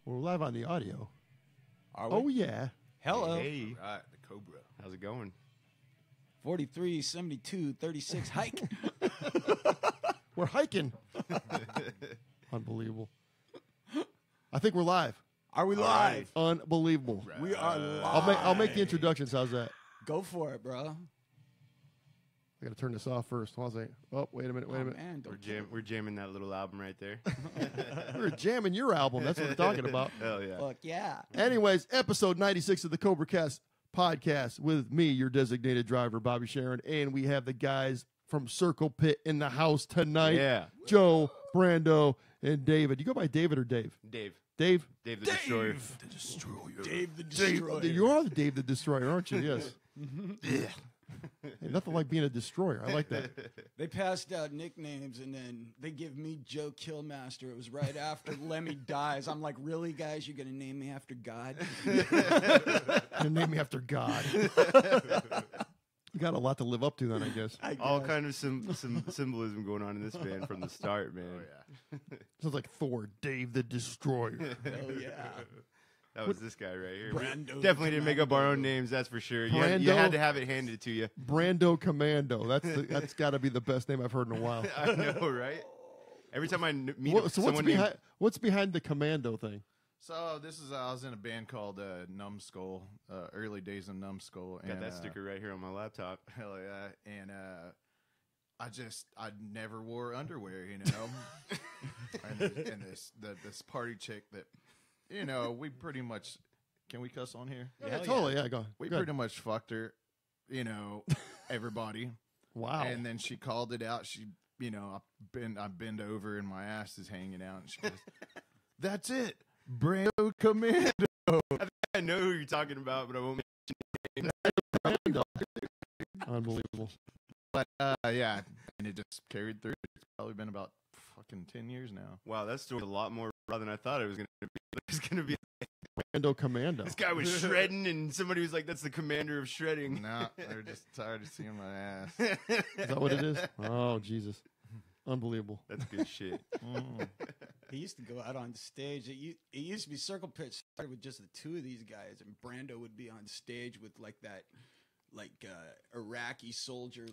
We're live on the audio. Are we? Oh, yeah. Hello. Hey. All right, the Cobra. How's it going? 43, 72, 36, hike. We're hiking. Unbelievable. I think we're live. Are we live? Unbelievable. Right. We are live. I'll make the introductions. How's that? Go for it, bro. I got to turn this off first. Hold on a second. Oh, wait a minute. Man, We're jamming that little album right there. We're jamming your album. That's what we're talking about. Hell yeah. Fuck yeah. Anyways, episode 96 of the CobraCast podcast with me, your designated driver, Bobby Sharon, and we have the guys from Circle Pit in the house tonight. Yeah. Joe, Brando, and David. You go by David or Dave? Dave. Dave? Dave the Destroyer. The Destroyer. Dave the Destroyer. You are the Dave the Destroyer, aren't you? Yes. Yeah. Hey, nothing like being a destroyer. I like that. They passed out nicknames, and then they give me Joe Killmaster. It was right after Lemmy dies. I'm like, really, guys? You're going to name me after God? You name me after God. You got a lot to live up to then, I guess. All kind of some symbolism going on in this band from the start, man. Oh, yeah. Sounds like Thor, Dave the Destroyer. Hell yeah. That was this guy right here. Brando Definitely didn't make up our own names, that's for sure. You had to have it handed to you. Brando Commando. That's got to be the best name I've heard in a while. I know, right? Every time I meet So someone what's behind the Commando thing? So I was in a band called Numbskull, early days of Numbskull. got that sticker right here on my laptop. Hell yeah. And I never wore underwear, you know. and this party chick that, you know, we pretty much, can we cuss on here? Yeah, totally. Yeah, go on. We Go ahead. pretty much fucked her, you know, everybody. Wow. And then she called it out. She, you know, I bend over and my ass is hanging out. And she goes, "That's it, Brando Commando." I know who you're talking about, but I won't Unbelievable. But yeah, and it just carried through. It's probably been about fucking 10 years now. Wow, that story's a lot more raw than I thought it was going to be. It was going to be Brando Commando. this guy was shredding, and somebody was like, "That's the commander of shredding." No, they're just tired of seeing my ass. Is that what it is? Oh, Jesus. Unbelievable. That's good shit. He used to go out on stage. It used to be Circle Pit started with just the two of these guys, and Brando would be on stage with like that, Iraqi soldier,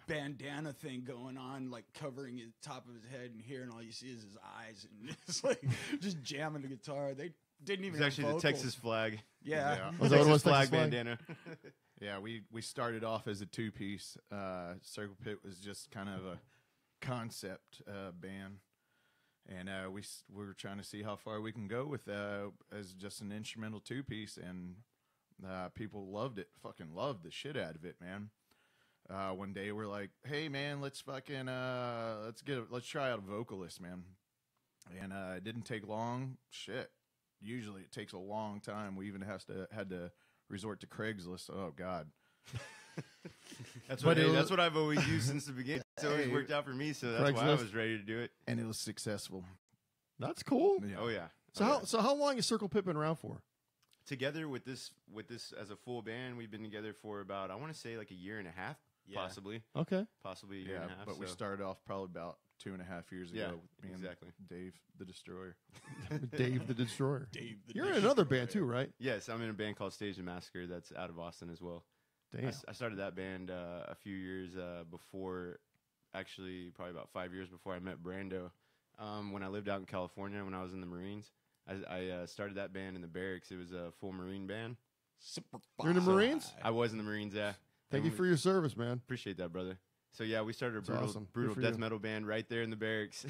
bandana thing going on, like covering the top of his head and here, and all you see is his eyes, and it's like just jamming the guitar. They didn't even. It's actually have the Texas flag. Yeah. Yeah. Was that what it was, Texas Texas flag flag? bandana. Yeah, we started off as a two-piece. Circle Pit was just kind of a concept band, and we were trying to see how far we can go with as just an instrumental two-piece, and people loved it, fucking loved the shit out of it, man. One day we're like, "Hey, man, let's fucking let's try out a vocalist, man." And it didn't take long. Shit, usually it takes a long time. We even had to resort to Craigslist. Oh God. That's what I've always used since the beginning. It's always worked out for me, so that's why I Craigslist. was ready to do it. And it was successful. That's cool. Yeah. Oh yeah. So how long has Circle Pit been around for? Together with this as a full band, we've been together for about, I want to say, like a year and a half, possibly Okay. a year and a half. But we started off probably about 2.5 years ago. Yeah, being exactly. Dave the Destroyer. Dave the Destroyer. Dave the You're in another band too, right? Yes, I'm in a band called Stage and Massacre that's out of Austin as well. Damn. I started that band a few years before, actually probably about 5 years before I met Brando. When I lived out in California, when I was in the Marines, I started that band in the barracks. It was a full Marine band. You're in the Marines? I was in the Marines, yeah. Thank you for your service, man. Appreciate that, brother. So yeah, we started a That's brutal, awesome. brutal Good for death you. metal band right there in the barracks.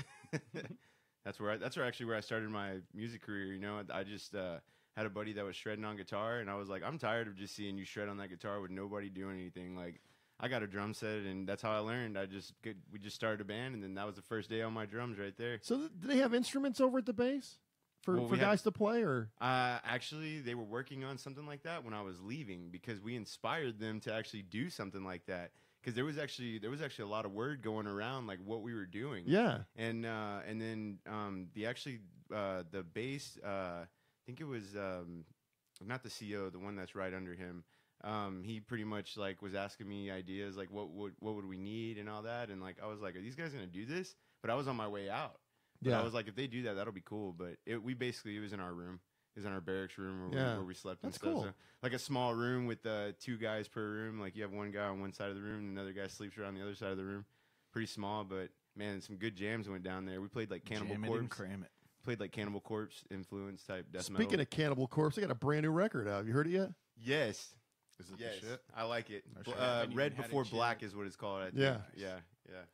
That's where I started my music career. You know, I just had a buddy that was shredding on guitar, and I was like, I'm tired of just seeing you shred on that guitar with nobody doing anything. Like, I got a drum set, and that's how I learned. We just started a band, and then that was the first day on my drums right there. So do they have instruments over at the base for Well, we guys to play, or? Actually, they were working on something like that when I was leaving, because we inspired them to actually do something like that. Because there was actually a lot of word going around, like what we were doing. Yeah. And then the bass, I think it was not the CO, the one that's right under him. He pretty much like was asking me ideas, like what would we need and all that, and like I was like, are these guys gonna do this? But I was on my way out. But Yeah. I was like, if they do that, that'll be cool. But it was in our room. It was in our barracks room Yeah. where we slept and That's stuff. cool. So, like a small room with 2 guys per room. Like you have one guy on one side of the room, and another guy sleeps around the other side of the room. Pretty small, but man, some good jams went down there. We played like Cannibal Jam it and Corpse. cram it. Played like Cannibal Corpse influence type death Speaking metal. of Cannibal Corpse, they got a brand new record out. Have you heard it yet? Yes. Is it Yes, the shit? I like it. I sure haven't Red even had Before it Black yet. is what it's called. I think. Yeah. yeah.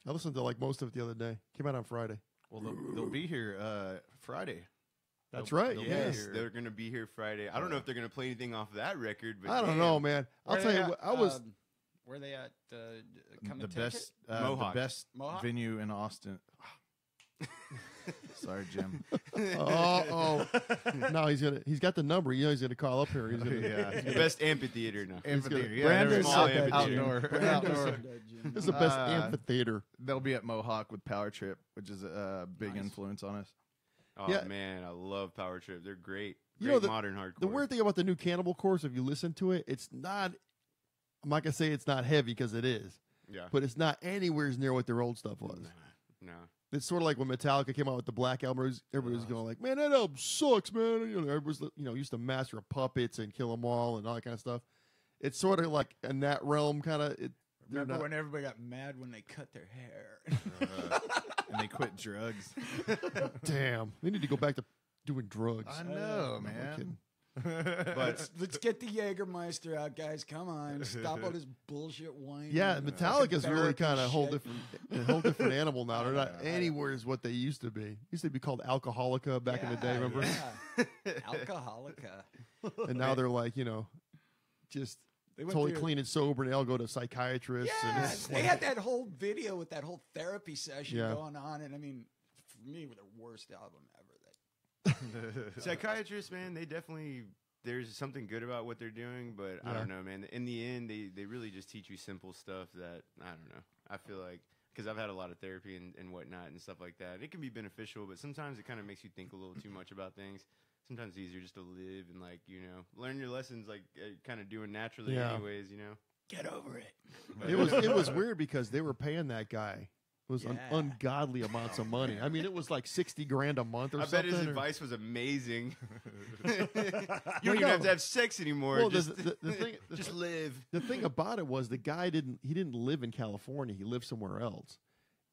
I listened to like most of it the other day. Came out on Friday. Well, they'll be here Friday. That's They'll- right. they'll be Yes. here. They're gonna be here Friday. I don't know if they're gonna play anything off that record, but I don't damn. know, man. I'll Where tell they you at? what, I was Where they at? Come the and take best, it? the Mohawk. best Mohawk? venue in Austin. Sorry, Jim. oh. No, he's got the number. You know he's gonna call up here. He's gonna Yeah. The best amphitheater now. Amphitheater. Yeah, Brando they're said out- that, outdoor. Brando outdoor. said that, Jim. This is the best Uh, amphitheater. They'll be at Mohawk with Power Trip, which is a big Nice. influence on us. Oh Yeah. man, I love Power Trip. They're great. You Great know, modern hardcore. The weird thing about the new Cannibal Corpse, if you listen to it, it's not. I'm not gonna say it's not heavy because it is, Yeah. but it's not anywhere near what their old stuff was. No. It's sort of like when Metallica came out with the Black Album. Everybody was going like, "Man, that album sucks, man." You know, everybody's used to master puppets and kill them all and all that kind of stuff. It's sort of like in that realm, kind of. Remember when everybody got mad when they cut their hair? And they quit drugs. Damn, they need to go back to doing drugs. I know, I'm not man. kidding. But Let's get the Jägermeister out, guys. Come on, stop all this bullshit whining. Yeah, Metallica's really Therapy kind of a whole shit. different animal now. They're not anywhere as what they used to be. Used to be called Alcoholica back in the day, remember? Yeah. Alcoholica. And now they're like, just They went totally through- clean and sober, and they'll go to psychiatrists. And Yeah, it's they like- had that whole video with that whole therapy session Yeah. going on, and I mean, for me, with the worst album ever. psychiatrists, man, they definitely there's something good about what they're doing, but I Yeah. don't know, man. In the end, they really just teach you simple stuff that I don't know. I feel like because I've had a lot of therapy and whatnot and stuff like that. It can be beneficial, but sometimes it kind of makes you think a little too much about things. Sometimes it's easier just to live and learn your lessons kind of doing naturally, Yeah. anyways. Get over it. it was weird because they were paying that guy. It was Yeah. ungodly amounts of money. I mean, it was like $60,000 a month or I bet something. his or- advice was amazing. You Well, don't even no. have to have sex anymore. Well, just the thing, just live. the thing about it was the guy didn't live in California. He lived somewhere else,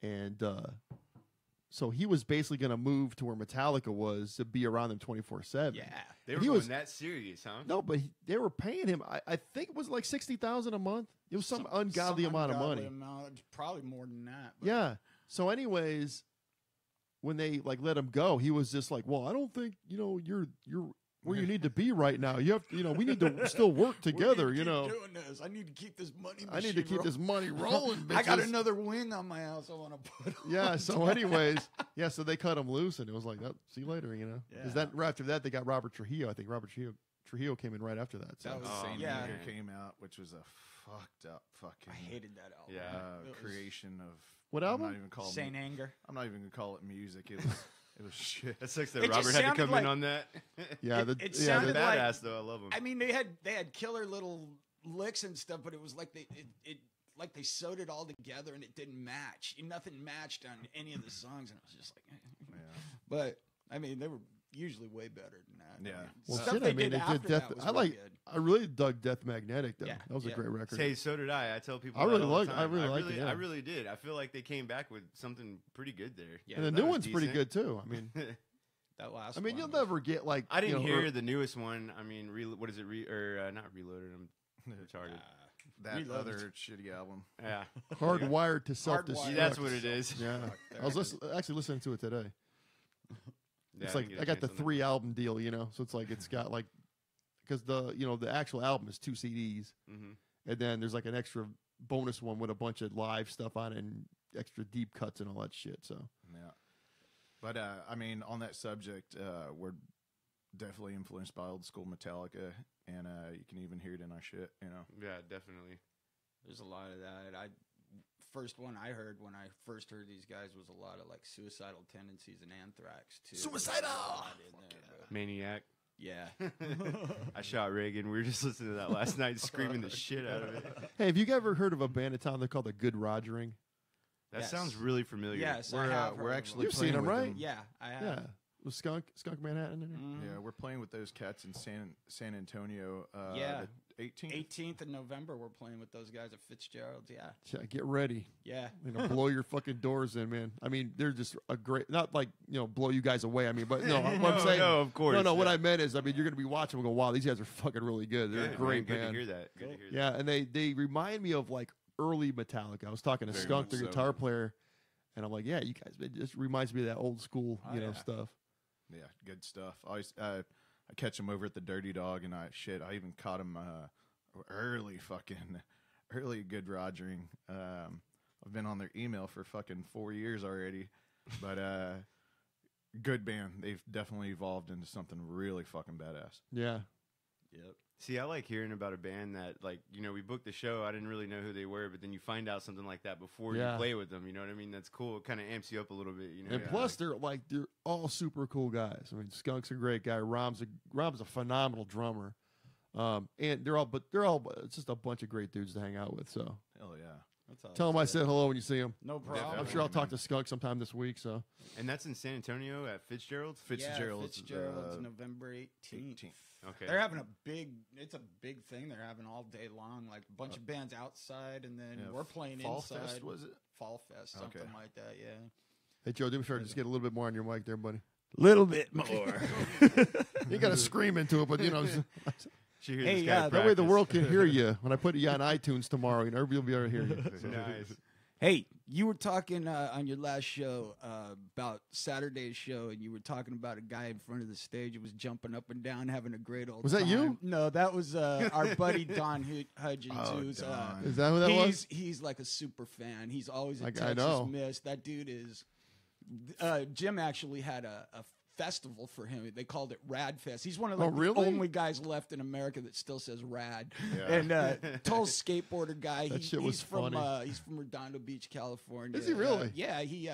and so he was basically going to move to where Metallica was to be around them 24/7. Yeah. They were He going was- that serious, huh? No, but they were paying him. I think it was like $60,000 a month. It was some ungodly amount of money. Probably more than that. But Yeah. So, anyways, when they let him go, he was just like, "Well, I don't think you're where you need to be right now. You have to, we need to still work together. We need to keep doing this. I need to keep this money. I need to keep this money rolling. I got bitches." another wing on my house. I want to put. Yeah. So, anyways, so they cut him loose, and it was like, "See you later," Because Yeah. right after that, they got Robert Trujillo. I think Robert Trujillo came in right after that. So. That was Same yeah. year came out, which was a fucked up fucking I hated that album. Yeah. It was creation of What I'm album? not even calling Saint Anger. I'm not even gonna call it music. It was shit. That sucks that It just Robert had to sounded come like- in on that. Yeah. It He's a sounded like- badass though. I love him. I mean, they had killer little licks and stuff, but it was like they sewed it all together and it didn't match. Nothing matched on any of the songs, and it was just like. Yeah. But I mean, they were usually way better than that. Yeah. Well, Stuff shit, they I mean, did they after did Death. that was I really good. I really dug Death Magnetic though. Yeah, That was a yeah. great record. Hey, so did I. I tell people I that really all the liked- I time. really liked it, yeah. I really did. I feel like they came back with something pretty good there. Yeah, And the that new was one's pretty decent. good too. I mean, That last. I mean, one you'll was- never get like I didn't you know, hear the newest one. I mean, what is it? Not Reloaded. I'm retarded. That Reloaded. other shitty album. Yeah, Hardwired to self Hardwired. destruct. that's what it is. Yeah, There I was it is. actually listening to it today. Yeah, It's I like didn't get a I got the chance on that. 3 album deal, so it's like it's got like because the actual album is 2 CDs, Mhm. and then there's like an extra bonus one with a bunch of live stuff on it and extra deep cuts and all that shit. So Yeah. But I mean, on that subject, we're definitely influenced by old school Metallica, and you can even hear it in our shit. Yeah, definitely. There's a lot of that. First one I heard when I first heard these guys was a lot of like Suicidal Tendencies and Anthrax too. Suicidal! There's a lot in there, bro. Maniac. Yeah. I shot Reagan. We were just listening to that last night, screaming the shit out of it. hey, have you ever heard of a band in town? They're called the Good Rogering. That Yes. sounds really familiar. Yes, I We're have heard we're of actually You've playing seen 'em, with right? them. Yeah, I have. Yeah, was Skunk Manhattan in there? Mhm. Yeah, we're playing with those cats in San Antonio. Yeah. The 18th. 18th of November, we're playing with those guys at Fitzgerald's. Yeah, Yeah, get ready. yeah. Blow your fucking doors in, man. I mean, they're just a great, not like, blow you guys away. I mean, but no, what I'm saying. No, of course. No, what yeah. I meant is, I mean, you're going to be watching and go, wow, these guys are fucking really good. They're Good, a great man. band. Good to hear that. Good to hear that. Yeah, and they remind me of like early Metallica. I was talking to Very Skunk, much the so. guitar player, and I'm like, yeah, you guys, it just reminds me of that old school, Oh, yeah. stuff. Yeah, good stuff. I catch him over at the Dirty Dog, and I even caught him early good rogering. I've been on their email for fucking 4 years already, but good band. They've definitely evolved into something really fucking badass. Yeah. Yep. See, I like hearing about a band that, like, we booked the show. I didn't really know who they were, but then you find out something like that before Yeah. you play with them. You know what I mean? That's cool. It kind of amps you up a little bit. And Yeah. plus, they're all super cool guys. I mean, Skunk's a great guy. Rom's a phenomenal drummer. And they're all it's just a bunch of great dudes to hang out with. So Hell yeah. That's all tell them I said hello when you see them. No problem. I'm sure I'll talk to Skunk sometime this week. So And that's in San Antonio at Fitzgerald's? Fitzgerald's, Fitzgerald's November 18th. Okay. They're having it's a big thing. They're having all day long, like a bunch of bands outside, and then Yeah, we're playing Fall inside. Fest, was it? Fall Fest, something Okay. like that, yeah. hey, Joe, do me a favor, just get a little bit more on your mic there, buddy. Little bit more. You got to scream into it, but She hears Hey, this guy yeah, that way the practice. world can hear you. When I put you on iTunes tomorrow, everybody will be able to hear you. Nice. Hey, you were talking on your last show about Saturday's show, and you were talking about a guy in front of the stage who was jumping up and down, having a great old Was that time. you? No, that was our buddy Don Hudgens. Oh, who's Don. Is that who that was? he's like a super fan. He's always I at Texas know. Miss. That dude is. Jim actually had a festival for him. They called it Rad Fest. He's one of Oh, the really? only guys left in America that still says Rad. Yeah. And tall skateboarder guy. That shit was he's from funny. he's from Redondo Beach, California. Is he really? Yeah, he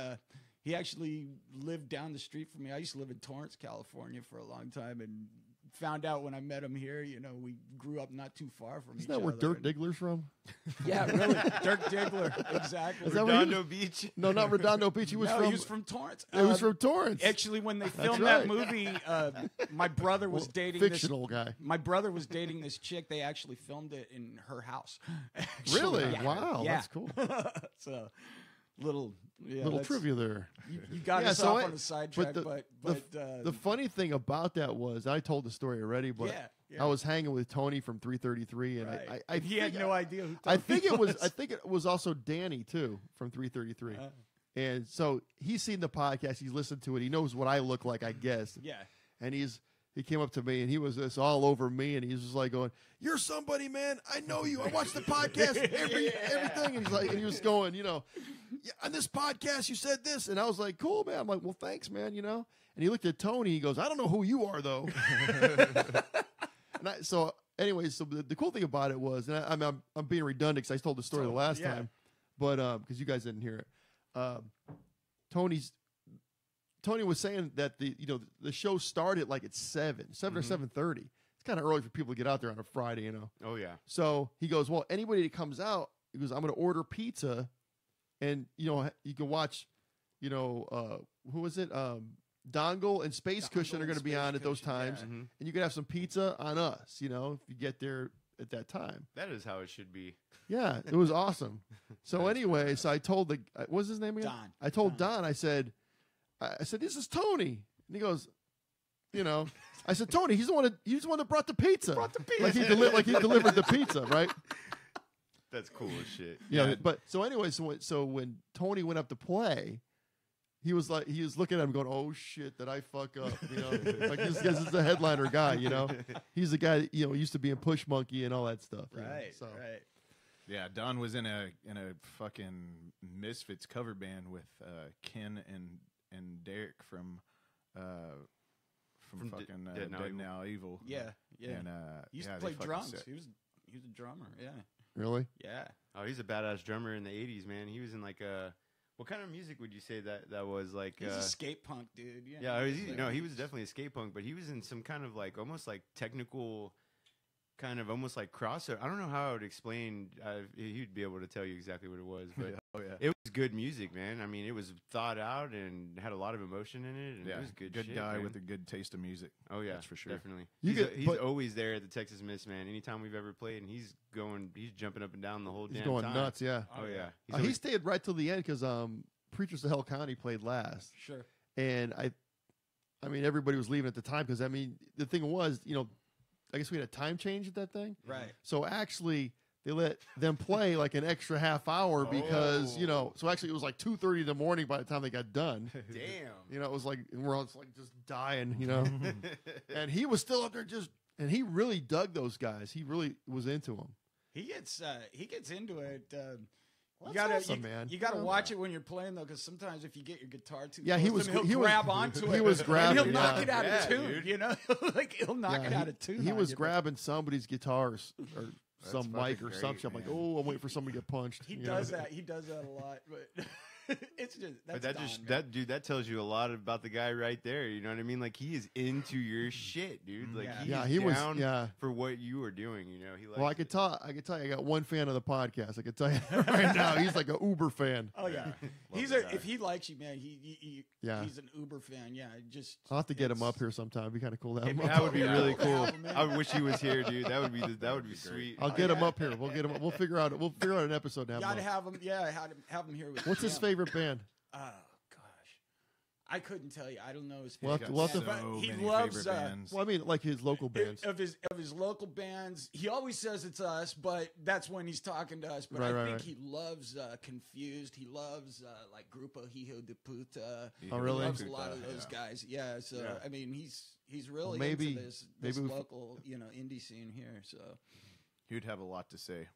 actually lived down the street from me. I used to live in Torrance, California for a long time, and found out when I met him here, we grew up not too far from Isn't each that where other. Dirk Diggler's from? Yeah, really. Dirk Diggler, exactly. Is that where he Redondo Beach. No, not Redondo Beach. He was no, from. he was from Torrance. It was from Torrance. Actually, when they filmed right. that movie, my brother was dating fictional guy. My brother was dating this chick. They actually filmed it in her house. Actually, Really? yeah. Wow, Yeah. that's cool. So, little Little trivia there. You got Yeah, us so off I- on a sidetrack, but the funny thing about that was, I told the story already, but yeah. I was hanging with Tony from 333, and Right. I he had no idea who I Tony think it was. was. I think it was also Danny too from 333, and so he's seen the podcast. He's listened to it. He knows what I look like, I guess. Yeah. And he came up to me and he was just all over me, and he was just like going, "You're somebody, man. I know you. I watch the podcast, everything." And he's like, and he was going, yeah, on this podcast you said this, and I was like, "Cool, man." I'm like, "Well, thanks, man." And he looked at Tony. He goes, "I don't know who you are, though." So the cool thing about it was, and I'm being redundant because I told the story the last time, but because you guys didn't hear it, Tony was saying that the show started like at 7 or 7:30. It's kind of early for people to get out there on a Friday, Oh yeah. So he goes, well, anybody that comes out, he goes, I'm going to order pizza, and you can watch, who was it? Dongle and Space Cushion are going to be on at those times, and you can have some pizza on us, if you get there at that time. That is how it should be. Yeah, it was awesome. So anyway, so I told what's his name again? Don. I told Don. I said, this is Tony, and he goes, I said, Tony, he's the one that brought the pizza. Like he delivered the pizza, right? That's cool as shit. Yeah. But so anyway, so when Tony went up to play, he was looking at him going, "Oh shit, did I fuck up?" Like this is the headliner guy. He's the guy that, used to be in Push Monkey and all that stuff. Right. So. Right. Yeah, Don was in a fucking Misfits cover band with Ken and Derek from fucking Dead Now Evil. Yeah. Yeah. And He used yeah, to they play fucking drums. sick. He was a drummer. Yeah. Really? Yeah. Oh, he's a badass drummer in the '80s, man. He was in like what kind of music would you say that was like? He's a skate punk dude. Yeah, he was definitely a skate punk, but he was in some kind of like almost like technical, kind of almost like crossover. I don't know how I would explain. He'd be able to tell you exactly what it was, but Oh yeah. It was good music, man. I mean, it was thought out and had a lot of emotion in it. And it was good shit, guy man. with a good taste of music. Oh yeah, that's for sure. Definitely. You He's but- always there at the Texas Miss, man. Anytime we've ever played, and he's jumping up and down the whole He's damn going time. nuts, yeah. Oh yeah. He's He always- stayed right till the end because Preachers to Hell County played last. Sure. And I mean, everybody was leaving at the time because, I mean, the thing was, I guess we had a time change at that thing. Right. So actually, they let them play like an extra half hour because, so actually it was like 2:30 in the morning by the time they got done. Damn. It was like, and we're all just like just dying, and he was still up there and he really dug those guys. He really was into them. He gets into it. Well, You gotta, that's awesome, man. You got to Yeah. watch it when you're playing though, because sometimes if you get your guitar too Yeah, close he to was- him, he'll he was- grab onto it. he was and grabbing, he'll knock yeah. it out Yeah, of tune. dude. Like he'll knock it out of tune. He on was you, but grabbing somebody's guitars or some mic fucking or great, something. I'm like, man. oh, I'm waiting for somebody to get punched. He you does know? that. He does that a lot, but it's just But that's that tells you a lot about the guy right there. You know what I mean? Like he is into your shit, dude. Like Yeah. he is down yeah. for what you are doing. He likes Well, I could tell you, I got one fan of the podcast. I could tell you right now, he's like an Uber fan. Oh yeah, Love the guy. if he likes you, man, he Yeah. he's an Uber fan. Yeah, just I'll have to get him it's- up here sometime. It'd be kind of cool to have him That up. would be Yeah. really cool. Album, man. I wish he was here, dude. That would be sweet. I'll get him up here. We'll get him. We'll figure out an episode to have him Gotta up. have him. Yeah, have him here with. What's his Jim. favorite band? Oh gosh, I couldn't tell you. I don't know his We'll favorite. have to- we'll have to- band, so but he many loves favorite bands. Well, I mean, like his local bands. of his local bands. He always says it's us, but that's when he's talking to us. But Right, I right, think right. he loves Confused. He loves like Grupo Hijo de Puta. Oh, really? He loves a lot of those guys. Yeah. So Yeah. I mean, he's really maybe- into this maybe we- local indie scene here. So He'd have a lot to say.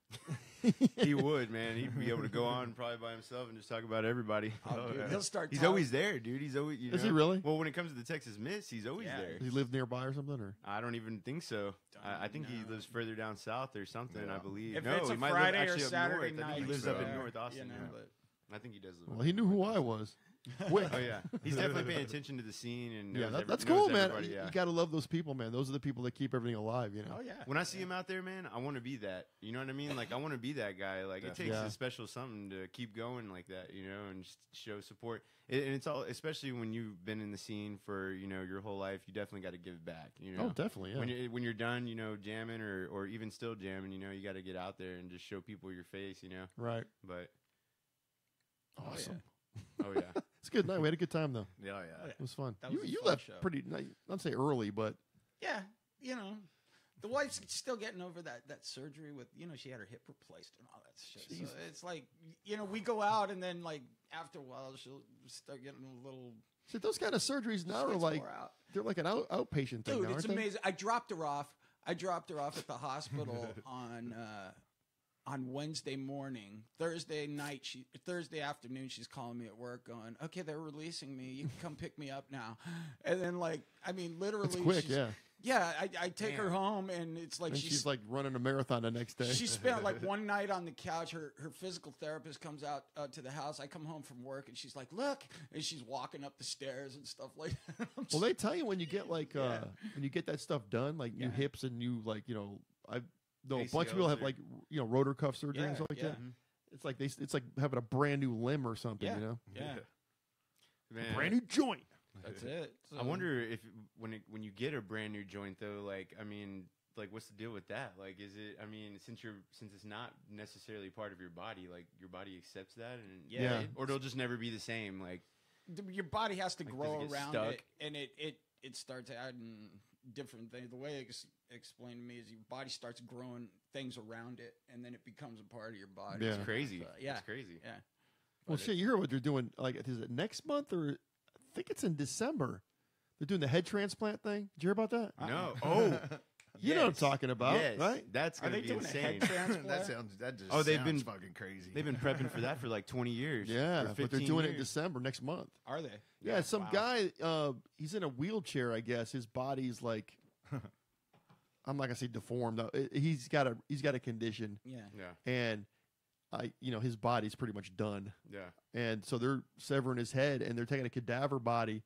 He would, man. He'd be able to go on probably by himself and just talk about everybody. Oh, dude, he'll start. He's telling- always there, dude. He's always. Is he really? Well, when it comes to the Texas Miss, he's always Yeah. there. Does he live nearby or something? Or I don't even think so. I think he know. lives further down south or something. Yeah. I believe. If no, it's he a might Friday live or actually up Saturday north. I think night, he lives up in so, North Austin. now. but I think he does live. well, up he in knew who North I Austin. was. Quick. Oh yeah, he's definitely paying attention to the scene and Yeah, knows that's knows cool, man. everybody, You yeah. gotta love those people, man. Those are the people that keep everything alive. oh yeah, When I see him out there, man, I want to be that. You know what I mean? Like I want to be that guy. Like it takes Yeah. a special something to keep going like that, and just show support. And it's all, especially when you've been in the scene for your whole life. You definitely got to give it back. Oh, definitely. Yeah. When you're done, jamming or even still jamming, you got to get out there and just show people your face. Right. But Awesome. oh yeah, It's a good night. We had a good time though. Yeah, yeah. It was fun. That was a You fun left show. pretty. Not say early, but yeah. The wife's still getting over that surgery with she had her hip replaced and all that shit. Jeez. So it's like we go out and then like after a while she'll start getting a little. shit, those kind of surgeries now are gets like wore out. they're like an outpatient thing. Dude, now, it's aren't they? amazing. I dropped her off at the hospital on Wednesday morning. Thursday afternoon, she's calling me at work going, okay, they're releasing me. You can come pick me up now. And then literally. It's quick, she's- yeah. Yeah, I take her home and it's like And she's like running a marathon the next day. she spent like one night on the couch. Her physical therapist comes out to the house. I come home from work and she's like, look, and she's walking up the stairs and stuff like that. Well, they tell you when you get like Yeah. when you get that stuff done, like new Yeah. hips and new I know a bunch of ACLs people have or- like rotor cuff surgery and Yeah, stuff like yeah. that. It's like it's like having a brand new limb or something, Yeah. you know, Yeah, man. brand new joint. that's it. I wonder if when you get a brand new joint though, what's the deal with that? Like, is it? I mean, since it's not necessarily part of your body, like your body accepts that, and Yeah. or it'll just never be the same. Like, Your body has to Like, grow does it get around stuck? it, and it starts adding different things. The way it's explained to me is your body starts growing things around it, and then it becomes a part of your body. Yeah. it's crazy. yeah. It's crazy. Yeah. Well, But shit, you heard what they're doing? Like, is it next month or I think it's in December? They're doing the head transplant thing. Did you hear about that? No. Oh, You know what I'm yes. talking about, Yes. right? That's Are gonna they be doing a insane. head transplant? that just Oh, they've sounds been- fucking crazy. They've been prepping for that for like 20 years. Yeah, or but they're 15 doing it in years. December next month. Are they? Yeah, some Wow. guy, he's in a wheelchair, I guess. His body's like, I'm not gonna say deformed. He's got a condition, Yeah. Yeah. and his body's pretty much done. Yeah. And so they're severing his head, and they're taking a cadaver body.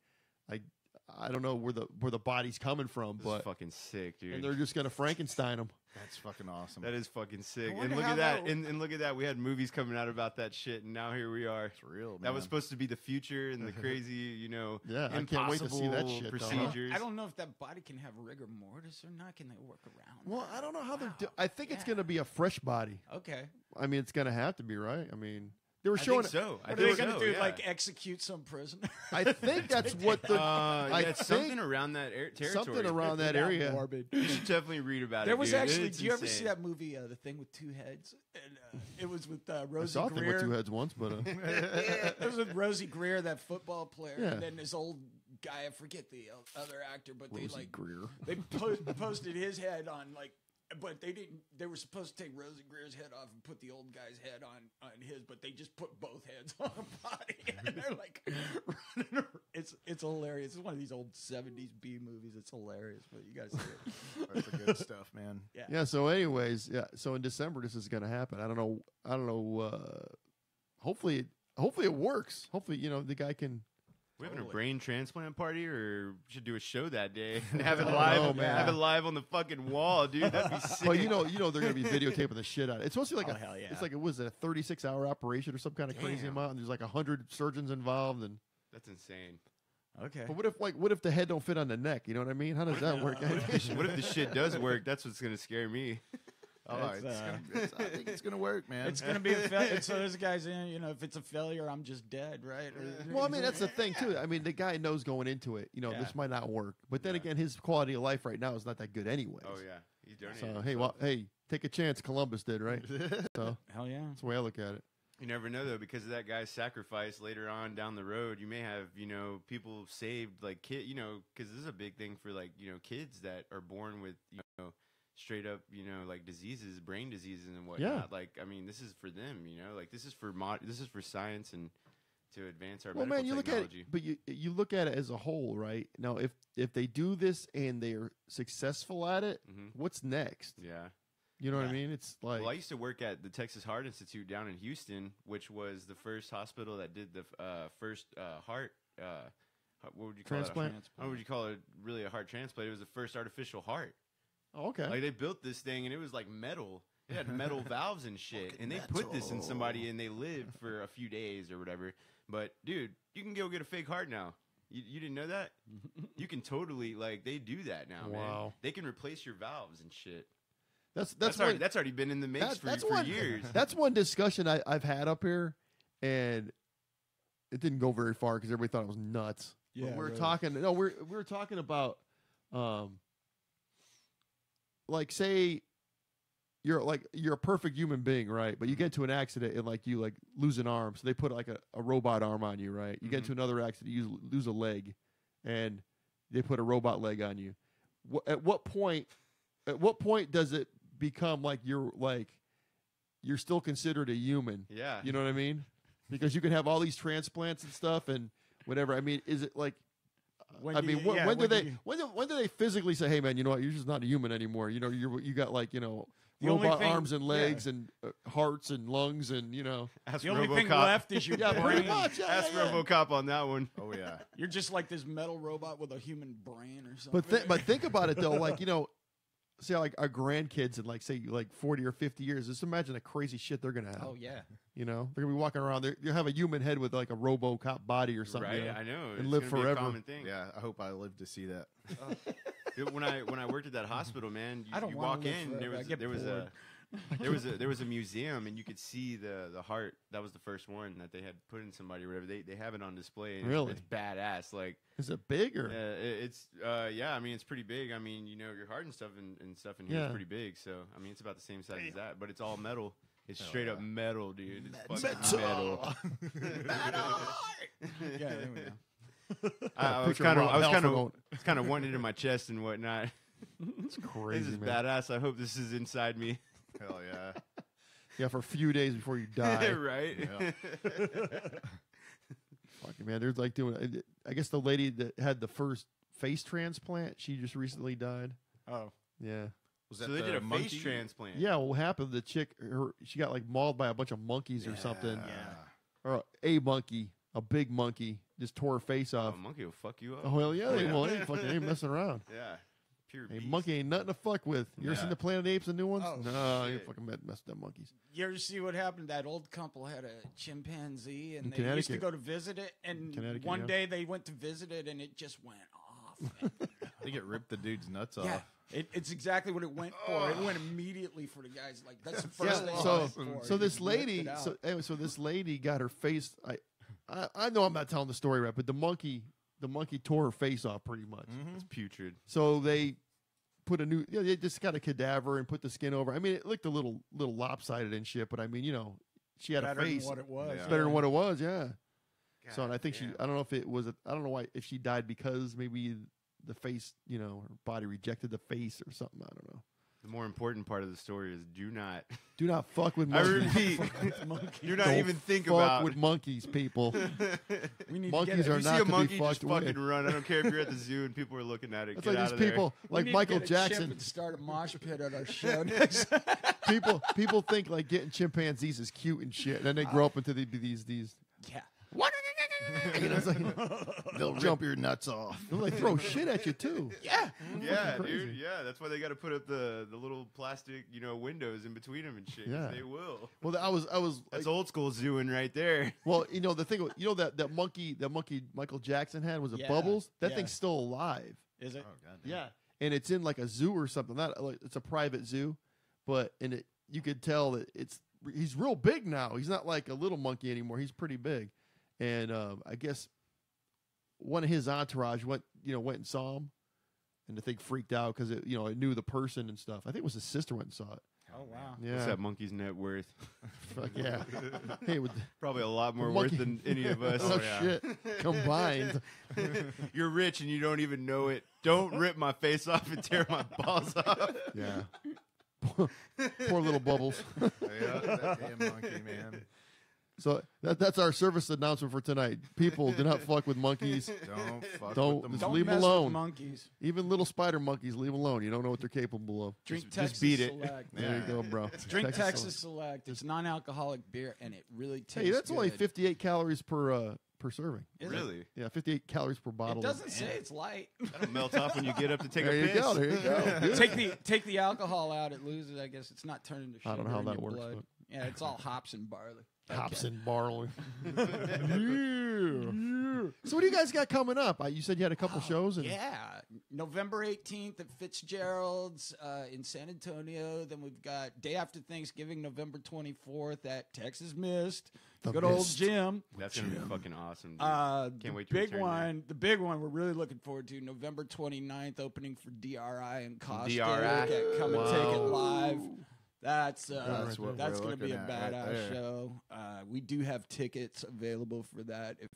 I don't know where the body's coming from, This but is fucking sick, dude. and they're just gonna Frankenstein them. That's fucking awesome. That is fucking sick. I And wonder look how at that. that- And look at that. We had movies coming out about that shit, and now here we are. It's real, man. That was supposed to be the future and the crazy, Yeah, I can't wait to see that impossible shit, though. procedures. I don't know if that body can have rigor mortis or not. Can they work around? Well, I don't know how they're. Wow. I think it's Yeah. gonna be a fresh body. Okay. I mean, it's gonna have to be, right? I mean, they were I showing. think so. I What are they think gonna so, do? yeah. Like execute some prisoner? I think that's what the. yeah, it's think something around that territory. something around that Not area. morbid. You should definitely read about There it. was dude. actually. It's Do you ever insane. see that movie, The Thing with Two Heads? And it was with I Rosie saw a thing Greer. with two heads once, but It was with Rosie Greer, that football player, Yeah. and then this old guy. I forget the other actor, but they Rosie like Greer. they posted his head on like. But they didn't. They were supposed to take Rosie Greer's head off and put the old guy's head on his, but they just put both heads on a body, and they're like running. Around. It's hilarious. It's one of these old '70s B movies. It's hilarious, but you guys see it. That's the good stuff, man. Yeah. Yeah. So, anyways, yeah. So in December, this is gonna happen. I don't know. Hopefully it works. Hopefully, the guy can. We having a Totally. brain transplant party, or we should do a show that day and have it I don't live? know, man. Have it live on the fucking wall, dude. That'd be sick. Well, they're gonna be videotaping the shit out of it. It's supposed to be like Oh, hell yeah. It's like it was a 36-hour operation or some kind of crazy Damn. amount. And there's like 100 surgeons involved. And That's insane. Okay. but what if the head don't fit on the neck? You know what I mean? How does that work? What if the shit does work? That's what's gonna scare me. Oh, I think it's gonna work, man. It's gonna be a failure. So this guy's in. If it's a failure, I'm just dead, right? Well, I mean, that's the thing too. I mean, the guy knows going into it, Yeah. this might not work. But then Yeah. again, his quality of life right now is not that good anyways. Oh yeah, he's doing So it. hey, take a chance. Columbus did, right? So Hell yeah. that's the way I look at it. You never know though, because of that guy's sacrifice later on down the road, you may have people saved like because this is a big thing for kids that are born with straight up like diseases, brain diseases and whatnot. Yeah. Like I mean, this is for them. This is for this is for science and to advance our Well, medical man, you look at technology. it, but you look at it as a whole, right? Now, if they do this and they're successful at it, Mhm. what's next? Yeah. You know what I Yeah. mean? It's like Well, I used to work at the Texas Heart Institute down in Houston, which was the first hospital that did the first heart. What would you call Transplant? it? What would you call it? Really, a heart transplant. It was the first artificial heart. oh, okay. Like they built this thing, and it was like metal. It had metal valves and shit, and they put this in somebody, and they lived for a few days or whatever. But dude, you can go get a fake heart now. You didn't know that? You can totally they do that now, man. Wow. They can replace your valves and shit. that's Already been in the mix for years. That's one discussion I've had up here, and it didn't go very far because everybody thought it was nuts. But Yeah, we're right. talking. No, we're talking about, like say you're a perfect human being, right? But you get into an accident and you lose an arm, so they put like a robot arm on you, right? You get into another accident, you lose a leg, and they put a robot leg on you. At what point does it become you're still considered a human? Yeah. You know what I mean? Because you can have all these transplants and stuff and whatever. I mean, is it like? When I do mean, you- yeah, when do when do they you- when do they physically say, "Hey, man, you know what? You're just not a human anymore." You got The only robot thing- arms and legs and hearts and lungs and Ask The only thing RoboCop. left is your yeah, brain. pretty much. Yeah, Ask yeah, yeah. RoboCop on that one. Oh yeah. You're just like this metal robot with a human brain or something. But think about it though, say our grandkids in say 40 or 50 years. Just imagine the crazy shit they're gonna have. oh yeah. They're gonna be walking around. You have a human head with a RoboCop body or something. Right, I know. And It's live gonna be a forever. common thing. Yeah, I hope I live to see that. Dude, when I worked at that hospital, man, I don't you wanna walk live in, forever. I get there was bored. there was a museum, and you could see the heart. That was the first one that they had put in somebody. Or whatever they have it on display. And Really? it's badass. Is it big or? It's yeah. I mean, it's pretty big. I mean, your heart and stuff and stuff in here is Yeah. pretty big. So I mean, it's about the same size as that, but it's all metal. It's Hell straight yeah. up metal, dude. It's fucking metal. Yeah, there we go. I was Picture kind of Rob I was Halford kind of wanting it in my chest and whatnot. It's crazy, This is man. badass. I hope this is inside me. Hell yeah. Yeah, for a few days before you die. Right? Yeah. Fucking man, there's doing. I guess the lady that had the first face transplant, she just recently died. Oh. Yeah. Was So that they the did a monkey? face transplant. Yeah, what happened? The chick, she got mauled by a bunch of monkeys or something, Yeah. or a monkey, a big monkey, just tore her face off. A monkey will fuck you up. Oh hell yeah, they will. They ain't messing around. Yeah. Pure Hey, beast. monkey ain't nothing to fuck with. You ever Yeah. seen the Planet of the Apes, the new ones? Oh, no, you shit. fucking messed up monkeys. You ever see what happened? That old couple had a chimpanzee, and In they used to Connecticut. go to visit it. And Connecticut, one yeah. day they went to visit it, and it just went off. I think it ripped the dude's nuts yeah, off. it's exactly what it went for. It went immediately for the guys. Like that's the first thing. so it went for. so It this just ripped lady, it out. so anyway, so this lady got her face. I know I'm not telling the story right, but the monkey tore her face off pretty much. It's putrid. So they put a new, they just got a cadaver and put the skin over. I mean, it looked a little lopsided and shit, but I mean, she had better a face. than what it was. Yeah. Better than what it was, yeah. So, and God I think damn. I don't know if it was, I don't know why, if she died because maybe the face, her body rejected the face or something. I don't know. The more important part of the story is do not fuck with I monkeys. repeat, do not Don't even think fuck about with monkeys, people. We need Monkeys to are if you not see a to be monkey, just fucked with. fucking run. I don't care if you're at the zoo and people are looking at it. It's Get like out these of there. people, like Michael Jackson. Start a mosh pit at our show next. People think like getting chimpanzees is cute and shit, and then they grow up into these. Yeah. It's like, They'll Jump. rip your nuts off. they'll like throw shit at you too. Yeah. Yeah, Fucking dude. crazy. Yeah, that's why they got to put up the little plastic, windows in between them and shit. 'Cause Yeah. they will. Well, I was That's like, old school zooing right there. well, the thing, that monkey Michael Jackson had was it Yeah, Bubbles? That yeah. thing's still alive. Is it? Oh, God. Yeah, and it's in like a zoo or something. Not like it's a private zoo, but you could tell that he's real big now. He's not like a little monkey anymore. He's pretty big, and I guess one of his entourage went and saw him, and the thing freaked out because it knew the person and stuff. I think it was his sister went and saw it. Oh wow. Yeah, What's that monkey's net worth? Fuck yeah. Hey, with Probably a lot more monkey- worth than any of us. oh shit combined. You're rich and you don't even know it. Don't rip my face off and tear my balls off. Yeah. Poor little Bubbles. Yeah, that damn monkey, man. So that's our service announcement for tonight. People, do not fuck with monkeys. Don't fuck Don't- with just the Don't leave 'em mess alone. with monkeys. Even little spider monkeys, leave alone. You don't know what they're capable of. Drink Just Texas beat it. Select. There you go, bro. Drink Texas Select. It's non-alcoholic beer, and it really tastes. Hey, that's only good. 58 calories per serving. Is it? Really? Yeah, 58 calories per bottle. It doesn't say it's light. That'll melt off when you get up to take There a you piss. go. There you go. Good. take the alcohol out, it loses. I guess it's not turning to sugar I don't know how in that your works, blood. but- Yeah, it's all hops and barley. Hops and barley. Yeah. So what do you guys got coming up? You said you had a couple shows. And Yeah, November 18th at Fitzgerald's in San Antonio. Then we've got day after Thanksgiving, November 24th at Texas Mist. The Good old Mist. Jim. That's gonna be fucking awesome. Dude. Can't wait to big return one. The big one we're really looking forward to. November 29th, opening for DRI and Caustic. DRI. At Come and Take It Live. That's That's what that's we're going to be a looking at right badass there. show. We do have tickets available for that. If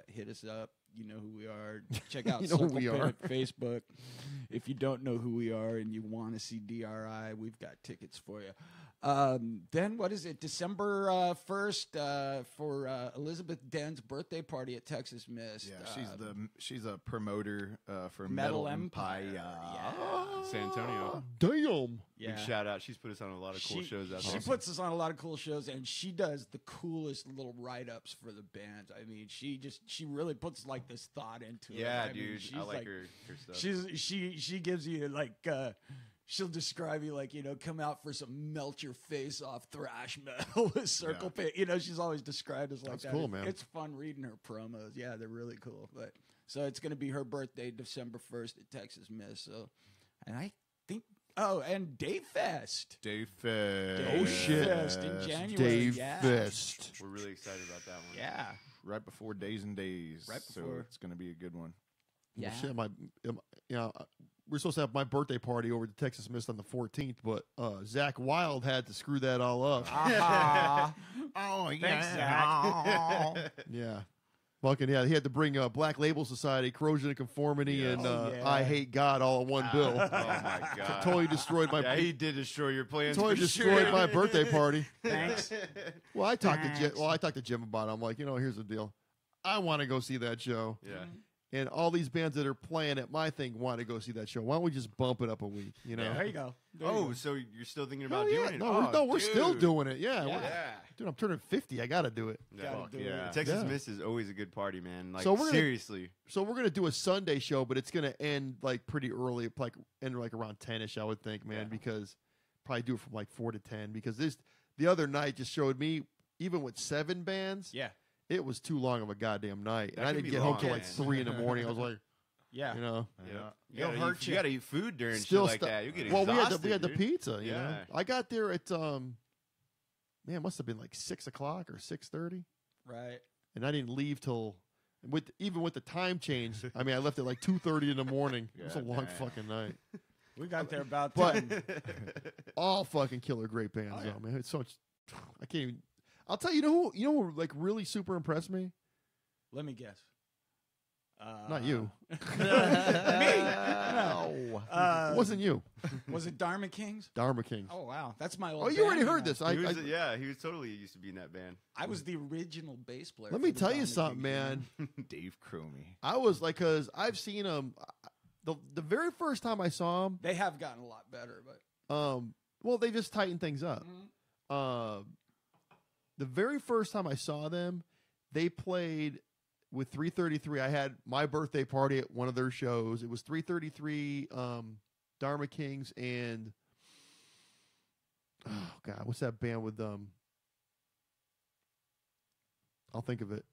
hit us up, you know who we are. Check out You know who Circle we Pit are. at Facebook. If you don't know who we are and you want to see DRI, we've got tickets for you. Then what is it? December 1st for Elizabeth Den's birthday party at Texas Mist. Yeah, she's a promoter for Metal Metal Empire. Empire. Yeah. San Antonio. Damn. Yeah. Big shout out. She's put us on a lot of cool shows out She there. puts us on a lot of cool shows, and she does the coolest little write-ups for the bands. I mean, she really puts like this thought into it. Yeah, I mean, dude. she's I like her stuff. She gives you like she'll describe you like come out for some melt your face off thrash metal with Circle Pit. She's always described as like That's that. cool, man. It's fun reading her promos. Yeah, they're really cool. But so it's gonna be her birthday, December 1st at Texas Mist. So, and I think. Oh, and Dave Fest. Dave Fest. Oh, shit. Fest in January. Dave yeah. Fest. We're really excited about that one. Yeah. Right before Days and Days. Right So before. it's going to be a good one. Yeah. Well, shit, we're supposed to have my birthday party over at Texas Mist on the 14th, but Zach Wild had to screw that all up. Ah. Oh, Thanks, Zach. Yeah. Fucking yeah, he had to bring Black Label Society, Corrosion and Conformity, and Oh, yeah. I Hate God all in one bill. Oh my god. Totally destroyed my Yeah, he did destroy your plans. totally for destroyed sure. my birthday party. Thanks. Well, I talked to Jim about it. I'm like, here's the deal. I want to go see that show. Yeah. and all these bands that are playing at my thing want to go see that show. Why don't we just bump it up a week? You know? There you go. There you Oh, go. so you're still thinking Hell about yeah. doing it? No, we're still dude. doing it. Yeah, Yeah. dude, I'm turning 50. I got to do it. Gotta Fuck do yeah. it. Texas Yeah. Miss is always a good party, man. Like, So we're gonna- seriously. So we're gonna do a Sunday show, but it's gonna end like pretty early, like end like around 10ish, I would think, man, Yeah. because probably do it from like 4 to 10. Because the other night just showed me, even with 7 bands, Yeah. it was too long of a goddamn night, That and I can didn't be get home long, till like man. 3 in the morning. I was like, Yeah. you know, Yeah. It'll hurt You you. got to eat food during still shit like stu- that. You get well, exhausted, we had the dude. pizza. You know, Yeah. I got there at man, it must have been like 6 o'clock or 6:30, Right. and I didn't leave till. Even with the time change, I mean, I left at like 2:30 in the morning. It was a God long damn. fucking night. We got there about But 10. all fucking killer great bands, Oh, yeah. though, man. It's so much. I can't even. I'll tell you, you know who like really super impressed me? Let me guess. Not you. Me. No, it wasn't you. Was it Dharma Kings? Dharma Kings. Oh wow, that's my old. Oh, you already band, heard know. this. I He was totally used to be in that band. I was the original bass player. let for me the tell you Dharma something, Kings, man. Dave Cromie. I was like, cause I've seen them. The very first time I saw them, They have gotten a lot better, but well, they just tightened things up. The very first time I saw them, they played with 333. I had my birthday party at one of their shows. It was 333, Dharma Kings, and oh god, what's that band with I'll think of it.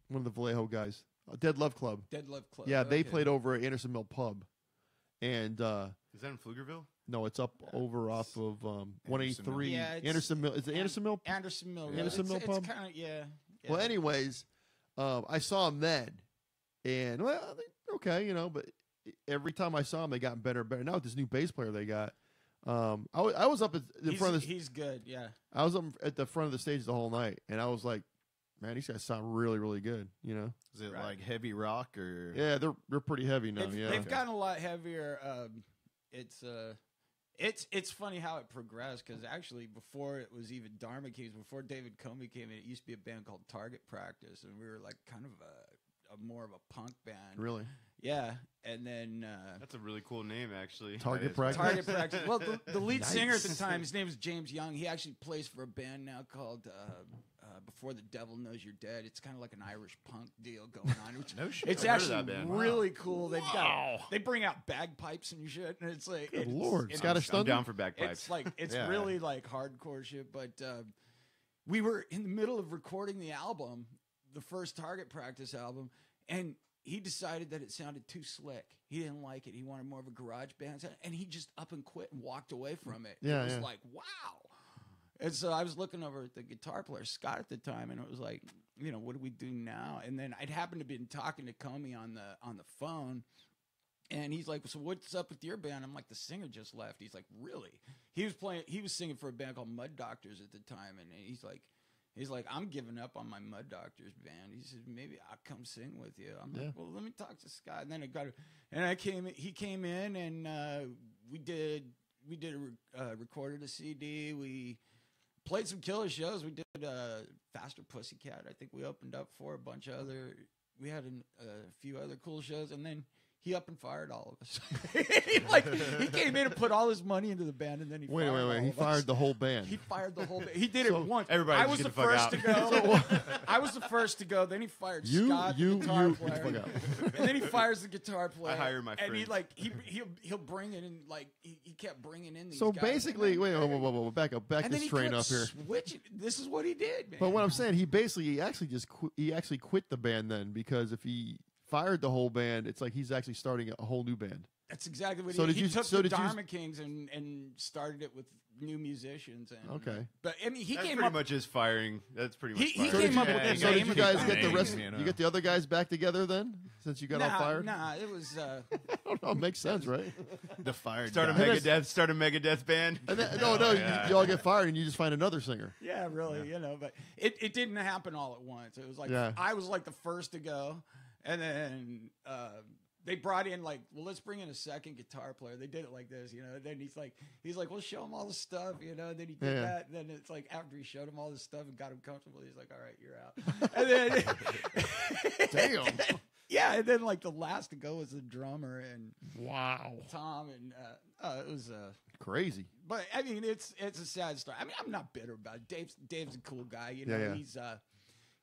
One of the Vallejo guys, Dead Love Club. Dead Love Club. Yeah, they okay. played over at Anderson Mill Pub, and Is that in Pflugerville? no, it's up over off of 183. Yeah, it's- Anderson Mill. Is it Anderson Mill? Anderson Mill. Anderson Mill Pub? It's kind of yeah. Well, anyways, I saw them then, and well, okay, you know, but every time I saw them, they got better and better. Now with this new bass player they got, I was up at the front of the, He's good. Yeah. I was up at the front of the stage the whole night, and I was like, man, these guys sound really, really good, you know? Is it Right. like heavy rock or? Yeah, they're pretty heavy now. They've, Yeah, they've gotten a lot heavier. It's funny how it progressed because actually before it was even Dharma Kings, before David Comey came in, it used to be a band called Target Practice, and we were like kind of a more of a punk band. really. Yeah, and then That's a really cool name, actually. Target That is. Practice? Target Practice. Well, the lead singer at the Nice. time, his name is James Young. He actually plays for a band now called Before the Devil Knows You're Dead. It's kind of like an Irish punk deal going on. Which, No shit. it's I've heard of actually that band. really cool. They bring out bagpipes and shit, and it's like, Good Lord. it's- Scottish I'm Thunder? down for bagpipes. It's like it's Yeah. really like hardcore shit. But we were in the middle of recording the album, the first Target Practice album, and he decided that it sounded too slick. He didn't like it. He wanted more of a garage band sound, and he just up and quit and walked away from it. Yeah, it was yeah. like wow. And so I was looking over at the guitar player Scott at the time, and it was like, you know, what do we do now? And then I'd happened to be talking to Comey on the phone. And he's like, so what's up with your band? I'm like, the singer just left. He's like, really? He was singing for a band called Mud Doctors at the time. And he's like, I'm giving up on my Mud Doctors band. He said, maybe I'll come sing with you. I'm Yeah. like, well, let me talk to Scott. And then he came in and we recorded a CD. We played some killer shows. We did Faster Pussycat. I think we opened up for a bunch of other. We had a few other cool shows, and then he up and fired all of us. he came in and put all his money into the band, and then he Wait. fired all He of us. fired the whole band. He fired the whole band. He did it once. everybody I just was get the the fuck first out. to go. I was the first to go. Then he fired Scott, the guitar get the player, fuck out. and then he fires the guitar player. I hire my and he friends. he'll bring it in he kept bringing in these So guys. basically, And wait, then- whoa, back and then this he train kept up here. switching. This is what he did, man. But what I'm saying, he actually quit the band then, because if he fired the whole band, it's like he's actually starting a whole new band. That's exactly what So he did did. He you- took so the did you- Dharma Kings and started it with new musicians. And, Okay. But I mean, he That's came pretty up. much his firing. That's pretty much He firing. So came did you, up with the so did name you of the guys band. get the rest? You know. You get the other guys back together then, since you got all fired? Nah, it was. I don't know. Makes sense, right? The fired Start a guy. Megadeth band. And then, no, you all get fired and you just find another singer. Yeah, really, you know, but it didn't happen all at once. It was like Yeah. I was like the first to go, and then they brought in like, well, let's bring in a second guitar player. They did it like this, you know. And then he's like, well, show him all the stuff, you know. And then he did Yeah. that. And then it's like after he showed him all the stuff and got him comfortable, he's like, all right, you're out. And then Damn. Yeah, and then like the last to go was the drummer and Wow. Tom, and it was Crazy. But I mean, it's a sad story. I mean, I'm not bitter about it. Dave's a cool guy. You know, Yeah.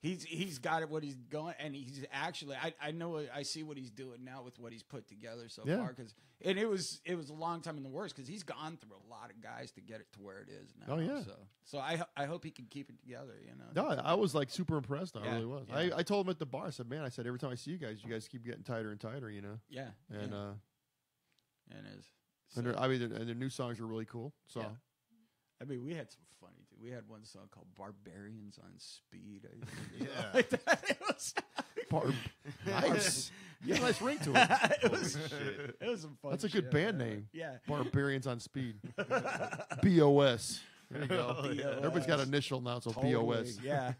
he's got it what he's going, and he's actually I know I see what he's doing now with what he's put together so far. And it was a long time in the works because he's gone through a lot of guys to get it to where it is now. Oh, yeah. So I hope he can keep it together. You know. No, I was like super impressed. I really was. Yeah. I told him at the bar. I said, "Man, I said every time I see you guys keep getting tighter and tighter. You know." Yeah. And and it is. and their new songs are really cool. So. Yeah. I mean, we had some funny. We had one song called "Barbarians on Speed." Yeah. Like that. It was. Nice. Yeah, nice ring to it. It was some fun. That's a good shit, band man. name. Yeah. Barbarians on Speed. BOS. There you go. BOS. Everybody's got initial now, so Totally, BOS. Yeah.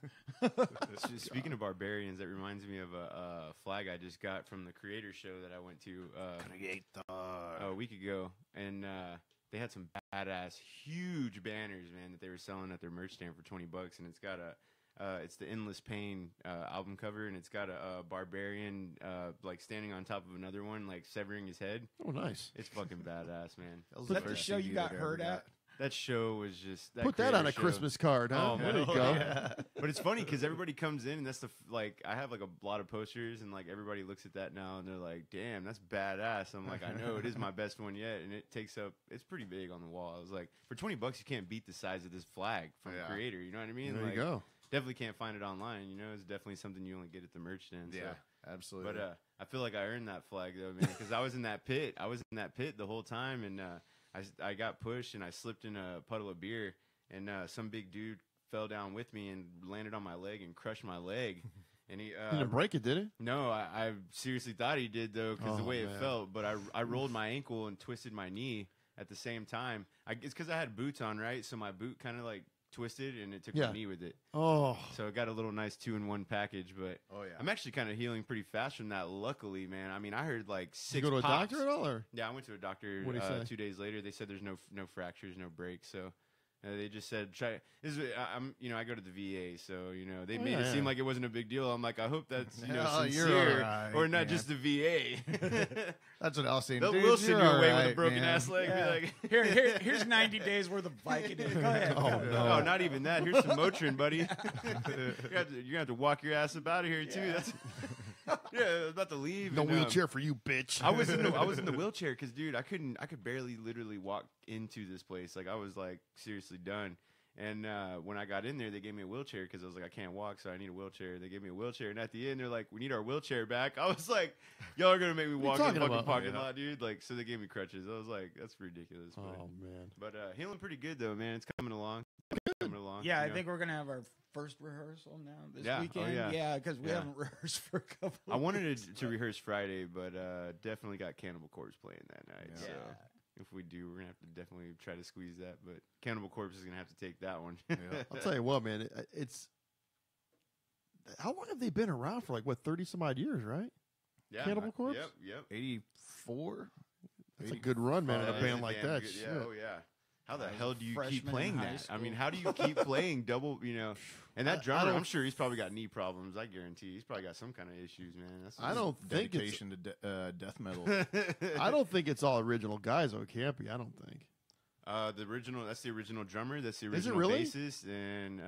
Speaking of barbarians, that reminds me of a flag I just got from the Creator show that I went to a week ago, and they had some badass, huge banners, man, that they were selling at their merch stand for $20, and it's got it's the Endless Pain album cover, and it's got a barbarian like standing on top of another one, like severing his head. Oh, nice. It's fucking badass, man. That was Is that the first show CD you got that I hurt ever at? That show was just Put that on a Creator show. Christmas card, huh? Oh, There you man. go. Yeah. But it's funny because everybody comes in, and that's like I have like a lot of posters, and like everybody looks at that now, and they're like, "Damn, that's badass." I'm like, I know it is my best one yet, and it takes up. It's pretty big on the wall. I was like, for $20, you can't beat the size of this flag from Yeah. Creator. You know what I mean? There like, you go. Definitely can't find it online. You know, it's definitely something you only get at the merch stand. Yeah, So. absolutely. But I feel like I earned that flag though, man, because I was in that pit. I was in that pit the whole time, and I got pushed, and I slipped in a puddle of beer, and some big dude fell down with me and landed on my leg and crushed my leg. And he Didn't break it, did it? no, I seriously thought he did though, because the Oh, way it man. felt. But I rolled my ankle and twisted my knee at the same time. It's because I had boots on, right? So my boot kind of like twisted, and it took Yeah. my knee with it. Oh. So it got a little nice 2-in-1 package. But Oh, yeah. I'm actually kind of healing pretty fast from that. Luckily, man. I mean, I heard like Did 6 you go to a pops. doctor at all? Or? Yeah, I went to a doctor What'd he say? 2 days later. They said there's no fractures, no breaks. So they just said try. This is, I'm I go to the VA, so they Oh, made yeah, it seem yeah. like it wasn't a big deal. I'm like, I hope that's Oh, you're sincere all right, or not man. just the VA. That's what I'll say. They'll Dude, will send you you're away all with a right, broken man. ass leg. Be Yeah. like, Here's 90 days worth of Vicodin. Go ahead. Oh, no. no, not even that. Here's some Motrin, buddy. You're gonna have to walk your ass up out of here too. Yeah. That's yeah. I was about to leave. No and, wheelchair for you, bitch. I was in the wheelchair because, dude, I could barely literally walk into this place. Like I was like seriously done. And when I got in there, they gave me a wheelchair because I was like, I can't walk, so I need a wheelchair. They gave me a wheelchair, and at the end, they're like, we need our wheelchair back. I was like, y'all are gonna make me What are you walk in the talking fucking about? parking Yeah. lot, dude. Like, so they gave me crutches. I was like, that's ridiculous. Oh, man. But healing pretty good though, man. It's coming along. Coming along. Yeah, you I know? think we're gonna have our first rehearsal now this Yeah. Oh, weekend. yeah. because we Yeah. haven't rehearsed for a couple. I wanted to rehearse Friday, but definitely got Cannibal Corpse playing that night. Yeah. So if we do, we're gonna have to definitely try to squeeze that. But Cannibal Corpse is gonna have to take that one. Yeah. I'll tell you what, man. It's how long have they been around for? Like what, 30 some odd years, right? Yeah. Cannibal Corpse? Yep. 84. That's a good run, man. In a That band is like damn that. good. Shit. Yeah. Oh yeah. How the I was hell a do you freshman keep in playing high that? I school. mean, how do you keep playing double? And that I drummer, don't- I'm sure he's probably got knee problems. I guarantee he's probably got some kind of issues, man. That's I don't think it's. Dedication to death metal. I don't think it's all original guys. Though it can't be. I don't think. The original. That's the original drummer. That's the Is it original really? bassist, and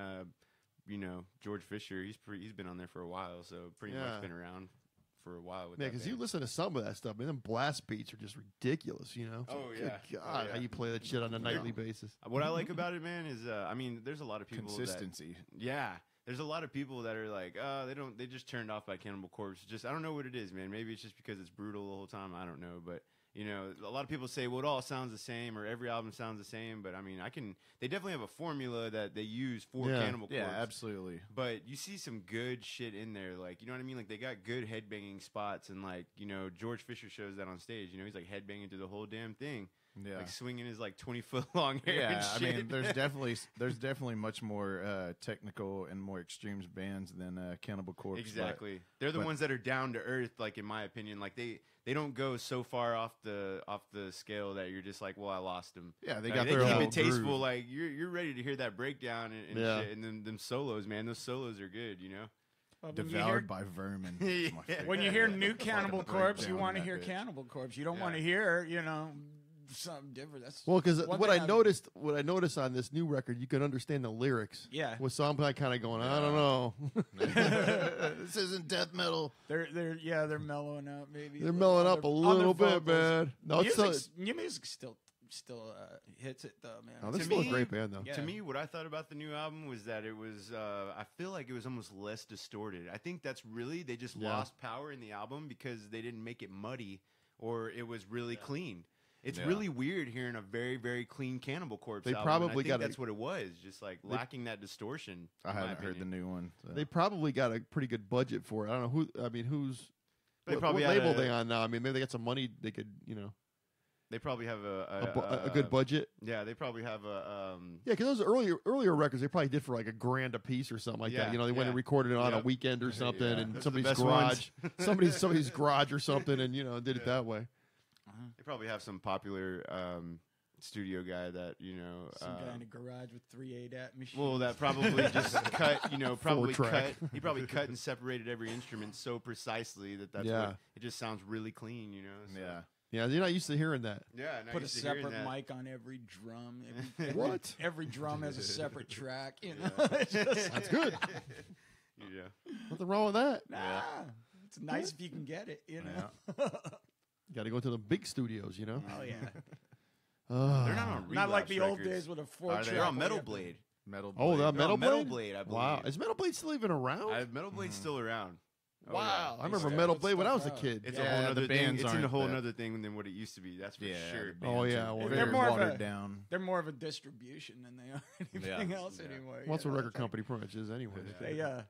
George Fisher. He's been on there for a while, so pretty Yeah. much been around for a while with Man, that because you band. listen to some of that stuff, man. Them blast beats are just ridiculous. Oh, Good yeah. God, Oh, yeah. how you play that shit on a nightly basis. What I like about it, man, is there's a lot of people Consistency. there's a lot of people that are like, they just turned off by Cannibal Corpse. Just I don't know what it is, man. Maybe it's just because it's brutal the whole time. I don't know, but a lot of people say, well, it all sounds the same, or every album sounds the same. But I mean, they definitely have a formula that they use for Yeah. Cannibal Corpse. Yeah, absolutely. But you see some good shit in there, like, you know what I mean? Like, they got good headbanging spots, and like, George Fisher shows that on stage. He's like headbanging through the whole damn thing, Yeah. like swinging his like 20-foot long hair. Yeah, and I shit. mean, there's definitely much more technical and more extreme bands than Cannibal Corpse. but- Exactly. They're the but- ones that are down to earth, like in my opinion. Like they don't go so far off the scale that you're just like, well, I lost them. Yeah, they Like, got they their keep own it tasteful. groove. Like you're ready to hear that breakdown and Yeah. shit. And then them solos, man, those solos are good. Well, devoured by vermin. It's my favorite. when you hear New Cannibal Fucking Corpse, you breakdown want to in hear that bitch. Cannibal Corpse. You don't Yeah. want to hear, something different. That's Well, because one what thing I I've- noticed on this new record, you can understand the lyrics. Yeah. With some kind of going, I don't know. This isn't death metal. They're mellowing out maybe. They're mellowing on up a their- on their little bit, vocals. man. No, it's New music still hits it though, man. no, this To is still a me- great band, though. Yeah. To me, what I thought about the new album was that it was, I feel like it was almost less distorted. I think that's really, they just Yeah. lost power in the album because they didn't make it muddy or it was really clean. It's Yeah. really weird hearing a very, very clean Cannibal Corpse They album. probably and I think gotta- that's what it was, just like lacking that distortion. I in my haven't heard the opinion. new one. So. They probably got a pretty good budget for it. I don't know who's. They What probably had label a- they on now? I mean, maybe they got some money. They could, They probably have a good budget. Yeah, they probably have a. Yeah, because those earlier records they probably did for like $1,000 a piece or something like that. Yeah, They went yeah. and recorded it on a Yep. weekend or something, Yeah. and Those are the somebody's best garage, ones. somebody's garage or something, and did it that way. They probably have some popular studio guy that Some guy in a garage with 3/8 machine. well, that probably just cut, probably Four-track. cut. He probably cut and separated every instrument so precisely that's Yeah. what it just sounds really clean, so- Yeah. Yeah, you're not used to hearing that. Yeah, and I Put a used to hearing separate that. mic on every drum. What? Every drum has a separate track. That's good. Yeah. Nothing wrong with that. Nah, it's nice if you can get it. You got to go to the big studios, Oh yeah. They're not on Not like Relapse the old Records. days with a Are 4-track. they? They're on where you Metal have to- Blade. Metal. Oh, Blade. that Metal Metal Blade? Blade, I believe. Wow, is Metal Blade still even around? Metal Blade's still around. Oh, Wow, yeah. I remember still Metal put Blade when I was stuff a out. kid. It's Yeah, a whole the other thing. bands It's in a aren't whole that- other thing than what it used to be. That's for Yeah, sure. the Oh, bands yeah, are well, very they're more of watered a- down. They're more of a distribution than they are anything else Yeah. anymore. Well, that's you what know? record company pretty much is anyway.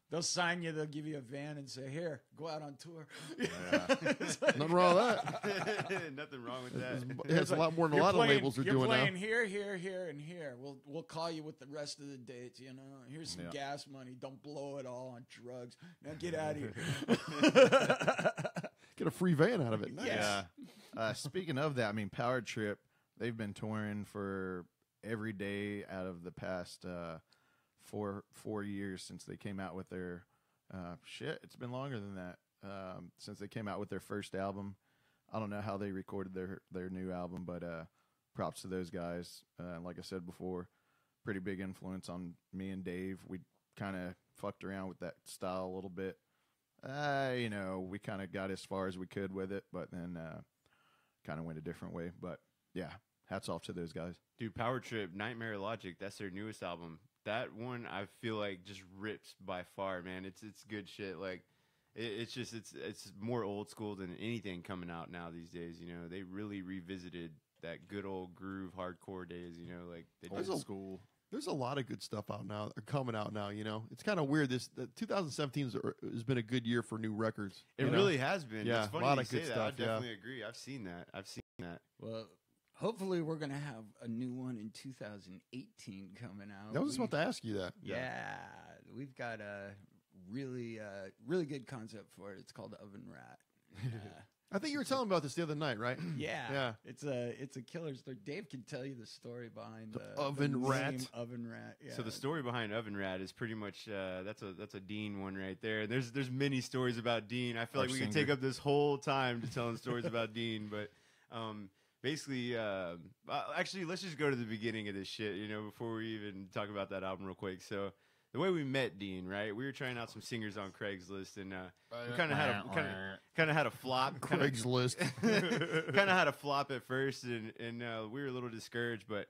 They'll sign you. They'll give you a van and say, "Here, go out on tour." Nothing wrong with that. Nothing wrong with that. It's a lot more than a lot of labels are you're doing now. playing here, and here. We'll call you with the rest of the dates. Here's some Yeah. gas money. Don't blow it all on drugs. Now get out of here. Get a free van out of it. Nice. Yeah. Speaking of that, I mean, Power Trip, they've been touring for every day out of the past 4 years since they came out with their it's been longer than that since they came out with their first album. I don't know how they recorded their new album, but props to those guys. Like I said before, pretty big influence on me and Dave. We kind of fucked around with that style a little bit. We kind of got as far as we could with it, but then kind of went a different way. But yeah, hats off to those guys. Dude, Power Trip, Nightmare Logic, that's their newest album. That one I feel like just rips by far, man. It's good shit. Like it's more old school than anything coming out now these days. They really revisited that good old groove hardcore days. Like they There's did. a- School. There's a lot of good stuff out now, coming out now. It's kind of weird. This 2017 has been a good year for new records. It really has been. Yeah, It's funny a lot you of say good that. stuff, I definitely agree. I've seen that. Well, hopefully we're gonna have a new one in 2018 coming out. I was just about to ask you that. Yeah, we've got a really good concept for it. It's called Oven Rat. I think you were telling me about this the other night, right? Yeah, It's a killer story. Dave can tell you the story behind The the Oven name Rat. Oven Rat. Yeah. So the story behind Oven Rat is pretty much that's a Dean one right there. There's many stories about Dean. I feel Our like we could singer. take up this whole time to telling stories about Dean, but basically, actually, let's just go to the beginning of this shit. Before we even talk about that album real quick. So the way we met Dean, right? We were trying out some singers on Craigslist, and we kind of had a flop. Craigslist. Kind of had a flop at first, and we were a little discouraged, but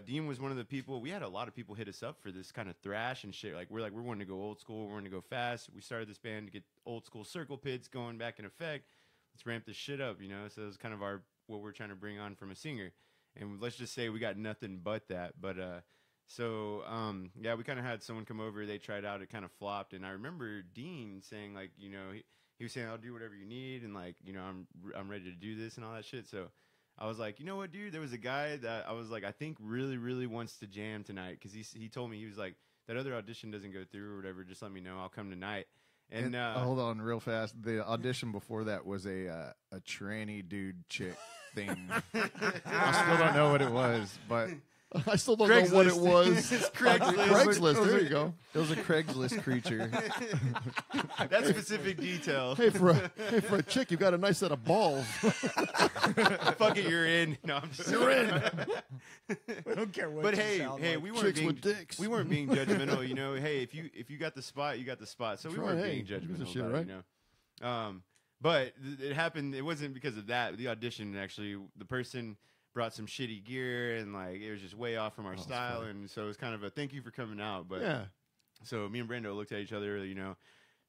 Dean was one of the people. We had a lot of people hit us up for this kind of thrash and shit. We're wanting to go old school, we're wanting to go fast. We started this band to get old school circle pits going back in effect. Let's ramp this shit up, So it was kind of what we're trying to bring on from a singer. And let's just say we got nothing but that. But yeah, we kind of had someone come over. They tried out. It kind of flopped. And I remember Dean saying, he was saying, I'll do whatever you need. And, I'm ready to do this and all that shit. So I was like, you know what, dude? There was a guy that I was like, I think really, really wants to jam tonight. Because he told me, he was like, that other audition doesn't go through or whatever. Just let me know. I'll come tonight. And hold on real fast. The audition before that was a tranny dude chick thing. I still don't know what it was, but I still don't know what it was. It's Craigslist. Craigslist. There you go. It was a Craigslist creature. That specific detail. Hey, for a chick, you got a nice set of balls. Fuck it, you're in. No, I'm just You're in. I don't care what. But you hey, sound hey, like. we weren't Chicks being with dicks. we weren't being judgmental. You know, hey, if you got the spot, you got the spot. So we That's weren't right. being Hey, who gives a judgmental shit, about right? it, you know. But it happened. It wasn't because of that. The audition actually, the person brought some shitty gear and like it was just way off from our style, and so it was kind of a thank you for coming out. But Yeah. so me and Brando looked at each other. You know,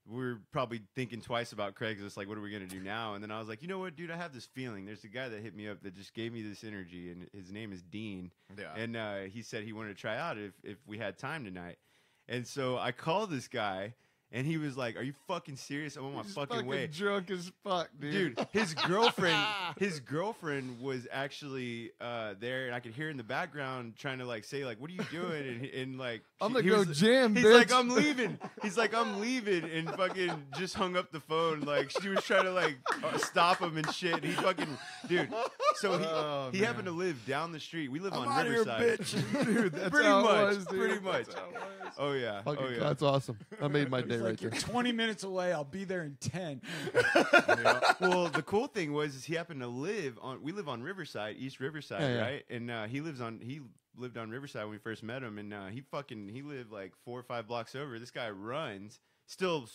we were probably thinking twice about Craigslist. Like, what are we gonna do now? And then I was like, you know what, dude? I have this feeling. There's a guy that hit me up that just gave me this energy, and his name is Dean. Yeah. And he said he wanted to try out if we had time tonight. And so I called this guy, and he was like, "Are you fucking serious? I'm on my fucking way." drunk as fuck, Dude, his girlfriend was actually there, and I could hear in the background trying to like say like, "What are you doing?" And like, I'm gonna he go was- jam, He's bitch. like, "I'm leaving." He's like, "I'm leaving," and fucking just hung up the phone. Like she was trying to like stop him and shit. He fucking dude. So he happened to live down the street. We live on out of here, Riverside. bitch. Dude, that's Pretty how it much, was, dude. pretty much. That's how it was. Oh yeah, Fucking, oh yeah. That's awesome. That made my day It's right like there. you're 20 minutes away. I'll be there in 10. Well, the cool thing was he happened to live on. We live on Riverside, East Riverside, Yeah, yeah. right? And he lived on Riverside when we first met him, and he lived like 4 or 5 blocks over. This guy runs, still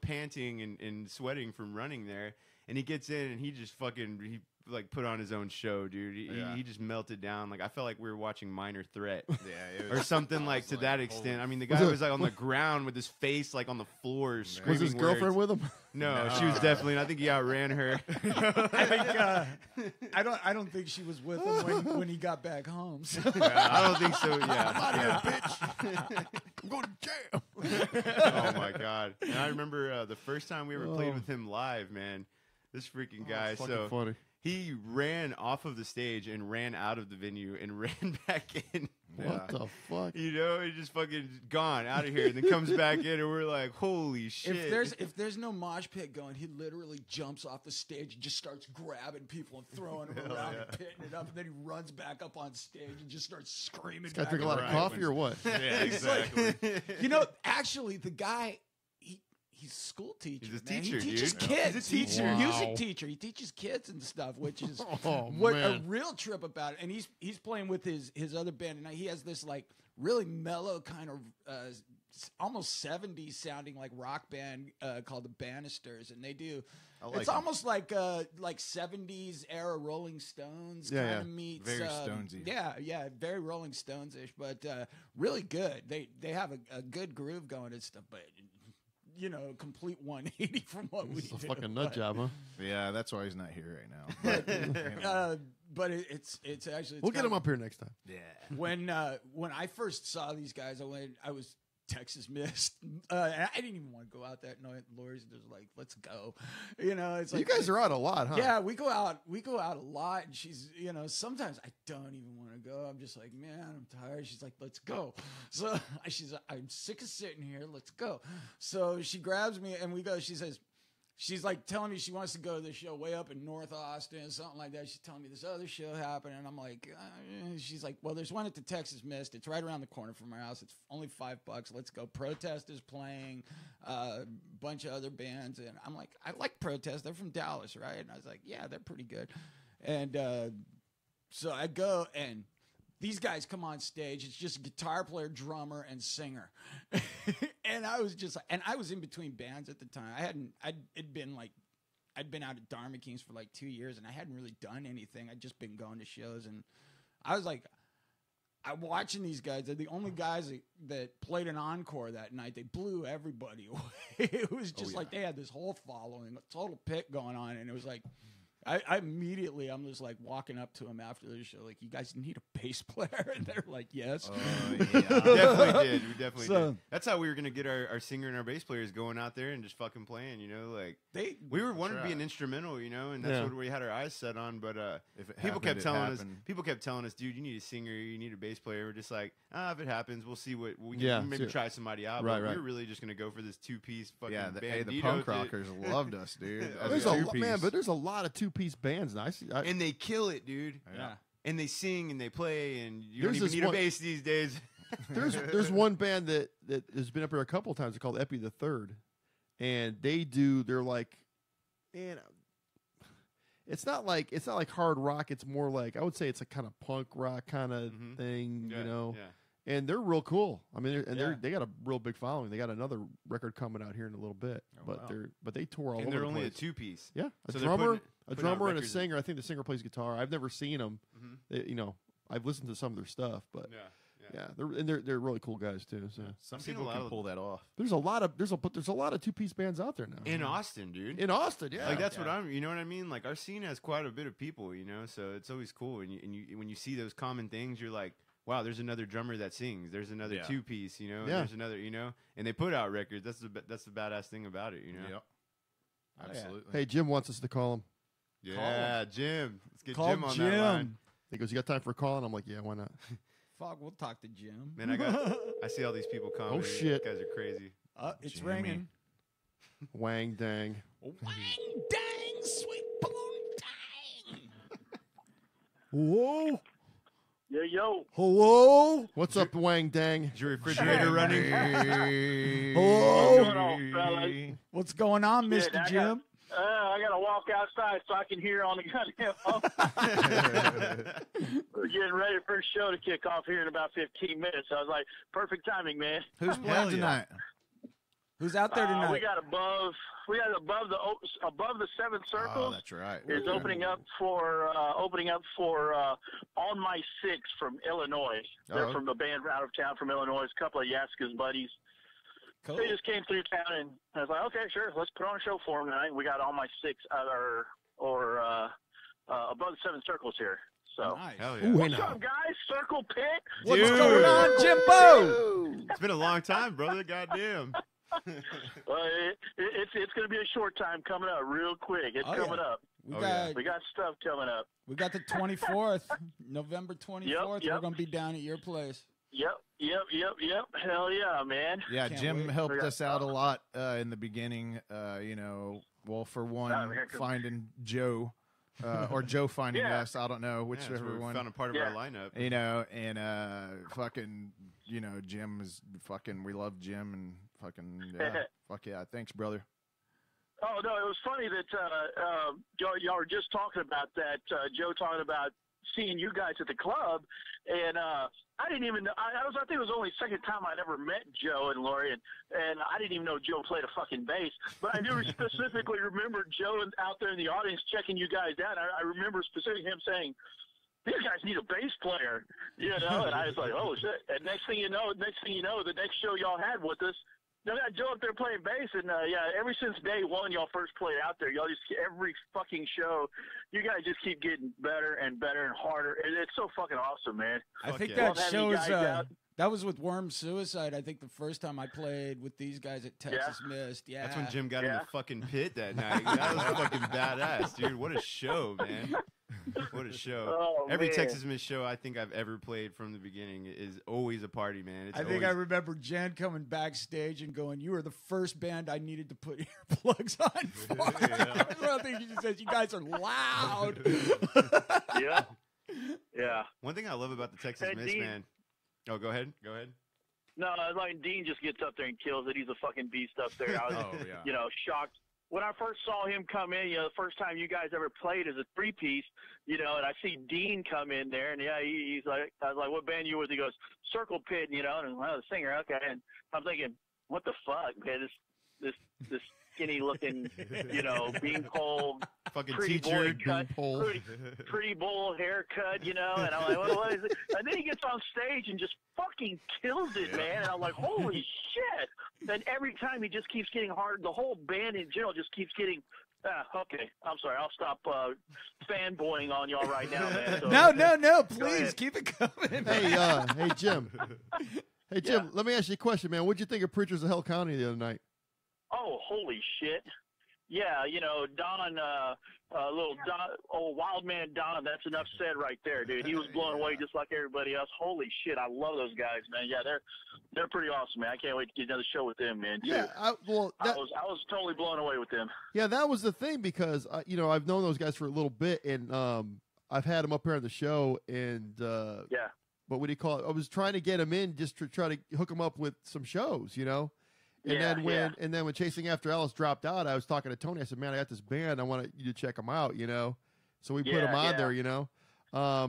panting and sweating from running there, and he gets in and he just fucking like put on his own show, dude. He just melted down. Like I felt like we were watching Minor Threat. Yeah, it Or was, something like to that extent. I mean, the guy was like on the ground with his face like on the floor, screaming Was his girlfriend words. with him? No, she was definitely. I think he outran her. I think I don't think she was with him when he got back home. So. I don't think so. Yeah. Out of here, bitch. I'm going to jail. Oh my god! And I remember the first time we ever played with him live, man. This freaking guy. It's fucking So funny. he ran off of the stage and ran out of the venue and ran back in. What the fuck? You know, he just fucking gone out of here, and then comes back in, and we're like, "Holy shit!" If there's no mosh pit going, he literally jumps off the stage and just starts grabbing people and throwing them around and pitting it up, and then he runs back up on stage and just starts screaming. Got to back drink a lot of and coffee or what? yeah, exactly. You know, actually, the guy, he's a school teacher. He's a man. teacher, He teaches dude. kids. He's a teacher. Wow. Music teacher. He teaches kids and stuff, which is Oh, what a man. real trip about it. And he's playing with his other band, and he has this like really mellow kind of almost 70s sounding like rock band called the Bannisters, and they do. like It's them. almost like 70s era Rolling Stones Yeah, kind yeah. of meets Very Stonesy. Yeah, very Rolling Stones-ish, but really good. They have a good groove going and stuff, but complete 180 from what we This is a do. fucking nut job, huh? Yeah, that's why he's not here right now. But it's actually We'll get him up here next time. Yeah. when I first saw these guys. I was Texas Mist. I didn't even want to go out that night. Lori's just like, let's go. It's You like guys are out a lot, huh? Yeah, we go out a lot, and she's, sometimes I don't even want to go. I'm just like, man, I'm tired. She's like, let's go. So she's like, I'm sick of sitting here. Let's go. So she grabs me and we go. She says, she's like telling me she wants to go to the show way up in North Austin, something like that. She's telling me this other show happened, and I'm like, she's like, well, there's one at the Texas Mist. It's right around the corner from our house. It's only $5. Let's go. Protest is playing, a bunch of other bands, and I'm like, I like Protest. They're from Dallas, right? And I was like, yeah, they're pretty good. And so I go, and these guys come on stage. It's just guitar player, drummer, and singer. And I was just, and I was in between bands at the time. I'd been out at Dharma Kings for like 2 years, and I hadn't really done anything. I'd just been going to shows, and I was like, I'm watching these guys. They're the only guys that played an encore that night. They blew everybody away. It was just like they had this whole following, a total pit going on, and it was like, I immediately, I'm just like walking up to him after the show, like, you guys need a bass player? And they're like, yes. We definitely did. We definitely So- did. That's how we were gonna get our singer and our bass players going out there and just fucking playing. Like we were wanting to be an instrumental, and that's Yeah. what we had our eyes set on. But If it people happened, kept it telling us, happened. dude, you need a singer, you need a bass player. We're just like, if it happens, we'll see what we can Yeah, maybe sure. try somebody out. Right, but right. we were really just gonna go for this 2-piece fucking Yeah, band. the punk rockers loved us, dude. As There's a a two-piece. man, but there's a lot of two-piece bands now. and they kill it, dude. Yeah. and they sing and they play, and you There's don't even this need one- a bass these days. There's one band that has been up here a couple of times. It's called Epi the Third, and they're like, man, it's not like hard rock. It's more like, I would say it's a kind of punk rock kind of thing, Yeah, you know. yeah. And they're real cool. I mean, they got a real big following. They got another record coming out here in a little bit, wow. but they tour all And over they're the only place. a 2-piece. Yeah, a So they're drummer, putting out and a records. singer. I think the singer plays guitar. I've never seen them. You know, I've listened to some of their stuff, but yeah, they're really cool guys too. So Some I've seen people a lot can of- pull that off. there's a lot of 2-piece bands out there now In Austin, dude. In Austin. Yeah, Like that's what you know what I mean? Like our scene has quite a bit of people, you know, so it's always cool. And you when you see those common things, you're like, wow, there's another drummer that sings. There's another 2-piece, you know. And there's another, you know, and they put out records. That's the badass thing about it, you know. Yep. Absolutely. Hey, Jim wants us to call him. Yeah, Jim. Let's get Call Jim on that line. He goes, "You got time for a call?" And I'm like, "Yeah, why not?" Fuck, we'll talk to Jim. Man, I see all these people commenting. Oh, shit. These guys are crazy. It's Jimmy. ringing. Wang dang. Wang dang, sweet balloon dang. Whoa, Yo. hello. What's up, Wang dang? Is your refrigerator running? Hello. What's going on, fellas? What's going on, Shit, Mr. I Jim? I got to walk outside so I can hear on the goddamn phone. We're getting ready for a show to kick off here in about 15 minutes. So I was like, perfect timing, man. Who's playing tonight? Who's out there tonight? We got above the seventh Oh, circles. that's right. Is opening up for On My Six from Illinois. They're Oh. from the band out of town from Illinois. A couple of Yaska's buddies. Cool. They just came through town, and I was like, okay, sure, let's put on a show for them tonight. We got On My Six above the seven circles here. So, Nice. Hell yeah. Ooh, hey what's now. up, guys? Circle Pit. What's Dude. going on, Jimbo? It's been a long time, brother. Goddamn. It's going to be a short time coming up, real quick. It's Oh, coming yeah. up. We We got stuff coming up. got the 24th, November 24th. Yep. We're gonna be down at your place. Yep. Hell yeah, man. Yeah, Can't Jim wait. helped us out a lot in the beginning. You know, well, for one, here comes- finding Joe, or Joe finding Yeah. us. I don't know Yeah, that's whichever where we one. found a part of our lineup. You know, and fucking, you know, Jim is fucking. We love Jim and fucking. Yeah, fuck yeah. Thanks, brother. Oh no, it was funny that y'all were just talking about that. Joe talking about seeing you guys at the club, and I didn't even know. I think it was only the second time I'd ever met Joe and Lori, and I didn't even know Joe played a fucking bass. But I do specifically remember Joe out there in the audience checking you guys out. I remember specifically him saying, "These guys need a bass player," you know. And I was like, "Oh shit!" And next thing you know, the next show y'all had with us. Y'all got Joe up there playing bass, and ever since day one y'all first played out there, y'all just every fucking show, you guys just keep getting better and better and harder. It's so fucking awesome, man. I think yeah. that Love having you shows. guys out. That was with Worm Suicide. I think the first time I played with these guys at Texas Mist. Yeah, That's when Jim got in Yeah. the fucking pit that night. That was fucking badass, dude. What a show, man. What a show. Oh, Every man. Texas Miss show I think I've ever played from the beginning is always a party, man. It's I think I always- remember Jen coming backstage and going, "You were the first band I needed to put earplugs on for." I think she says, "You guys are loud." Yeah. One thing I love about the Texas Hey, Miss, Dean. man. Oh, go ahead. No, like Dean just gets up there and kills it. He's a fucking beast up there. I was, Oh, yeah. you know, shocked when I first saw him come in. You know, the first time you guys ever played as a three-piece. You know, and I see Dean come in there, and he's like, I was like, "What band you with?" He goes, "Circle Pit," you know, and the singer. Okay, and I'm thinking, what the fuck, man? This skinny looking, you know, beanpole, Fucking pretty teacher. boy cut, pretty bowl haircut, you know, and I'm like, what is it? And then he gets on stage and just fucking kills it, man. And I'm like, holy shit! And every time he just keeps getting hard. The whole band in general just keeps getting. Okay, I'm sorry. I'll stop fanboying on y'all right now, man. So, No. Please ahead. keep it coming. Hey Jim. Hey Jim, let me ask you a question, man. What'd you think of Preachers of Hell County the other night? Oh, holy shit! Yeah, you know, Don, old wild man Don. That's enough said right there, dude. He was blown away just like everybody else. Holy shit! I love those guys, man. Yeah, they're pretty awesome, man. I can't wait to get another show with them, man. Too. Yeah, I was totally blown away with them. Yeah, that was the thing because you know, I've known those guys for a little bit, and I've had him up here on the show, and Yeah. but what do you call it? I was trying to get him in just to try to hook him up with some shows, you know. And then when Chasing After Alice dropped out, I was talking to Tony. I said, "Man, I got this band. I want you to check them out," you know. So we put them on there, you know. No,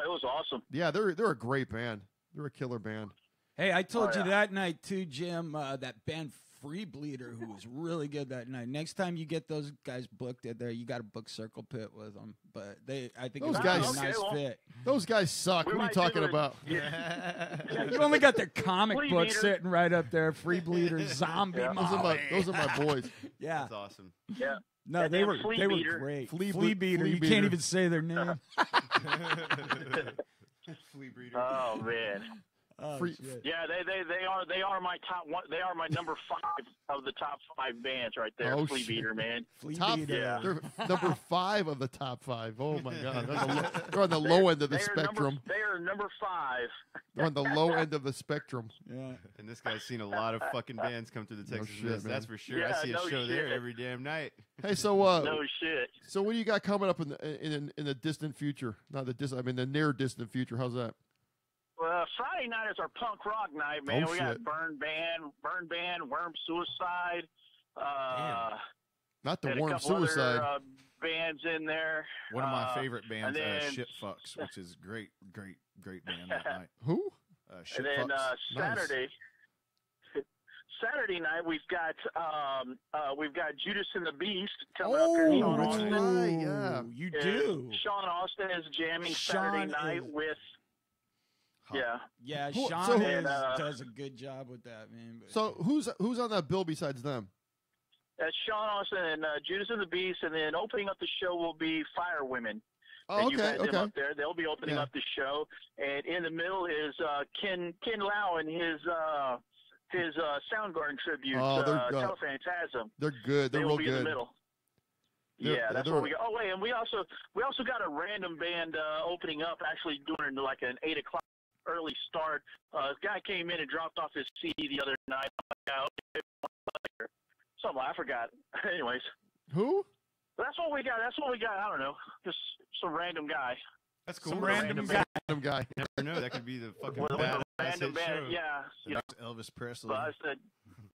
it was awesome. Yeah, they're a great band. They're a killer band. Hey, I told you that night too, Jim. That band Free Bleeder, who was really good that night. Next time you get those guys booked at there, you got to book Circle Pit with them. But I think Those it guys- was a nice fit. Those guys suck. What are you talking about? You only got their comic Flea book Beater. sitting right up there. Free Bleeder, Zombie. Yeah. Those are my boys. Yeah. That's awesome. Yeah. No, And they then were Flea they were Beater. great. Flea Flea Be- Beater. Flea You Beater. can't even say their name. Flea breeder. Oh man. Oh, Free- shit. Yeah, they are my top one. They are my number 5 of the top 5 bands right there. Oh, Flea shit. Beater, man. Flea Top, Beater. Yeah. They're number 5 of the top 5. Oh my God, they're on the low end of the spectrum. They are number 5. They're on the low end of the spectrum. Yeah. And this guy's seen a lot of fucking bands come to the Texas shit, Mist. man. That's for sure. Yeah, I see a no show there shit. every damn night. Hey, so No shit. so what do you got coming up in the distant future? Not the distant, I mean the near distant future. How's that? Friday night is our punk rock night, man. Oh, We got shit. Burn Band, Worm Suicide. Not the and a Warm couple Suicide. other bands in there. One of my favorite bands, and then- Shit Fucks, which is great band that night. Who? Shit And then Fucks. Saturday night we've got Judas and the Beast coming Oh, up here. Sean that's Austin. right. Yeah. You And do. Sean Austin is jamming Saturday night with. Hot. Yeah. Yeah, Who- Sean so- does a good job with that, man. But So who's on that bill besides them? That's Sean Austin and Judas and the Beast, and then opening up the show will be Fire Women. Oh, And you okay, got them okay. up there. They'll be opening Yeah. up the show, and in the middle is Ken Lau and his Soundgarden tribute, Oh, they're good. Telephantasm. They're good. They're They will real be in the good. middle. They're- Yeah, that's they're- what we got. Oh wait, and we also got a random band opening up, actually doing like an 8:00 early start. A guy came in and dropped off his CD the other night. I'm like, okay, something I forgot. Anyways, Who? that's what we got. I don't know, just some random guy. That's cool. some though. random band. guy. Random guy. You never know. That could be the fucking With a badass random hit band, show. yeah. The You know, next Elvis Presley. so I said,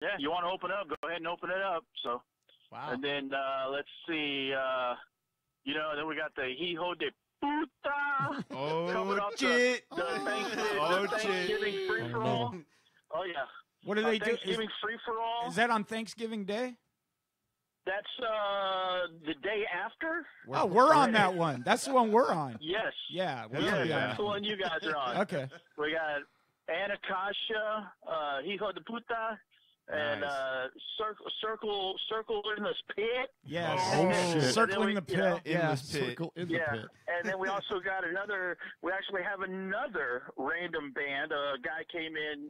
yeah, you want to open up? Go ahead and open it up. So, Wow. and then let's see, then we got the Hijo de Puta. Coming Oh, up shit. The Thanksgiving, Oh, the Thanksgiving shit. free for all. Oh yeah. What do they do? Thanksgiving free for all. Is that on Thanksgiving Day? That's the day after. Oh, we're on that one. That's the one we're on. Yes. Yeah, we're Hell gonna be Yes, on that's that the one. one you guys are on. Okay. We got Anacastia, Hijo de Puta, and Nice. Circle in this pit. Yes. Oh, shit. Circling the You know, pit. Yeah. Endless pit. Circle in the Yeah, pit. and then we also got we actually have another random band. A guy came in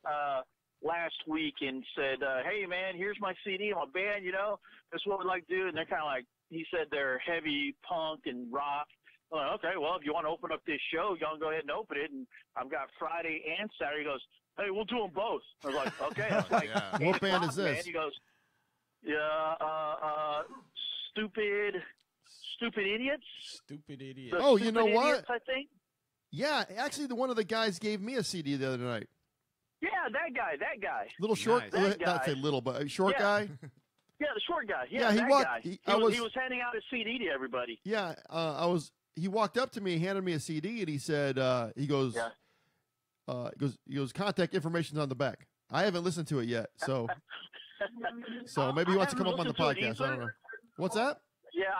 last week and said, hey, man, here's my CD, my band, this is what we'd like to do. And they're kind of like, he said they're heavy punk and rock. I'm like, okay, well, if you want to open up this show, y'all go ahead and open it. And I've got Friday and Saturday. He goes, hey, we'll do them both. I was like, okay. That's like Yeah. 8 What band is o'clock, man. this? He goes, Stupid Idiots. Stupid idiot. The Oh, you know Stupid what? Idiots, I think. Yeah, actually, one of the guys gave me a CD the other night. Yeah, that guy. Little short, Nice. That not guy. say little, but a short Yeah. guy. Yeah, the short guy. Yeah, Yeah, he that walked- guy. he- He I was was- handing out a CD to everybody. Yeah, he walked up to me, handed me a CD, and he said, he goes, Yeah. he goes, contact information's on the back. I haven't listened to it yet, so maybe he wants to I come up on the haven't listened podcast. to it I don't know. What's that? Yeah,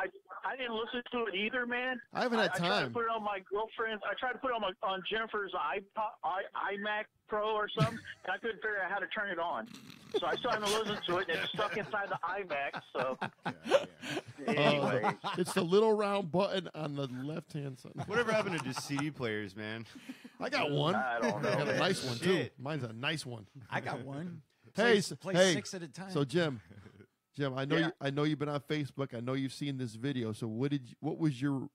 I didn't listen to it either, man. I haven't had I tried to time. put it on my girlfriend's. I tried to put it on Jennifer's iMac Pro or something, and I couldn't figure out how to turn it on. So I still haven't listened to it, and it's stuck inside the iMac. So anyway, It's the little round button on the left-hand side. Whatever happened to just CD players, man? I got one. I don't know. I got a man. nice one too. Shit. Mine's a nice one. I got one. Hey, Play 6 at a time. So Jim, I know Yeah. I know you've been on Facebook. I know you've seen this video. So what was your,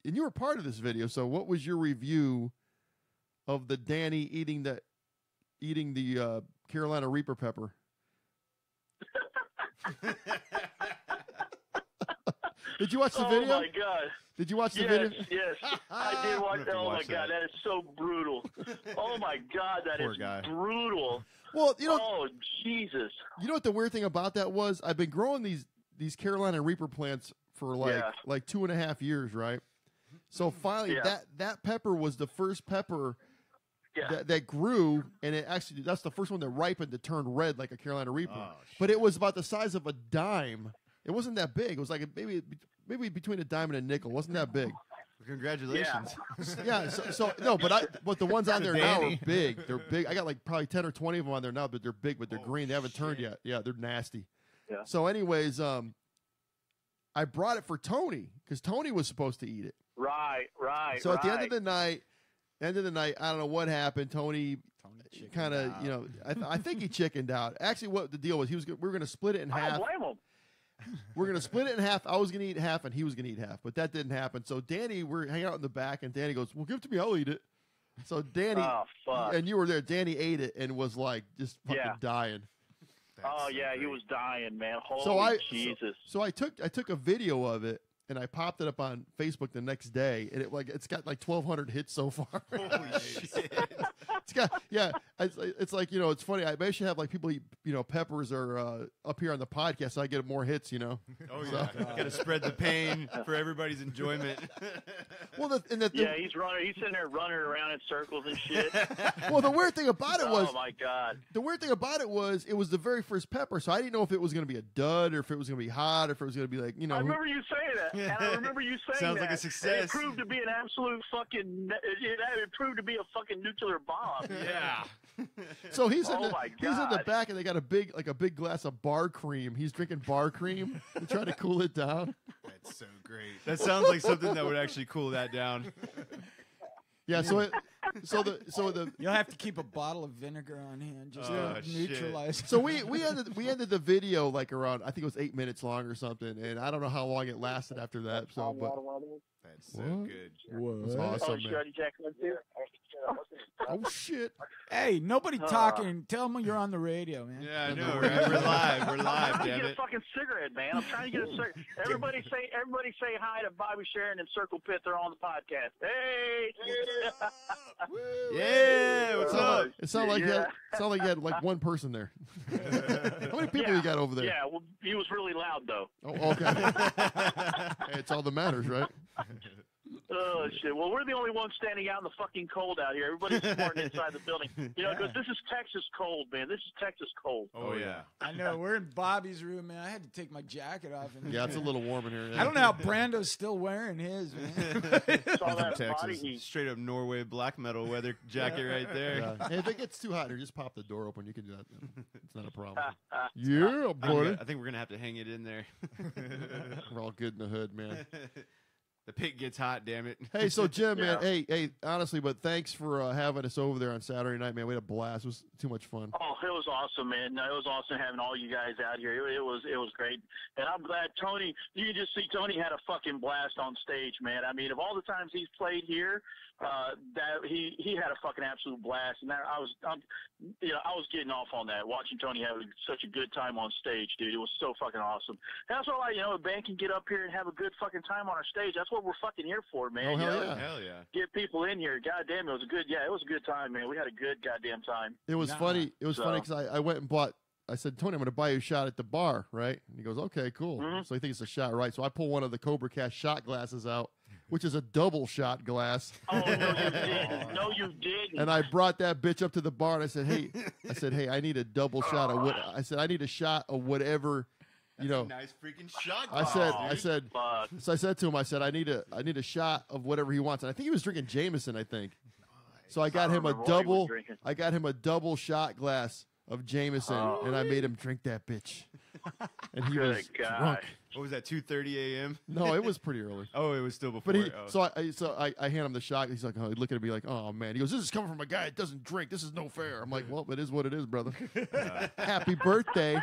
and you were part of this video. So what was your review of the Danny eating the Carolina Reaper pepper? Did you watch the video? Oh my god! Did you watch the Yes, video? yes. I did I'm watch gonna have that. to Oh, my watch God. that. That is so brutal. Oh, my God. That Poor is guy. brutal. Well, you know, Oh, Jesus. you know what the weird thing about that was? I've been growing these Carolina Reaper plants for Yeah. like 2.5 years, right? So finally, Yeah. that pepper was the first pepper Yeah. that grew, and that's the first one that ripened to turn red like a Carolina Reaper. Oh, But it was about the size of a dime. It wasn't that big. It was like maybe between a dime and a nickel. It wasn't that big. Congratulations. Yeah. So no, but the ones on there now are Danny. big. They're big. I got like probably 10 or 20 of them on there now, but they're big, but they're green. They haven't turned yet. Yeah, they're nasty. Yeah. So, anyways, I brought it for Tony because Tony was supposed to eat it. Right. So at the end of the night, I don't know what happened. Tony kind of, out. you know, I think he chickened out. Actually, what the deal was, we were going to split it in I half. don't blame him. We're going to split it in half. I was going to eat half, and he was going to eat half, but that didn't happen. So Danny, we're hanging out in the back, and Danny goes, "Well, give it to me. I'll eat it." So Danny, Oh, fuck. and you were there. Danny ate it and was like just fucking Yeah. dying. Oh, yeah. He was dying, man. Holy So Jesus. So I took a video of it and I popped it up on Facebook the next day, and it's got like 1,200 hits so far. Holy shit. It's got it's like, you know, it's funny. I maybe should have like people eat, you know, peppers or up here on the podcast so I get more hits, you know. Oh, yeah. Got to spread the pain for everybody's enjoyment. Well, Yeah, he's running. He's sitting there running around in circles and shit. well, the weird thing about it was Oh, my God. the weird thing about it was the very first pepper, so I didn't know if it was going to be a dud or if it was going to be hot or if it was going to be like, you know. I remember you saying that. And I remember you saying Sounds that. like a And success. it proved to be an absolute fucking. It proved to be a fucking nuclear bomb. Yeah. So he's in Oh, my he's in the God. back, and they got a big glass of bar cream. He's drinking bar cream to try to cool it down. That's so great. That sounds like something that would actually cool that down. Yeah. So the You'll have to keep a bottle of vinegar on hand just Oh, to shit. neutralize. so we ended the video like around, I think it was 8 minutes long or something, and I don't know how long it lasted after that. So, but That's so What? good. it was Oh, awesome, man. Shorty Jackson too. Oh shit! Hey, nobody talking. Tell them you're on the radio, man. Yeah, I know, right? We're live. We're I'm live, trying to damn get a it. fucking cigarette, man. I'm trying to get a cigarette. Everybody say hi to Bobby Sharon and Circle Pit. They're on the podcast. Hey. Yeah, what's up? It sounded like you had like one person there. How many people you got over there? Yeah, well, he was really loud though. Oh, okay. Hey, it's all that matters, right? Oh shit! Well, we're the only ones standing out in the fucking cold out here. Everybody's smarting inside the building. You know, because this is Texas cold, man. This is Texas cold. Oh, yeah. I know. We're in Bobby's room, man. I had to take my jacket off. And Yeah, it's a little warm in here. I don't know how Brando's still wearing his, man. It's all that Texas. body heat. Straight up Norway black metal weather jacket right there. Yeah. Hey, if it gets too hot here, just pop the door open. You can do that. It's not a problem. Yeah, buddy. I think we're going to have to hang it in there. We're all good in the hood, man. The pit gets hot, damn it. Hey, so Jim, man, Yeah. hey, honestly, but thanks for having us over there on Saturday night, man. We had a blast. It was too much fun. Oh, it was awesome, man. No, it was awesome having all you guys out here. It was great, and I'm glad Tony. You can just see Tony had a fucking blast on stage, man. I mean, of all the times he's played here, that he had a fucking absolute blast, and I was getting off on that, watching Tony have such a good time on stage, dude. It was so fucking awesome. And that's why, a band can get up here and have a good fucking time on our stage. That's what we're fucking here for, man. Oh, hell You know? yeah. Hell yeah. Get people in here. Goddamn, it was a good time, man. We had a good goddamn time. It was funny. It was funny because I went and bought. I said, Tony, I'm going to buy you a shot at the bar, right? And he goes, okay, cool. Mhm. So he thinks it's a shot, right? So I pull one of the CobraCast shot glasses out, which is a double shot glass. Oh, no, you didn't. No, you didn't. And I brought that bitch up to the bar and I said, hey, I need a double shot of what? I said, I need a shot of whatever, you know. Nice freaking shot. I said, Fuck. so I said to him, I said, I need a shot of whatever he wants. And I think he was drinking Jameson, I think. So I got him a remember what he was double. drinking. I got him a double shot glass of Jameson, and I made him drink that bitch. And he Good was God. drunk. What was that, 2:30 a.m.? No, it was pretty early. Oh, it was still before. But oh. so I hand him the shot. He's like, he looking at me like, oh man. He goes, this is coming from a guy that doesn't drink. This is no fair. I'm like, well, it is what it is, brother. Happy birthday.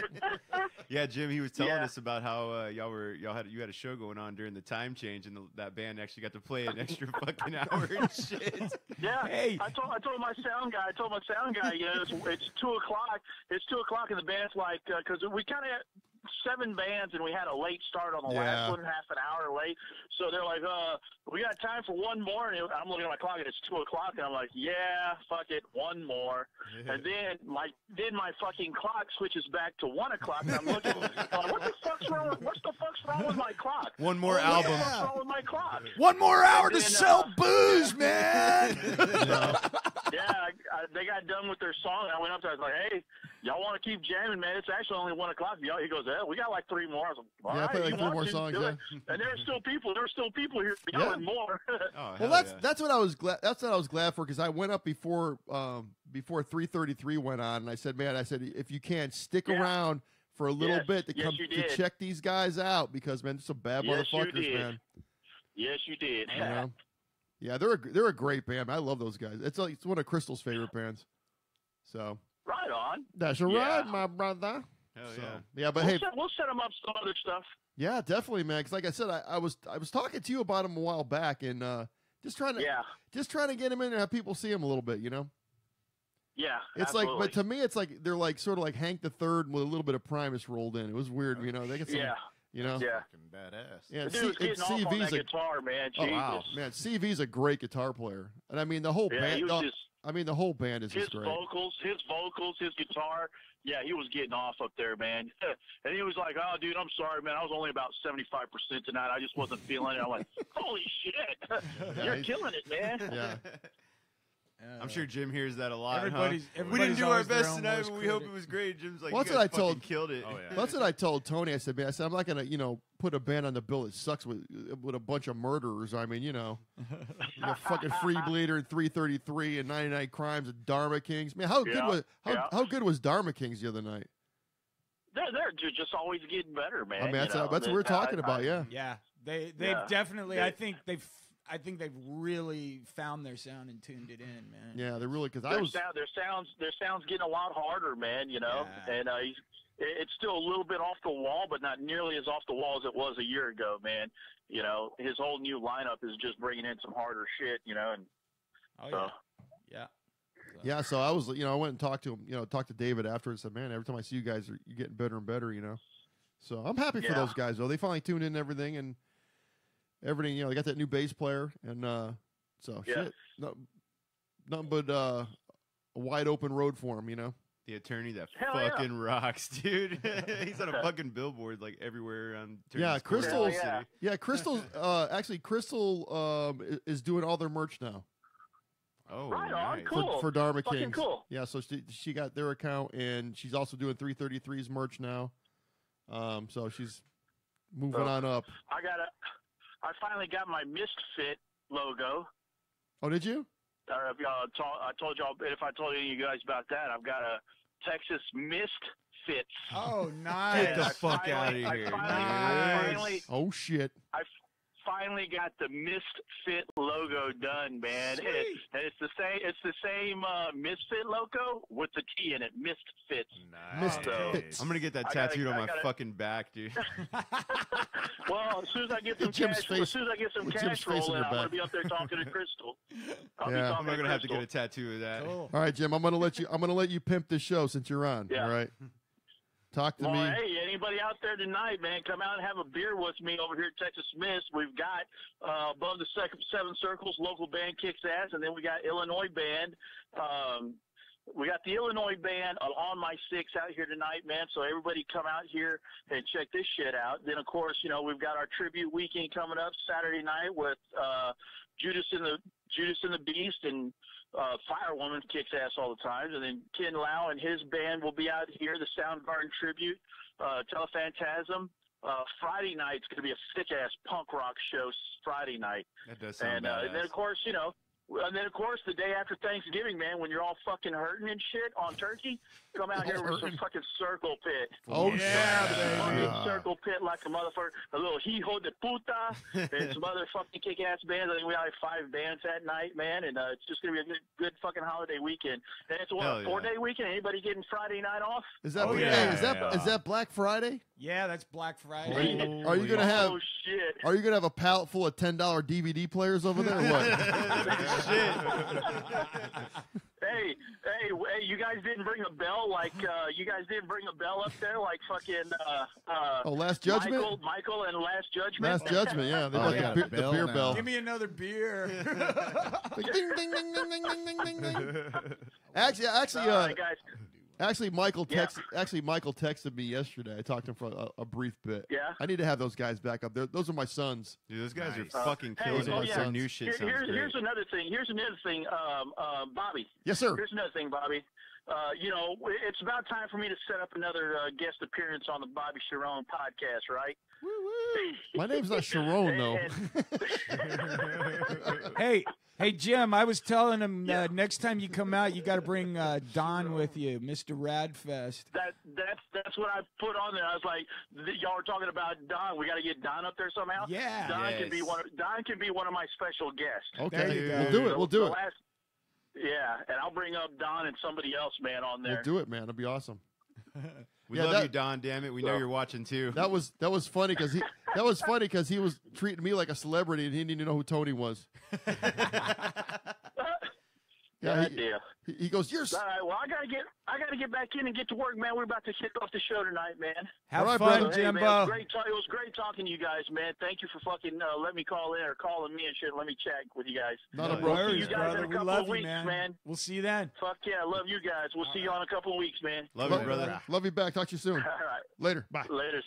Yeah, Jim, he was telling Yeah. us about how you had a show going on during the time change, and that band actually got to play an extra fucking hour and shit. Yeah. Hey. I told my sound guy, it's 2:00. It's 2:00, and the band's like, because we kind of. 7 bands, and we had a late start on the last one, half an hour late. So they're like, we got time for one more. And I'm looking at my clock, and it's 2 o'clock, and I'm like, yeah, fuck it, one more. And then my fucking clock switches back to 1 o'clock, and I'm looking, what the fuck's wrong with my clock? One more album. What's wrong with my clock? One more hour to sell booze, man. They got done with their song, and I went up there. I was like, hey, y'all want to keep jamming, man? It's actually only 1 o'clock. He goes, we got like 3 more. I was like, all right, I played like 3 more songs. Yeah. And there were still people here yelling more. Well, that's what I was glad. That's what I was glad for, because I went up before 3:33 went on, and I said, if you can stick around for a little bit to check these guys out, because man, they're some bad motherfuckers, man. Yes, you did. You know? Yeah, they're a great band. I love those guys. It's one of Crystal's favorite bands. So right on. That's right, my brother. Hell so, yeah. But we'll set them up some other stuff. Yeah, definitely, man. Because like I said, I was talking to you about them a while back, and just trying to get them in and have people see them a little bit, you know. Yeah, it's absolutely. but to me, it's like they're like sort of like Hank the Third with a little bit of Primus rolled in. It was weird, you know. They get some, you know, fucking badass. Yeah, dude's getting off on that guitar, man. Jesus. Oh wow, man, CV's a great guitar player, and I mean the whole band. The whole band is just great. His vocals, his guitar. Yeah, he was getting off up there, man. And he was like, "Oh, dude, I'm sorry, man. I was only about 75% tonight. I just wasn't feeling it." I'm like, "Holy shit, you're killing it, man." Yeah. I'm sure Jim hears that a lot. Everybody's we didn't do our best tonight, but we hope it was great. Jim's like, that's what I told. Killed it. Oh, yeah. That's what I told Tony. I said, I'm not gonna, put a band on the bill that sucks with a bunch of murderers. I mean, fucking Free Bleeder and 333 and 99 Crimes and Dharma Kings. Man, how good was Dharma Kings the other night? They're just always getting better, man. I mean, that's what we're talking about. Yeah, they've definitely. I think they've really found their sound and tuned it in, man. Yeah, they're really, because their sound's getting a lot harder, man. And it's still a little bit off the wall, but not nearly as off the wall as it was a year ago, man. His whole new lineup is just bringing in some harder shit, and yeah. So I was, I went and talked to him, talked to David afterwards. Said, man, every time I see you guys, you're getting better and better, So I'm happy for those guys, though. They finally tuned in and everything, and everything, they got that new bass player, and shit, nothing but a wide open road for him, The attorney that fucking rocks, dude. He's on a fucking billboard like everywhere around. Crystal's. Crystal's. Actually, Crystal is doing all their merch now. Oh, right on, nice. cool. For Dharma Kings. Cool. Yeah, so she got their account, and she's also doing 333's merch now. So she's moving on up. I finally got my Misfit logo. Oh, did you? I told y'all, if I told any of you guys about that, I've got a Texas Misfits. Oh, nice. Get the fuck out of here. Oh, shit. I finally got the Misfit logo done, man. And it's the same Misfit logo with the T in it, Misfits. Nice. Misfits. I'm gonna get that tattooed on my fucking back, dude. Well, as soon as I get some cash rolling, I'm gonna be up there talking to Crystal. I'm not gonna have to get a tattoo of that. Cool. All right, Jim. I'm gonna let you pimp the show since you're on. Yeah. All right. Talk to me. Hey, anybody out there tonight, man, come out and have a beer with me over here at Texas Smiths. We've got above the seven circles, local band kicks ass, and then we got Illinois band. We got the Illinois band on my six out here tonight, man. So everybody come out here and check this shit out. Then of course, we've got our tribute weekend coming up Saturday night with Judas and the Beast and Firewoman kicks ass all the time. And then Ken Lau and his band will be out here, the Soundgarden tribute, Telephantasm. Friday night's going to be a sick-ass punk rock show Friday night. That does sound badass. And then, of course, the day after Thanksgiving, man, when you're all fucking hurting and shit on turkey, come out here with some fucking Circle Pit. Oh, yeah, baby. Circle Pit like a motherfucker. A little Hijo de Puta and some other fucking kick-ass bands. I think we have 5 bands that night, man, and it's just going to be a good fucking holiday weekend. And it's a 4-day weekend. Anybody getting Friday night off? Is that is that Black Friday? Yeah, that's Black Friday. Are you gonna have? Oh shit! Are you gonna have a pallet full of $10 DVD players over there? Or what? Hey, you guys didn't bring a bell you guys didn't bring a bell up there like fucking Last Judgment? Michael and Last Judgment. Last Judgment, yeah. They got yeah, the beer now. bell. Give me another beer. Like, ding, ding, ding, ding, ding, ding, ding, ding, ding. Actually, All right, guys. Actually, Michael texted me yesterday. I talked to him for a brief bit. Yeah. I need to have those guys back up there. Those are my sons. Dude, those guys Nice. are fucking killing oh, it. yeah. Their new shit sounds great. Here's another thing. Bobby. Yes, sir. Here's another thing, Bobby. It's about time for me to set up another guest appearance on the Bobby Sharon podcast, right? My name's not Sharon, though. Hey, Jim, I was telling him next time you come out, you got to bring Don with you, Mr. Radfest. That's what I put on there. I was like, y'all were talking about Don. We got to get Don up there somehow. Yeah. Don Yes. can be one of my special guests. Okay, There you go. we'll do it. We'll do it. Yeah, and I'll bring up Don and somebody else, man, on there. We'll do it, man. It'll be awesome. We Yeah, love that- you, Don. Damn it, we know you're watching too. That was funny because he was treating me like a celebrity and he didn't even know who Tony was. Yeah, he goes, "You're." All right, well, I gotta get back in and get to work, man. We're about to kick off the show tonight, man. Have All right, fun, brother. Hey, man, Jimbo. it was great talking to you guys, man. Thank you for fucking letting me call in or calling me and shit. Let me chat with you guys. Not a No bro. Worries, you guys in brother. a We couple love of you, weeks, man. man. We'll see you then. Fuck yeah, I love you guys. We'll see you on a couple of weeks, man. Love Love you, brother. Love you back. Talk to you soon. All right, Later. Bye. later.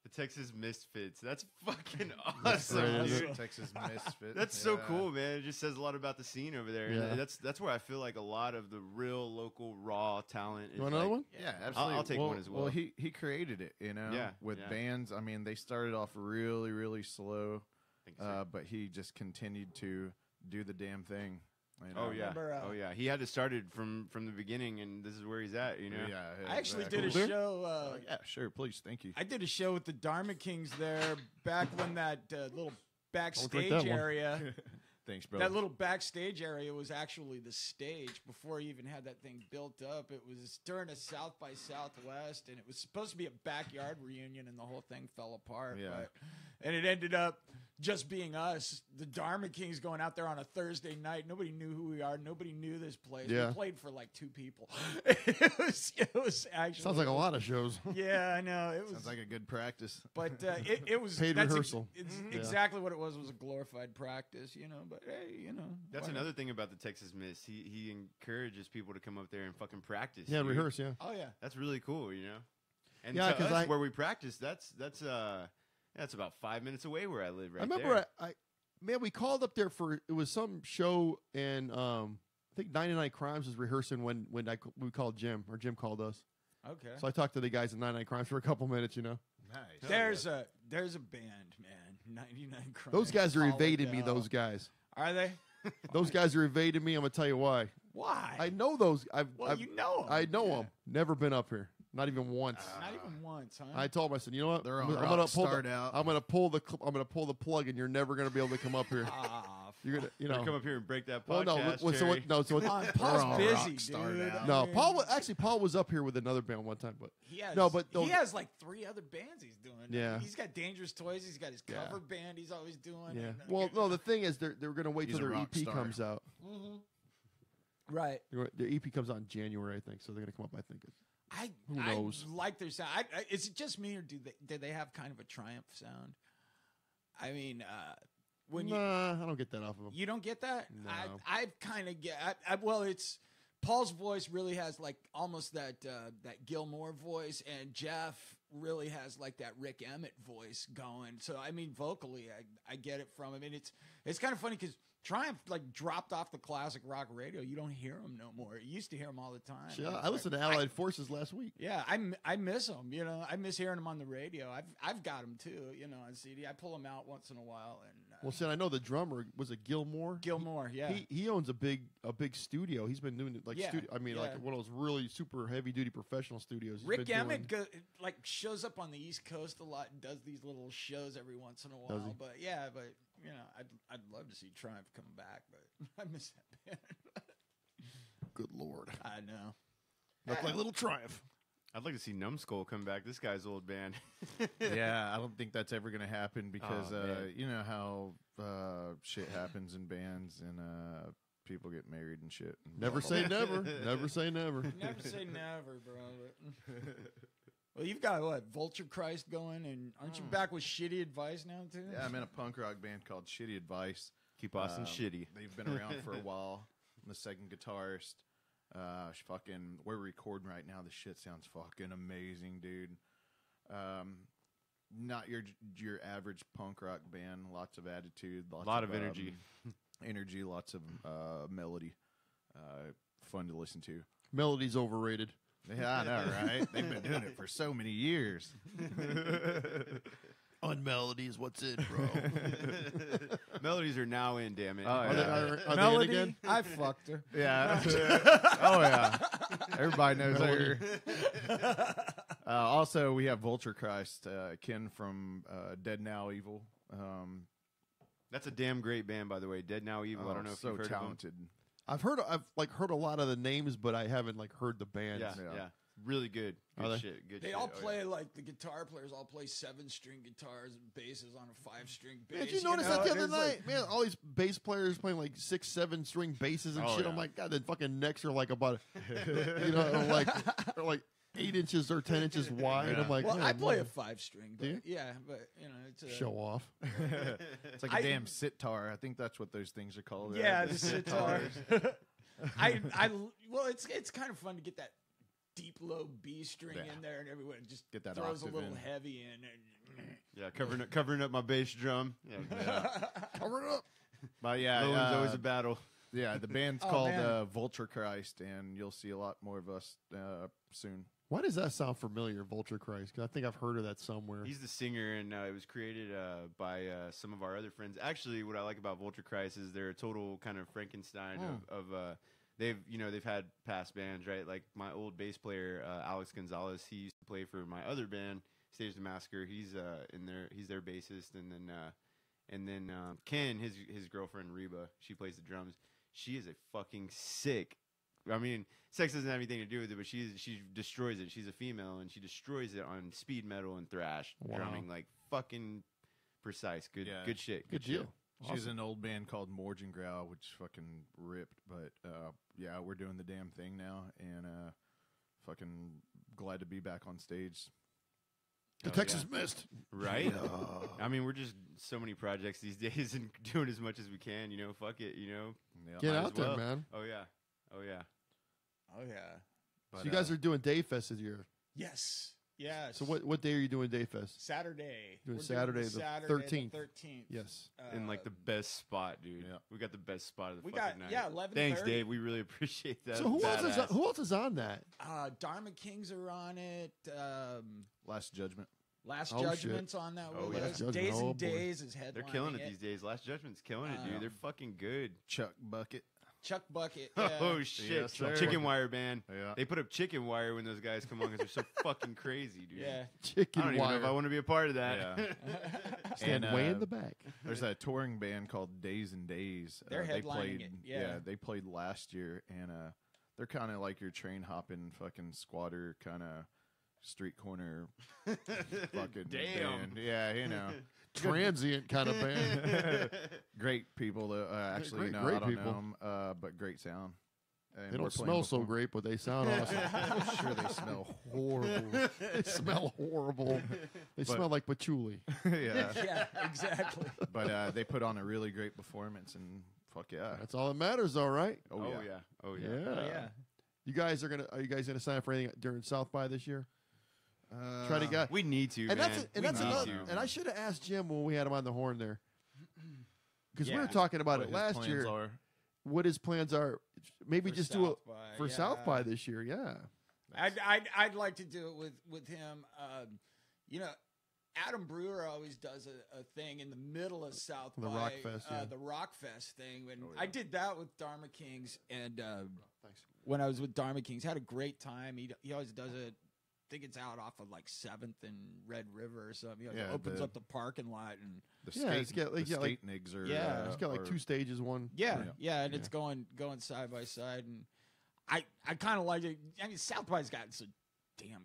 The Texas Misfits. That's fucking That's awesome, great, isn't dude. it? Texas Misfit. That's so Yeah. cool, man. It just says a lot about the scene over there. Yeah. And that's where I feel like a lot of the real local raw talent is. You want another like- one? Yeah, absolutely. I'll take one as well. Well, he created it, Yeah, with yeah. bands. I mean, they started off really, really slow, I think so. but he just continued to do the damn thing. You know? Oh yeah, remember, oh yeah. He had to start it from the beginning, and this is where he's at. You know. Yeah. I actually exactly. did a show. Yeah, sure. Please, thank you. I did a show with the Dharma Kings there back when that little drink backstage that one. area. Thanks, brother. That little backstage area was actually the stage before he even had that thing built up. It was during a South by Southwest, and it was supposed to be a backyard reunion, and the whole thing fell apart. Yeah. And it ended up just being us, the Dharma Kings, going out there on a Thursday night. Nobody knew who we are. Nobody knew this place. Yeah. We played for like 2 people. It was actually Sounds like a lot of shows. Yeah, I know. It was Sounds like a good practice. but it was Paid that's rehearsal. It's Yeah. exactly what it was a glorified practice, But hey, That's why not? another thing about the Texas Miss. He encourages people to come up there and fucking practice. Yeah, dude. rehearse. Yeah. Oh yeah, That's really cool, And Yeah, to 'cause us, where we practice, that's about 5 minutes away where I live. Right I remember, man, we called up there for it was some show, and I think 99 Crimes was rehearsing when we called Jim, or Jim called us. okay. So I talked to the guys at 99 Crimes for a couple minutes. Nice. There's a band, man. 99 Crimes. Those guys are Solid evading me. hell. Those guys. Are they? Those guys are evading me. I'm gonna tell you why. Why? I know those. well, you know 'em. I know Yeah. them. Never been up here. Not even once. Not even once, huh? I told him, I said, you know what? They're I'm on gonna rock pull start the, out. I'm gonna pull the plug, and you're never gonna be able to come up here. Ah, You're gonna, You come up here and break that Well, podcast. no. So what? No. So come on, what, Paul's all busy, rock starred dude. out. I no. mean, Paul was up here with another band one time, but He has, No, but he has like 3 other bands he's doing. Yeah. He's got Dangerous Toys. He's got his Yeah. cover band. He's always doing. yeah. and, Well, no. The thing is, they're gonna wait He's till a their rock EP star. comes out. right. Their EP comes out in January, I think. So they're gonna come up. I think. Who knows? I like their sound. Is it just me, or do they have kind of a Triumph sound? I mean, when Nah, I don't get that off of them. you don't get that, No. I kind of get. Well, it's Paul's voice really has like almost that Gilmore voice, and Jeff really has like that Rick Emmett voice going. So I mean, vocally, I get it from him, and it's kind of funny because Triumph like dropped off the classic rock radio. You don't hear them no more. You used to hear them all the time. Yeah, It's I listened to Allied Forces last week. Yeah, I miss them. I miss hearing them on the radio. I've got them too. On CD. I pull them out once in a while. And Well, see, I know the drummer was it Gilmore. Gilmore, yeah. He owns a big studio. He's been doing it like Yeah, studio. I mean, like yeah. one of those really super heavy duty professional studios. He's Rick been Emmett doing- like shows up on the East Coast a lot and does these little shows every once in a Does he? while. But I'd love to see Triumph come back, but I miss that band. Good lord, I know. look like little Triumph. I'd like to see Numbskull come back. This guy's old band. Yeah, I don't think that's ever going to happen because Oh, man. you know how shit happens in bands, and people get married and shit. And Never say never. Never say never. Never say never, bro. Well, you've got what, Vulture Christ going, and aren't you back with Shitty Advice now too? Yeah, I'm in a punk rock band called Shitty Advice. Keep Austin shitty. They've been around for a while. I'm the second guitarist. We're recording right now. The shit sounds fucking amazing, dude. Not your average punk rock band. Lots of attitude. A lot of energy. Energy. Lots of melody. Fun to listen to. Melody's overrated. Yeah, I know, right? They've been doing it for so many years. Unmelody is what's in, bro. Melodies are now in, damn it. Oh, Are yeah. they Melody, in again? I fucked her. Yeah. Oh, yeah. Everybody knows her. Also, we have Vulture Christ, Ken from Dead Now Evil. That's a damn great band, by the way. Dead Now Evil. I don't know if so you've heard talented. I've heard a lot of the names, but I haven't heard the bands. of them. Yeah. Really good. Are Good they? shit. Good They shit. all Oh, play like the guitar players all play 7-string guitars and basses on a 5-string bass. Did you notice that the and other it's night? like- Man, all these bass players playing like 6, 7-string basses and Oh, shit. yeah. I'm like, God, the fucking necks are like about, they're like 8 inches or 10 inches wide. Yeah. I'm like, well, man, I play a man, 5-string, Do you? but yeah, but it's a show off. It's like a damn sitar. I think that's what those things are called. Yeah, right? the sitar. Well, it's kind of fun to get that deep low B string Yeah. in there, and everyone just Get that throws a octave little in. heavy in. And Yeah, covering up my bass drum. Yeah. Cover it up. But yeah, Low one's always a battle. yeah, the band's Oh, called man. Vulture Christ, and you'll see a lot more of us soon. Why does that sound familiar, Vulture Christ? 'Cause I think I've heard of that somewhere. He's the singer, and it was created by some of our other friends. Actually, what I like about Vulture Christ is they're a total kind of Frankenstein of they've had past bands, right? Like my old bass player, Alex Gonzalez, he used to play for my other band, Stage the Massacre. He's he's their bassist, and then Ken, his girlfriend Reba, she plays the drums. She is a fucking sick. I mean, sex doesn't have anything to do with it, but she destroys it. She's a female, and she destroys it on speed metal and thrash drumming, like fucking precise. Good, Yeah. good shit. Good shit. deal. She's an old band called Morgengrau, which fucking ripped. But yeah, we're doing the damn thing now, and fucking glad to be back on stage. The Texas Mist. Right? I mean, we're just so many projects these days and doing as much as we can. Fuck it. Yeah. Get Might out as there, well. man. Oh yeah. Oh yeah. oh yeah, But, So you guys are doing Day Fest this year. yes. So what day are you doing Day Fest? Saturday. Doing We're Saturday the Saturday 13th. The 13th. Yes. In like the best spot, dude. Yeah. We got the best spot of the We fucking got night. 11:30. Thanks, Dave. We really appreciate that. So who Badass. else is on that? Dharma Kings are on it. Last Judgment. Last Oh, shit. Judgment's on that Oh, list. Last Judgment, Days oh, and boy. Days is headlining. They're killing it these days. Last Judgment's killing it, dude. They're fucking good. Chuck Bucket. Chuck Bucket. Yeah. Oh shit! Yes, sir. Chicken wire band. Yeah. They put up chicken wire when those guys come on because they're so fucking crazy, dude. Yeah. I Chicken don't even know wire. if I want to be a part of that. Yeah. Stand And, way in the back. There's a touring band called Days and Days. They're they headlining played, it, yeah. they played last year, and they're kind of like your train hopping fucking squatter kind of street corner fucking Damn. band. Yeah, Transient kind of band. great people. Actually, Great- no, great I don't people. know them, but great sound. And They we're don't playing smell so before- great, but they sound awesome. I'm sure they smell horrible. They smell horrible. They smell like patchouli. Yeah, Yeah, exactly. but they put on a really great performance, and fuck yeah. That's all that matters, all right. Oh yeah. Oh yeah. Yeah. Yeah. You guys are you guys gonna sign up for anything during South by this year? Try to get. We need to, And man. that's We need another. to. And I should have asked Jim when we had him on the horn there, because we Yeah. were talking about What it his last plans year. are. What his plans are? Maybe For just do it South by, for yeah. South by this year. Yeah. I'd like to do it with him. Adam Brewer always does a thing in the middle of South The by, Rock Fest, yeah. the Rock Fest thing. And yeah. I did that with Dharma Kings, and Thanks. when I was with Dharma Kings, had a great time. He always does it. I think it's out off of like 7th and Red River or something. Yeah, Opens the- up the parking lot and The Yeah, skate, it's got, like, the yeah, like- skate nigs are. Yeah. It's got like are- 2 stages. One. yeah, and it's going side by side. And I kind of like it. I mean, South by's got some damn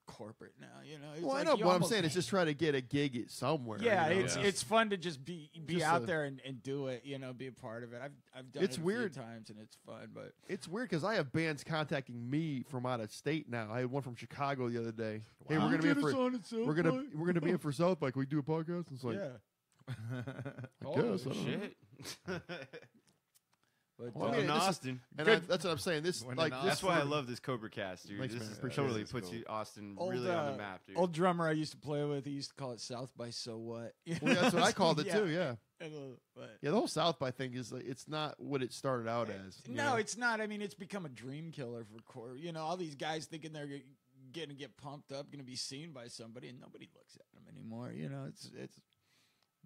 corporate now. It's Well, like I know, you but I'm almost- saying it's just trying to get a gig somewhere. Yeah, you know? it's fun to just be Just out a- there and do it. Be a part of it. I've done It's it a weird. few times and it's fun, but It's weird because I have bands contacting me from out of state now. I had one from Chicago the other day. Hey, we're gonna be in for we're gonna be in for South by. Can we do a podcast? It's like, yeah. I guess. I don't know. Shit. But, Well, I Well, mean, in this is- Austin. And Good. that's what I'm saying. This When like in this That's why I for- love this CobraCast, dude. Thanks, This man. is Appreciate totally it. puts Cool. you Austin Old, really on the map, dude. old drummer I used to play with, he used to call it South by So What. well, that's what I called it Yeah. too. Yeah, But yeah. The whole South by thing is like, it's not what it started out as. you no, know? it's not. I mean, it's become a dream killer for core. All these guys thinking they're going to get pumped up, going to be seen by somebody, and nobody looks at them anymore. It's.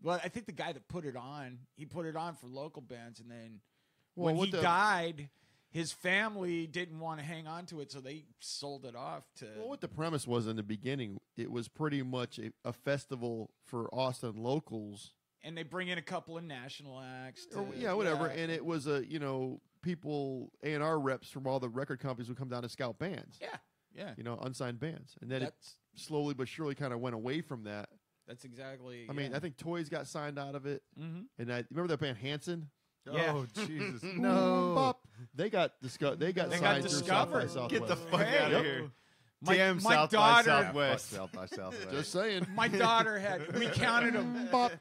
Well, I think the guy that put it on, he put it on for local bands, and then Well, when what he the- died, his family didn't want to hang on to it, so they sold it off to. Well, what the premise was in the beginning, it was pretty much a festival for Austin locals. And they bring in a couple of national acts. Or, to- yeah, whatever. And it was people A&R reps from all the record companies would come down to scout bands. yeah, Unsigned bands, and then it that's slowly but surely kind of went away from that. that's exactly. I mean, yeah. I think Toys got signed out of it, Mm-hmm. and I remember that band Hanson. Yeah. Oh Jesus! Boom, No. bop. They got signed They got through South by discovered. Southwest. Get the fuck Hey. out Yep. of here. My- Damn my South by daughter- Yeah, Southwest. fuck South by Southwest. Just saying. My daughter had. We counted them. Bop,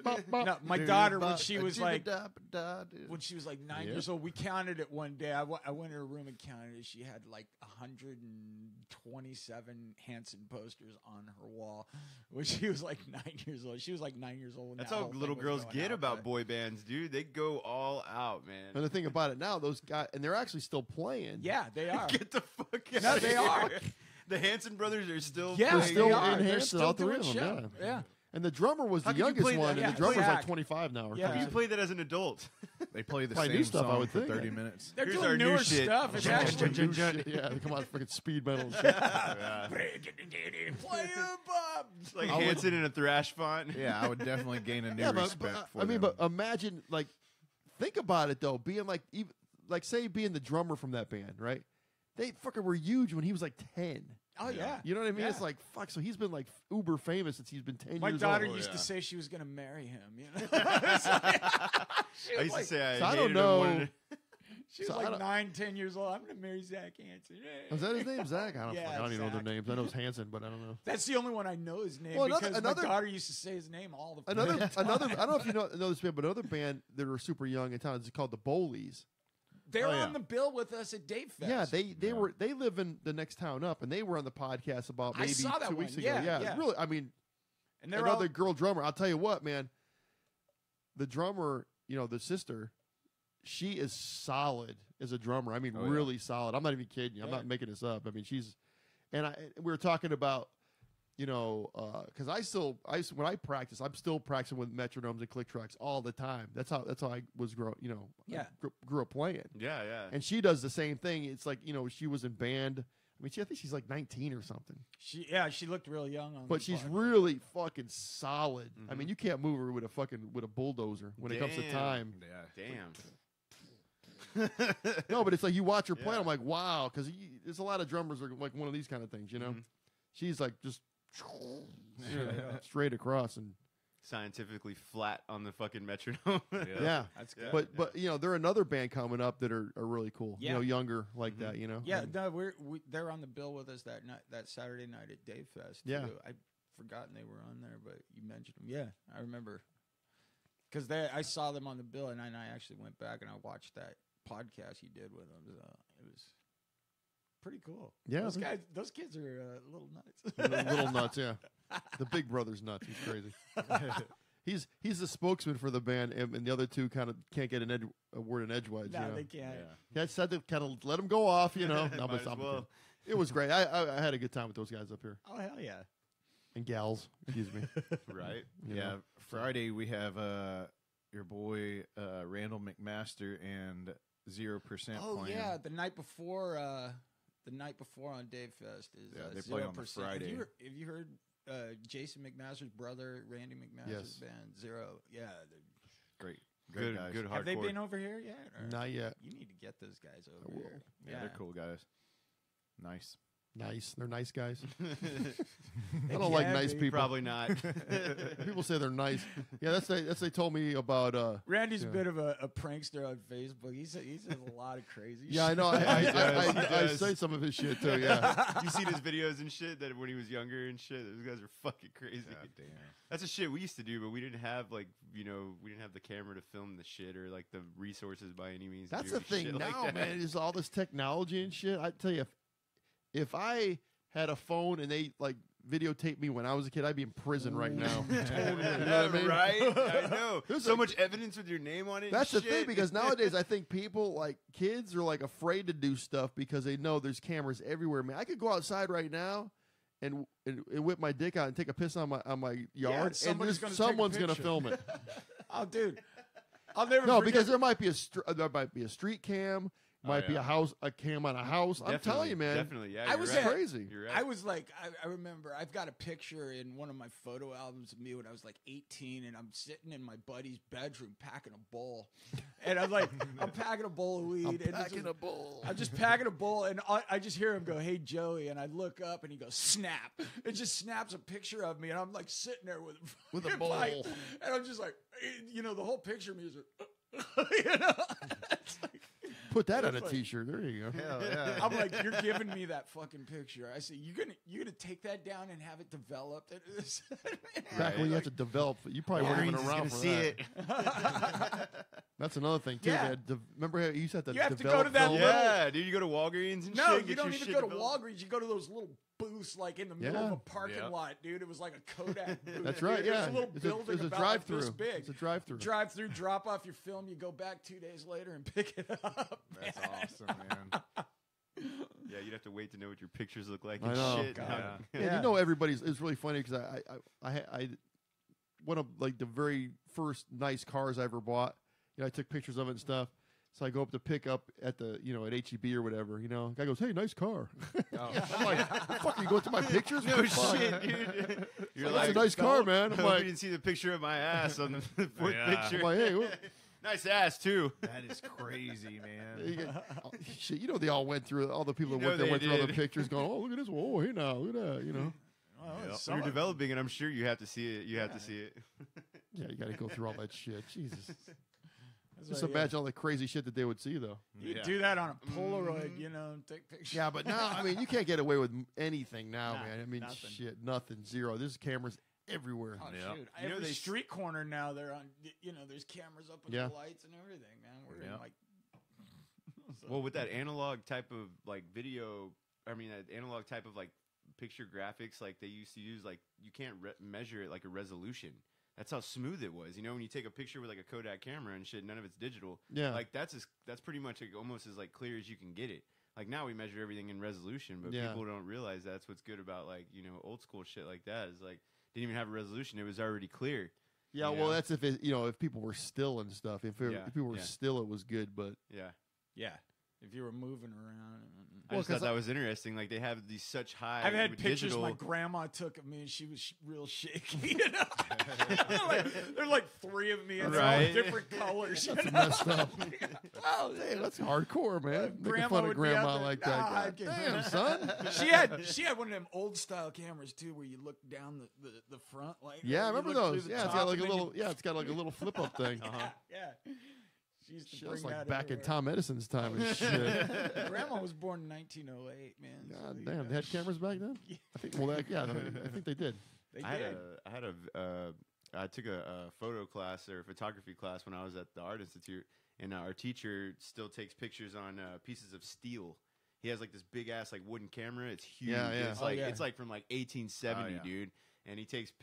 bop, bop. No, my daughter when she was like 9 Yeah. years old, we counted it one day. I went in her room and counted it. She had like 127 Hanson posters on her wall when she was like 9 years old. She was like 9 years old. When That's that how whole little thing was girls going get out, about but- boy bands, dude. They go all out, man. And the thing about it now, those guys, and they're actually still playing. Yeah, they are. Get the fuck out No, of they here. are. The Hanson brothers are still Yeah, They're playing. still they are. in They're Hanson, still all three doing of them, show. yeah. Yeah. And the drummer was How the could you youngest play that? one, Yeah, and the drummer's Zach. like 25 now. Or Yeah. How do you something. play that as an adult? They play the Probably same new stuff, I song would for think. 30 minutes. They're Here's doing our new newer shit. stuff. It's Jun, actually jun, jun, jun. Yeah, they come out fucking speed metal and shit. Play it, Bob. It's like I would- Hanson in a thrash font. Yeah, I would definitely gain a new Yeah, respect for I mean, them. but imagine, like, think about it though, being like, even, like, say, being the drummer from that band, right? They fucking were huge when he was like 10. Oh yeah. You know what I mean? Yeah. It's like, fuck. So he's been like uber famous since he's been 10 My years daughter old. used yeah. to say she was going to marry him. It's like- I used to say So I I don't hated know. him. Wanted She was So I like don't- 9, 10 years old. I'm going to marry Zach Hanson. Was that his name? Zach? I don't, Yeah, I don't even know their Zach. names. I know it's Hanson, but I don't know. That's the only one I know his name Well, because another- my daughter used to say his name all the Another, time. I don't know if you know this band, but another band that are super young in town is called the Bowleys. They're Oh, yeah. on the bill with us at Dave Fest. Yeah, they live in the next town up, and they were on the podcast about I maybe saw that 2 weeks one. ago. Yeah, yeah. Really. I mean, and they're another all, girl drummer. I'll tell you what, man. The drummer, the sister, she is solid as a drummer. I mean, Oh, yeah. really solid. I'm not even kidding you. I'm Yeah. not making this up. I mean, we were talking about, because when I practice, I'm still practicing with metronomes and click tracks all the time. That's how I was Yeah. grew up playing. Yeah, yeah. And she does the same thing. It's like, she was in band. I mean, I think she's like 19 or something. she looked real young on But the she's podcast. really fucking solid. I Mhm. mean, you can't move her with a bulldozer when it comes to Damn. time. yeah. Damn. No, but it's like you watch her play. Yeah. I'm like, wow, because there's a lot of drummers are like one of these kind of things. Mhm. She's like just straight across, and Scientifically flat on the fucking metronome. yeah. That's good. Yeah. But they're another band coming up that are really cool. Yeah. Younger like Mhm. that. Yeah, And- no, they're on the bill with us that night, that Saturday night at Dave Fest. Yeah. too. I'd forgotten they were on there, but you mentioned them. Yeah, I remember because I saw them on the bill, and I actually went back and I watched that podcast you did with them. So it was pretty cool. Yeah, those kids are a little nuts. little nuts. Yeah, the big brother's nuts. He's crazy. He's the spokesman for the band, and the other two kind of can't get a word in edgewise. No, they can't. I said to kind of let them go off. No, Might but as I'm well. kidding. It was great. I had a good time with those guys up here Oh hell yeah! and gals. Excuse me. Right. You Yeah, know? Friday we have your boy Randall McMaster and 0% Oh playing. yeah, the night before on Dave Fest is Yeah, they play on the 0%. Friday. Have you heard Jason McMaster's brother, Randy McMaster's Yes. band Zero? Yeah, Great Good, guys. good hardcore. have they been over here yet? Or- Not yet. You need to get those guys over will. here. Yeah, they're cool guys. Nice. Nice. They're nice guys. I They don't like can nice be. people. Probably not. People say they're nice. Yeah, that's they told me about. Randy's yeah. a bit of a prankster on Facebook. He says a lot of crazy shit. Yeah, I know. He I does. say some of his shit too. Yeah. You seen his videos and shit that when he was younger and shit. Those guys are fucking crazy. God damn. That's the shit we used to do, but we didn't have we didn't have the camera to film the shit or like the resources by any means. That's to the do thing shit like now, that. man. Is all this technology and shit. I tell you, if I had a phone and they like videotaped me when I was a kid, I'd be in prison right now. Totally. You know what I mean? Right? I know. There's so a- much evidence with your name on it. That's the and thing, shit. because nowadays I think people, like kids, are like afraid to do stuff because they know there's cameras everywhere. Man, I could go outside right now and whip my dick out and take a piss on my yard, and somebody's there's- gonna take a someone's gonna picture. film it. Oh, dude. I'll never No, forget. because there might be a street cam, might be a cam on a house. I'm telling you, man. Definitely, yeah. I you're was right. at- crazy. You're right. I was like, I remember I've got a picture in one of my photo albums of me when I was like 18, and I'm sitting in my buddy's bedroom packing a bowl, and I'm like, I'm packing a bowl of weed, I'm and it's packing just- a bowl. I'm just packing a bowl, and I just hear him go, "Hey Joey," and I look up, and he goes, "Snap!" It just snaps a picture of me, and I'm like sitting there with With a fucking bowl. pipe, and I'm just like, the whole picture of me is, it's like. Put that on a It's like- T-shirt. There you go. Hell yeah. I'm like, you're giving me that fucking picture. I say, you're gonna take that down and have it developed. Back when you have to develop, you probably weren't even Walgreens is around gonna for see that. it. That's another thing too. Yeah. Man. Remember how you used to have to You have to go develop to that film? little- Yeah, dude, you go to Walgreens and No, shit. you get don't your even shit go to developed. Walgreens. You go to those little booths, like in the middle of Yeah. a parking Yep. lot, dude. It was like a Kodak booth. That's dude. right. It was Yeah, a little building it's a about drive-through. like this big. It's a drive-through. Drive through, drop off your film. You go back 2 days later and pick it up. That's man. awesome, man. Yeah, you'd have to wait to know what your pictures look like I and know. shit. God. Yeah, Yeah. you know everybody's. It's really funny because I one of like the very first nice cars I ever bought. I took pictures of it and stuff. So I go up to pick up at the at HEB or whatever. Guy goes, "Hey, nice car." I'm like, "The fuck are you going to my pictures? No What the fuck?" shit, dude. You're That's like, a nice car, man. I I'm hope you like, didn't see the picture of my ass on the fourth Yeah. picture. I'm like, hey, what? Nice ass too. That is crazy, man. You get- shit, they all went through. All the people that You know went there they went through all the did. pictures, going, "Oh, look at this! Oh, hey now, look at that!" Well, Yep. When you're developing it, I'm sure you have to see it. You have to see it. Yeah, you got to go through all that shit. Jesus, That's just like, imagine all the crazy shit that they would see, though. You Yeah. do that on a Polaroid, take pictures. Yeah, but now, I mean, you can't get away with anything now, Nah, man. I mean, nothing. shit, nothing, zero. There's cameras everywhere. Oh, Yeah. shoot. You know, Every they- street corner now, they're on, there's cameras up with Yeah. the lights and everything, man. We're Yeah. in like. So- Well, with that analog type of like video, I mean, that analog type of like picture graphics, like they used to use, like you can't measure it like a resolution. That's how smooth it was. When you take a picture with like a Kodak camera and shit, none of it's digital. Yeah. Like that's pretty much like, almost as like clear as you can get it. Like now we measure everything in resolution, but Yeah. people don't realize that's what's good about like old school shit like that is like didn't even have a resolution. It was already clear. Yeah, Yeah. well, that's if if people were still and stuff. If Yeah, people were yeah. still, it was good. But Yeah. Yeah. If you were moving around. I Well, just thought 'cause that was interesting. Like they have these such high. I've had with pictures digital, my grandma took of me, and she was real shaky. There's like 3 of me, and they're all Right. different colors. that's messed up. Oh, damn, that's hardcore, man. Making Grandma fun of would be grandma out there, like "Nah, that. I God can-" damn, son. She had one of them old style cameras too, where you look down the front, like Yeah, I you remember look through those. the Yeah, it's top, got like a and then little. Yeah, it's got like a little flip up thing. Yeah. She used to Shit, bring that's like that back in everywhere. Tom Edison's time and shit. Grandma was born in 1908, man. so God you damn, know. they had cameras back then. Yeah. I think. Well, I think they did. They I did. took a photo class or photography class when I was at the Art Institute, and our teacher still takes pictures on pieces of steel. He has like this big ass like wooden camera. It's huge. Yeah, yeah. It's Oh, like yeah. it's like from like 1870, Oh, yeah. dude. And he takes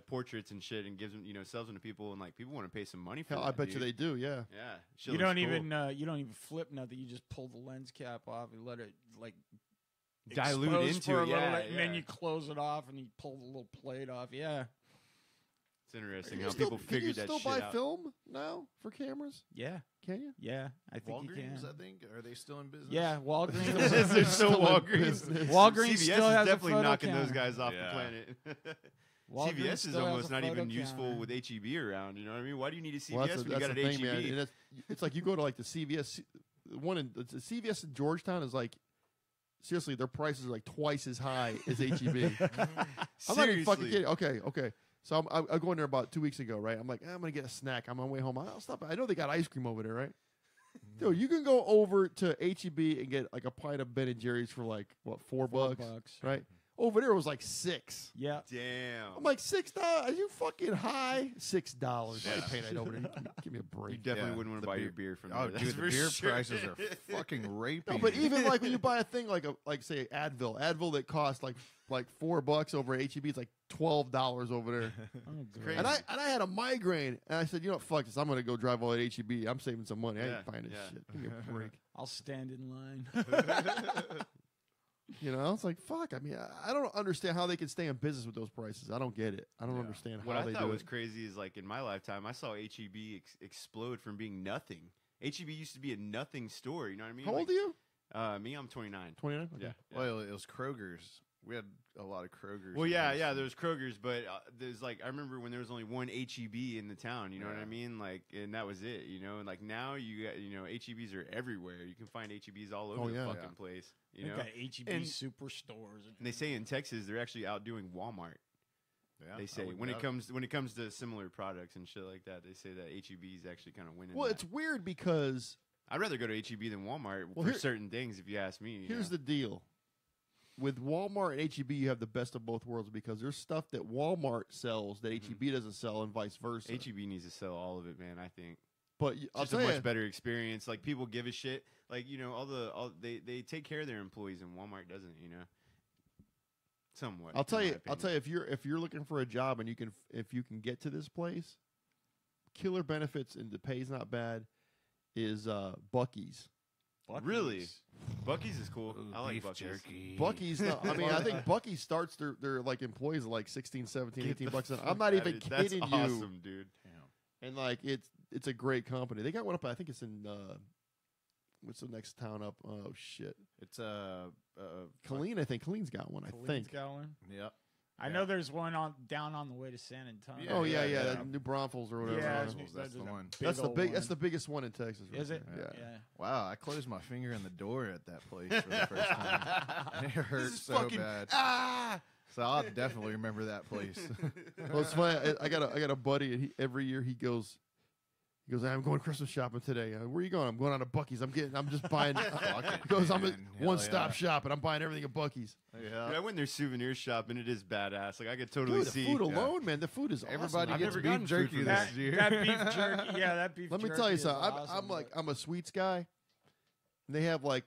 portraits and shit and gives them, sells them to people, and like people want to pay some money for Hell, that. I bet you dude. they do. Yeah. Yeah, shit You looks don't cool. even flip nothing. You just pull the lens cap off and let it like Dilute expose into for a it, little yeah, bit, and then yeah. you close it off and you pull the little plate off. Yeah, It's interesting Can how you still, people can you figured that still shit buy out. film now for cameras? yeah, Can you? yeah. I think you Walgreens, can. I think, are they still in business? Yeah, Walgreens. There's still Still in Walgreens. business. Walgreens CVS still is has a definitely photo knocking those camera. guys off Yeah. the planet. Walgreens CVS is still has almost a not photo even useful camera. with HEB around. You know what I mean? Why do you need a CVS Well, when you that's got the an thing, man. HEB? And it's like you go to like the CVS. The CVS in Georgetown is like seriously, their prices are like twice as high as HEB. I'm not even fucking kidding. Okay. So I go in there about 2 weeks ago, right? I'm like, I'm gonna get a snack on my way home. I'll stop. I know they got ice cream over there, right? Dude, you can go over to HEB and get like a pint of Ben and Jerry's for like what, $4, right? Over there it was like $6. Yeah. Damn. I'm like $6. Are you fucking high? $6. I ain't paying that over there. Give me a break. You definitely Yeah, wouldn't want to the buy beer- your beer from Oh, there. dude, that's the for beer sure. prices are fucking raping. No, but even like when you buy a thing like say Advil that costs like $4 over at HEB, it's like $12 over there. Crazy. And I had a migraine, and I said, you know what, fuck this. I'm gonna go drive all at HEB. I'm saving some money. I ain't buying this shit. Give me a break. I'll stand in line. You know, it's like fuck. I mean, I don't understand how they can stay in business with those prices. I don't get it. I don't understand What how I they thought do was it. crazy is like in my lifetime, I saw HEB explode from being nothing. HEB used to be a nothing store. You know what I mean? How like, old are you? Me, I'm 29. 29. Yeah. Well, it was Kroger's. We had a lot of Kroger's. Well, yeah, there's Kroger's, but there's like I remember when there was only one HEB in the town. You know what I mean? Like, and that was it. You know, and like now you got HEBs are everywhere. You can find HEBs all over the fucking place. You know, got HEB And- superstores. and they say in Texas they're actually outdoing Walmart. Yeah, They say when it comes to similar products and shit like that, they say that HEB is actually kind of winning. Well, that. it's weird because I'd rather go to HEB than Walmart Well, for here- certain things, if you ask me. you here's know? the deal. With Walmart and HEB, you have the best of both worlds because there's stuff that Walmart sells that HEB doesn't sell, and vice versa. HEB needs to sell all of it, man. I think But I'll just a tell much you, better experience. Like people give a shit. Like they take care of their employees, and Walmart doesn't. You know, somewhat. I'll tell in you, my I'll tell opinion. you if you're looking for a job and if you can get to this place, killer benefits and the pay's not bad. Is Buc-ee's. Really, Buc-ee's is cool. Ooh, I like beef Buc-ee's. jerky. Buc-ee's, no, I mean, I think Buc-ee's starts their like employees at like 16, 17, 18 bucks an hour. I'm not That even is- that's kidding you. awesome, dude. And like it's a great company. They got one up. I think it's in what's the next town up? Oh shit, It's Colleen. I think Colleen's got one. I think. Yep. I know there's one down on the way to San Antonio. Oh yeah, Yeah. that New Braunfels or whatever. Yeah, That's the one. That's the old big. one. That's the biggest one in Texas. Right Is it? there. Yeah. Wow, I closed my finger in the door at that place for the first time. And it hurt is so fucking- bad. So I'll definitely remember that place. Well, it's funny. I got a buddy, and every year he goes, I'm going Christmas shopping today. Where are you going? I'm going on to Buc-ee's. I'm just buying. He goes, I'm a man. Hell one-stop yeah. shop, and I'm buying everything at Buc-ee's. Yeah. Dude, I went there souvenir shopping. It is badass. Like I could totally Dude, the see. food alone, man. The food is Everybody awesome. gets never gotten beef food jerky from this That, year. that beef jerky, yeah, that beef Let me jerky tell you is something. awesome, I'm a sweets guy. And they have like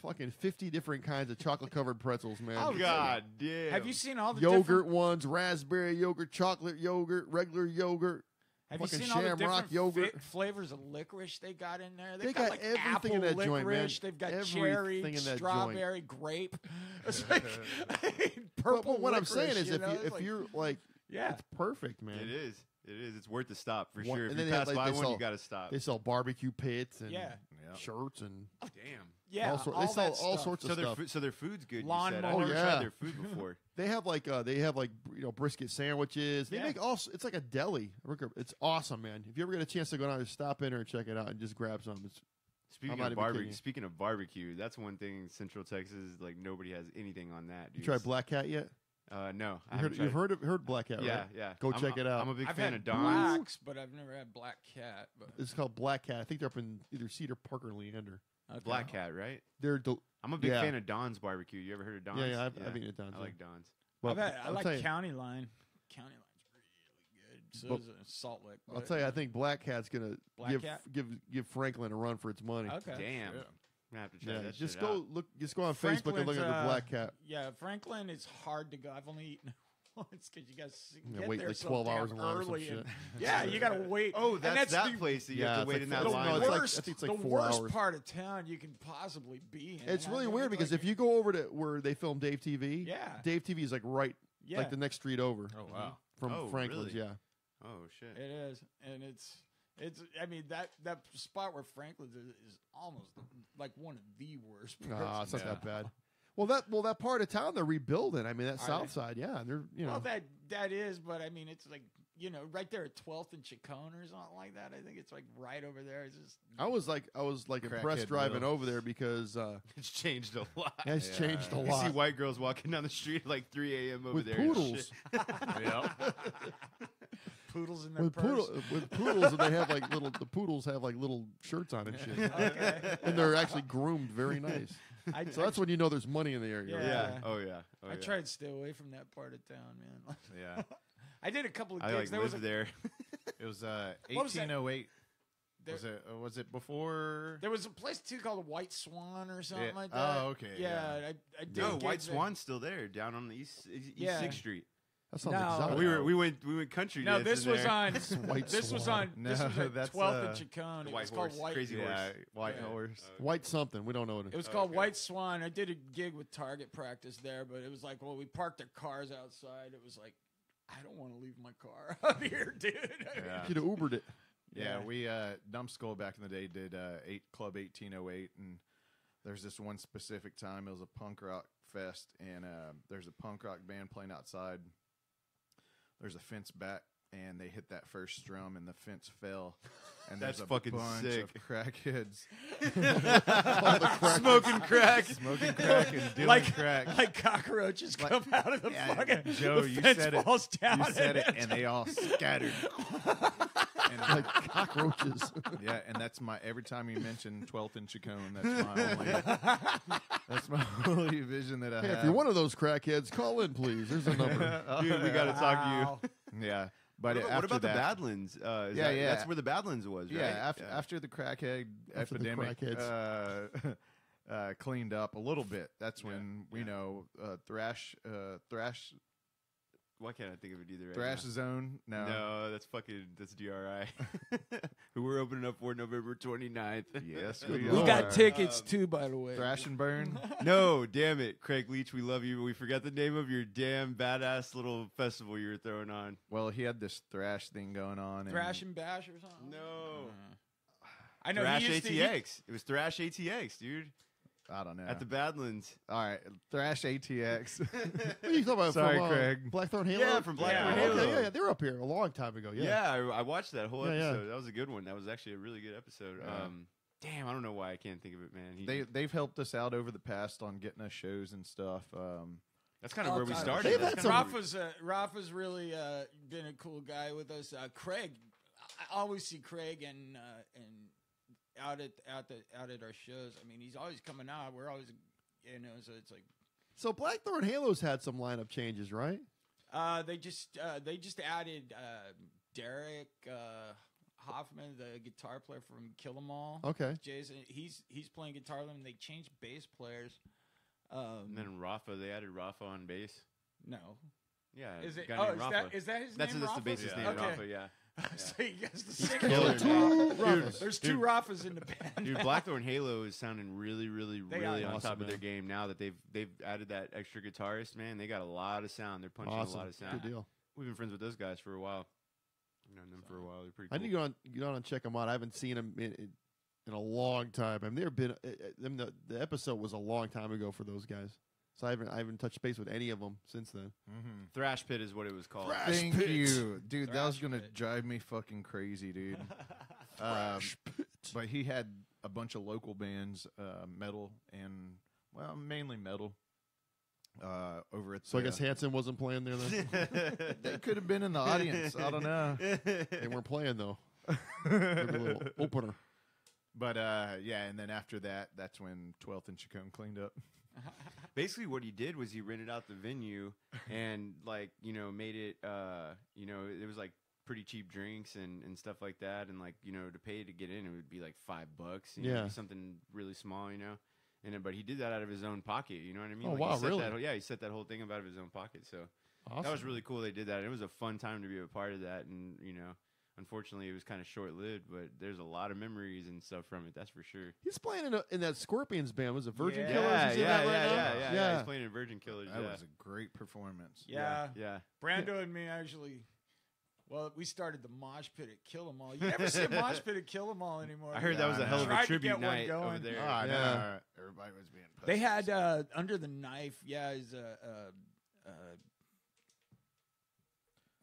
fucking 50 different kinds of chocolate-covered pretzels, man. Oh God damn! Have you seen all the Yogurt different, ones, raspberry yogurt, chocolate yogurt, regular yogurt. Have you fucking seen all the Shamrock different yogurt. flavors of licorice they got in there? They They've got like everything apple in that joint, man. licorice. They've got cherry, Everything in that strawberry, grape. It's like purple. But what I'm saying licorice, is, know? It's if like- you're like, yeah, it's perfect, man. It is. It is. It's worth the stop for One- sure. If and you then they have, pass like, by they one, sell- you got to stop. They sell barbecue pits and Yeah. shirts and Damn. yeah, all they sell that all stuff. sorts So of their stuff. so their food's good. Lawn you said. I've mowers. never Oh, yeah. tried their food before. They have like brisket sandwiches. They Yeah. make all. It's like a deli. It's awesome, man. If you ever get a chance to go down, just stop in there and check it out and just grab some. It's Speaking not of even barbecue, kidding you. speaking of barbecue, that's one thing in Central Texas. Like nobody has anything on that. you Dude. tried Black Cat yet? No, I You've haven't tried it. heard Black Cat, Yeah, right? yeah. Go check it out. I'm a big I've fan had of Don's. blacks, but I've never had black cat. But It's called Black Cat. I think they're up in either Cedar Park or Leander. okay. Black Cat, right? They're I'm a big Yeah. fan of Don's barbecue. You ever heard of Don's? yeah. I've eaten at Don's. I like Don's. Well, I I'll like tell you- County Line. County Line's really good. So But- is Salt Lick. I'll but- tell you, I think Black Cat's gonna Black give Cat? give Franklin a run for its money. Okay. Damn. Yeah. I have to try Yeah, that just shit go out. look. Just go on Facebook and look at the Black Cat. Yeah, Franklin is hard to go. I've only eaten once because you guys Yeah, get wait there like so 12 damn hours in line or some early. shit. Yeah, you got to wait. Oh, And that's that the, place that you Yeah, have to it's wait like in that four- The line. no, it's like- worst, I think it's like the 4 worst hours. part of town you can possibly be in. It's And I really mean, weird it's because like- if you go over to where they film Dave TV, Yeah. Dave TV is like right, yeah, like the next street over Oh wow. from Oh, Franklin's. really? Yeah, Oh shit. it is, and it's. I mean that spot where Franklin's is almost like one of the worst. no, parts. it's not Yeah. that bad. Well, that part of town they're rebuilding. I mean, that Are south they? side, yeah, they're Well, that is, but I mean, it's like right there at 12th and Chacon or something like that. I think it's like right over there. It's just I was like impressed Crackhead driving Will. over there because It's changed a lot. it's Yeah. changed a You lot. see white girls walking down the street at like 3 a.m. over with there. and poodles. shit. poodles in their With, purse. with poodles, and they have like the poodles have like little shirts on and shit. Okay. And they're actually groomed very nice. I, So that's when you know there's money in the area. right? Yeah. Yeah. Oh yeah. Oh, I yeah. tried to stay away from that part of town, man. Yeah. I did a couple of I gigs. like there was lived a, there. It was What was that? 1808. There- Was it before? There was a place too called White Swan or something Yeah. like that. Oh, okay, Yeah, yeah. I did. No, gigs White there. Swan's still there, down on the east Yeah. 6th Street. That sounds No. exotic. We went country. No, dancing this was there. on. White This was Swan. on. This No, was at that's, 12th and uh, Chacon. the It White was called Horse, White. Crazy Yeah, Horse. White Yeah. Horse. White something. We don't know what It it was is. called Okay. White Swan. I did a gig with Target Practice there, but it was like, well, we parked our cars outside. It was like, I don't want to leave my car out here, dude. Yeah. You could have Ubered it. Yeah, Yeah. we Numbskull back in the day did Club 1808, and there's this one specific time. It was a punk rock fest, and there's a punk rock band playing outside. There's a fence back, and they hit that first strum, and the fence fell. And That's there's a fucking bunch sick. of crackheads Smoking crack. smoking crack and doing Like- crack. Like cockroaches Like- come out of the Yeah, fucking. Joe, the you fence said it. falls down. You said it, and they all scattered. And, Like cockroaches. yeah, and that's my every time you mention 12th and Chacon, that's my only vision that I Hey, have. if you're one of those crackheads, call in, please. There's a number. Dude, we got to talk to you. Wow. Yeah, but What after about the that, Badlands? Yeah, yeah. That's where the Badlands was, right? yeah, after the crackhead After the epidemic crackheads. cleaned up a little bit, that's when we yeah. know thrash Why can't I think of it either? Right thrash now? zone. No, that's DRI. Who we're opening up for November 29th. Yes, Good we We Lord. got are. tickets too, by the way. Thrash and burn. No, damn it, Craig Leach, we love you, but we forgot the name of your damn badass little festival you were throwing on. Well, he had this thrash thing going on. Thrash and Bash or something. No. I know. Thrash he used to, ATX. It was Thrash ATX, dude. I don't know. At the Badlands. All right, thrash ATX. What are you talking about? Sorry, from, Craig. Blackthorn Halo? Yeah, from Blackthorn Yeah. Halo. Okay, yeah, they were up here a long time ago. Yeah. Yeah, I watched that whole Yeah, yeah. episode. That was a good one. That was actually a really good episode. Yeah. Damn, I don't know why I can't think of it, man. They've helped us out over the past on getting us shows and stuff. That's kind of where we God. started. They've That's had kinda some- Rafa's really been a cool guy with us. Craig, I always see Craig and out at our shows. I mean, he's always coming out. We're always, so it's like So Blackthorn Halo's had some lineup changes, right? they just added Derek Hoffman, the guitar player from Kill 'Em All. Okay. Jason, he's playing guitar with them. They changed bass players. And then Rafa, they added Rafa on bass. No, Yeah, is it? a guy Oh, named Rafa. is that his That's name? the Rafa? bassist Yeah. name, Okay. Rafa. Yeah. So you guys the Killer. singer. Two Rafas. There's two Rafas in the band. Dude, Blackthorn Halo is sounding really, really, They really are on awesome, top of their man. game now that they've added that extra guitarist. Man, they got a lot of sound. They're punching Awesome. a lot of sound. Good deal. We've been friends with those guys for a while. I've known them for a while. They're pretty I cool. need to get on and check them out. I haven't seen them in a long time. I mean, they've been. The episode was a long time ago for those guys, so I haven't touched base with any of them since then. Thrash Pit is what it was called. Thrash Thank Pit. you, dude. That was Thrash gonna Pit. drive me fucking crazy, dude. But he had a bunch of local bands, metal and mainly metal. Over at So I the- guess Hanson wasn't playing there then. they could have been in the audience. I don't know. They weren't playing though. Maybe a little opener. But yeah, and then after that, that's when 12th and Chacon cleaned up. Basically, what he did was he rented out the venue and made it. It was like pretty cheap drinks and stuff like that, and to pay to get in, it would be like $5. Yeah. It'd be something really small, And but he did that out of his own pocket. You know what I mean? Oh, Like, wow, he set really? That, he set that whole thing up out of his own pocket. So Awesome. that was really cool. They did that. And it was a fun time to be a part of that. And unfortunately, it was kind of short lived. But there's a lot of memories and stuff from it. That's for sure. He's playing in that Scorpions band. Was it Virgin Yeah. Killers? He's in that right now? yeah. He's playing in Virgin Killers. That yeah. was a great performance. Yeah. yeah. Brando and me actually. Well, we started the mosh pit at Kill 'Em All. You never see a mosh pit at Kill 'Em All anymore. I heard that was Yeah, a I hell know. of a Tried to tribute get one night over going. there. Oh, I know. Yeah. Everybody was being pussies. They had Under the Knife. Yeah, is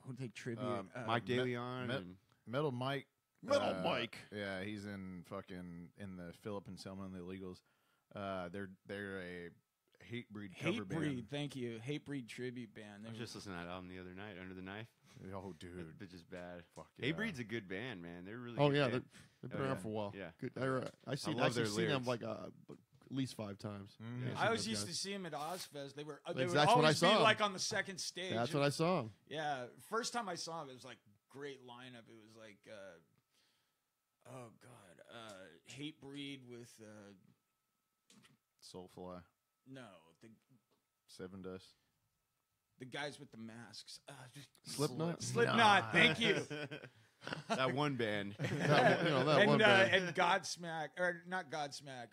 who they tribute? Mike DeLeon. Me- and Metal Mike. Metal Mike. Yeah, he's in the Philip and Selma and the Illegals. They're a Hatebreed cover band. Thank you. Hatebreed tribute band. I was just listening to that album the other night, Under the Knife. Oh, dude, That bitch is bad. fuck yeah. Hatebreed's a good band, man. They're really Oh good yeah, band. they've been Oh, around yeah. for a while. Yeah. Good. I've seen love their them lyrics. like at least 5 times. Mhm. Yeah, I always those used guys. to see him at Ozfest. They would That's when I always be saw 'em. like on the second stage. That's when I saw them. Yeah, first time I saw him, it was like great lineup. It was like, oh god, Hatebreed with Soulfly, no Seven Dust. the guys with the masks. Slipknot? Slipknot. Thank you. That one band. That one band. And Godsmack, or not Godsmack.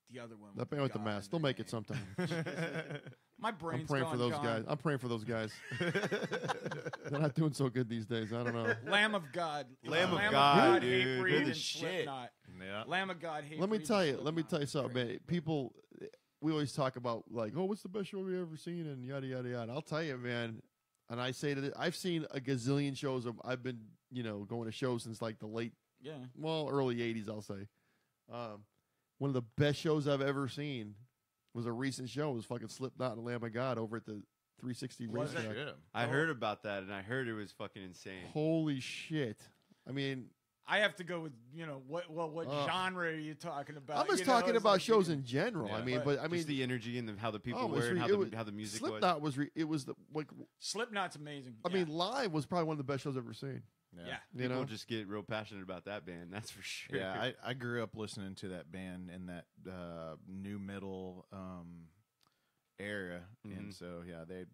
The other one. That band with the God mask. in They'll their make it name. sometime. My I'm brain's praying for gone, those John. guys. I'm praying for those guys. They're not doing so good these days. I don't know. Lamb of God. Lamb of God, dude. Hatebreed, Good and as shit. Slipknot. Yeah. Lamb of God. Hatebreed, Let me and tell you. Let me Slipknot. tell you something, Great. man. People, we always talk about like, oh, what's the best show we've ever seen, and yada yada yada. I'll tell you, man. And I say that I've seen a gazillion shows. I've been, going to shows since like the early '80s. I'll say. One of the best shows I've ever seen was a recent show. It was fucking Slipknot and Lamb of God over at the 360 Was it? racetrack. Yeah. I heard about that, and I heard it was fucking insane. Holy shit! I mean, I have to go with what genre are you talking about? I'm just You know, talking it's about like, shows in general. Yeah. I mean, But I mean, Just the energy and how the people oh, it was were, and re- how the music was. Slipknot was. It was the like. Slipknot's amazing. I mean, live was probably one of the best shows I've ever seen. yeah. You People know, just get real passionate about that band. That's for sure. Yeah, I grew up listening to that band in that new metal era, and so yeah, they're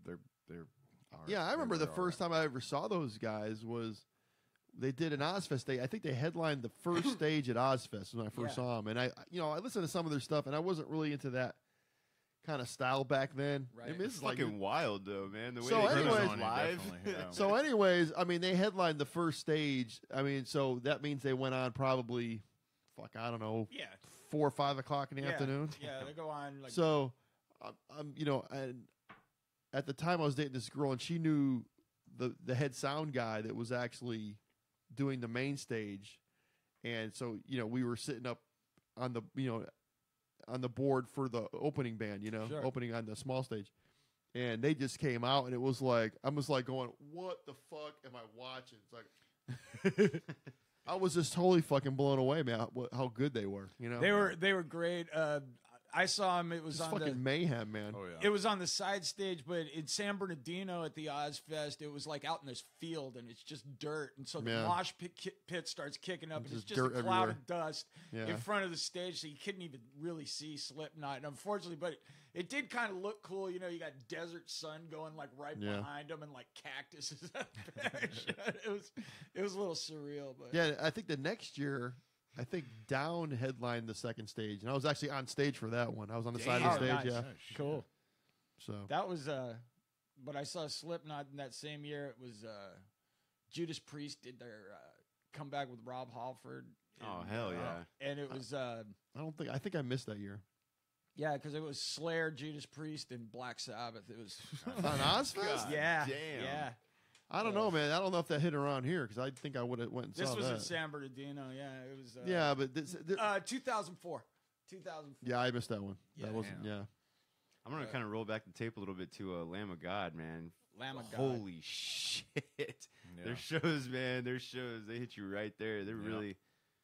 yeah. I remember the first time I ever saw those guys was they did an Ozfest day. I think they headlined the first stage at Ozfest when I first saw them, and I listened to some of their stuff, and I wasn't really into that kind of style back then. Right. I mean, It's fucking wild, though, man. The way So they anyways- anyways, live. So, anyways, I mean, they headlined the first stage. I mean, so that means they went on probably, I don't know, Yeah. 4 or 5 o'clock in the afternoon. Yeah, they go on like So, and at the time I was dating this girl, and she knew the head sound guy that was actually doing the main stage, and so we were sitting up on the on the board for the opening band, Sure. opening on the small stage. And they just came out, and it was like, I was like going, what the fuck am I watching? It's like, I was just totally fucking blown away, man, how good they were, they were great. I saw them. It was Just on fucking mayhem, man. Oh yeah. It was on the side stage, but in San Bernardino at the Ozfest, it was like out in this field, and it's just dirt. And so the Yeah. mosh pit starts kicking up, and it's Just just a dirt cloud everywhere. of dust Yeah. in front of the stage, so you couldn't even really see Slipknot. And unfortunately, but it did kind of look cool. You got desert sun going like right Yeah. behind them, and like cactuses. it was a little surreal, but Yeah, I think the next year, Down headlined the second stage, and I was actually on stage for that one. I was on the side of the Damn. stage, Oh, yeah. nice. Cool. So That was but I saw Slipknot in that same year. It was Judas Priest did their comeback with Rob Halford. Oh, hell yeah. And it was I think I missed that year. yeah, because it was Slayer, Judas Priest, and Black Sabbath. It was On Ozfest? yeah, damn. yeah. I don't know, man. I don't know if that hit around here because I think I would have went and This saw was that. in San Bernardino. Yeah, it was. Yeah, but 2004. 2004. yeah, I missed that one. Yeah. That wasn't. Yeah. I'm going to kind of roll back the tape a little bit to Lamb of God, man. Lamb of God. Holy shit. Their shows, man. Their shows, they hit you right there. They're really,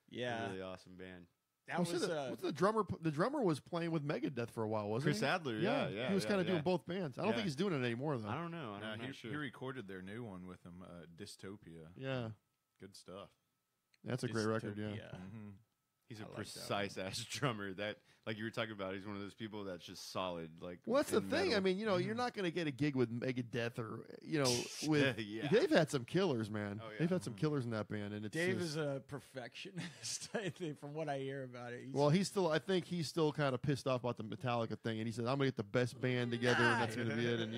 Yeah, really awesome band. that Was was. the drummer? The drummer was playing with Megadeth for a while, wasn't Chris he? Adler, yeah. He was kind of yeah. doing both bands. I don't Yeah. think he's doing it anymore though. I don't know. I'm he not sure. he recorded their new one with them, Dystopia. Yeah, Good stuff. that's a great record. Yeah. Mm-hmm. He's a I like that precise ass drummer. That, like you were talking about, he's one of those people that's just solid. Like, Well, that's the in thing. metal. I mean, you're not going to get a gig with Megadeth or with. Yeah. They've had some killers, man. Oh, yeah. They've had some killers in that band, and it's Dave just- is a perfectionist. I think from what I hear about it. Well, I think he's still kind of pissed off about the Metallica thing, and he said, "I'm gonna get the best band together, and that's gonna be it." And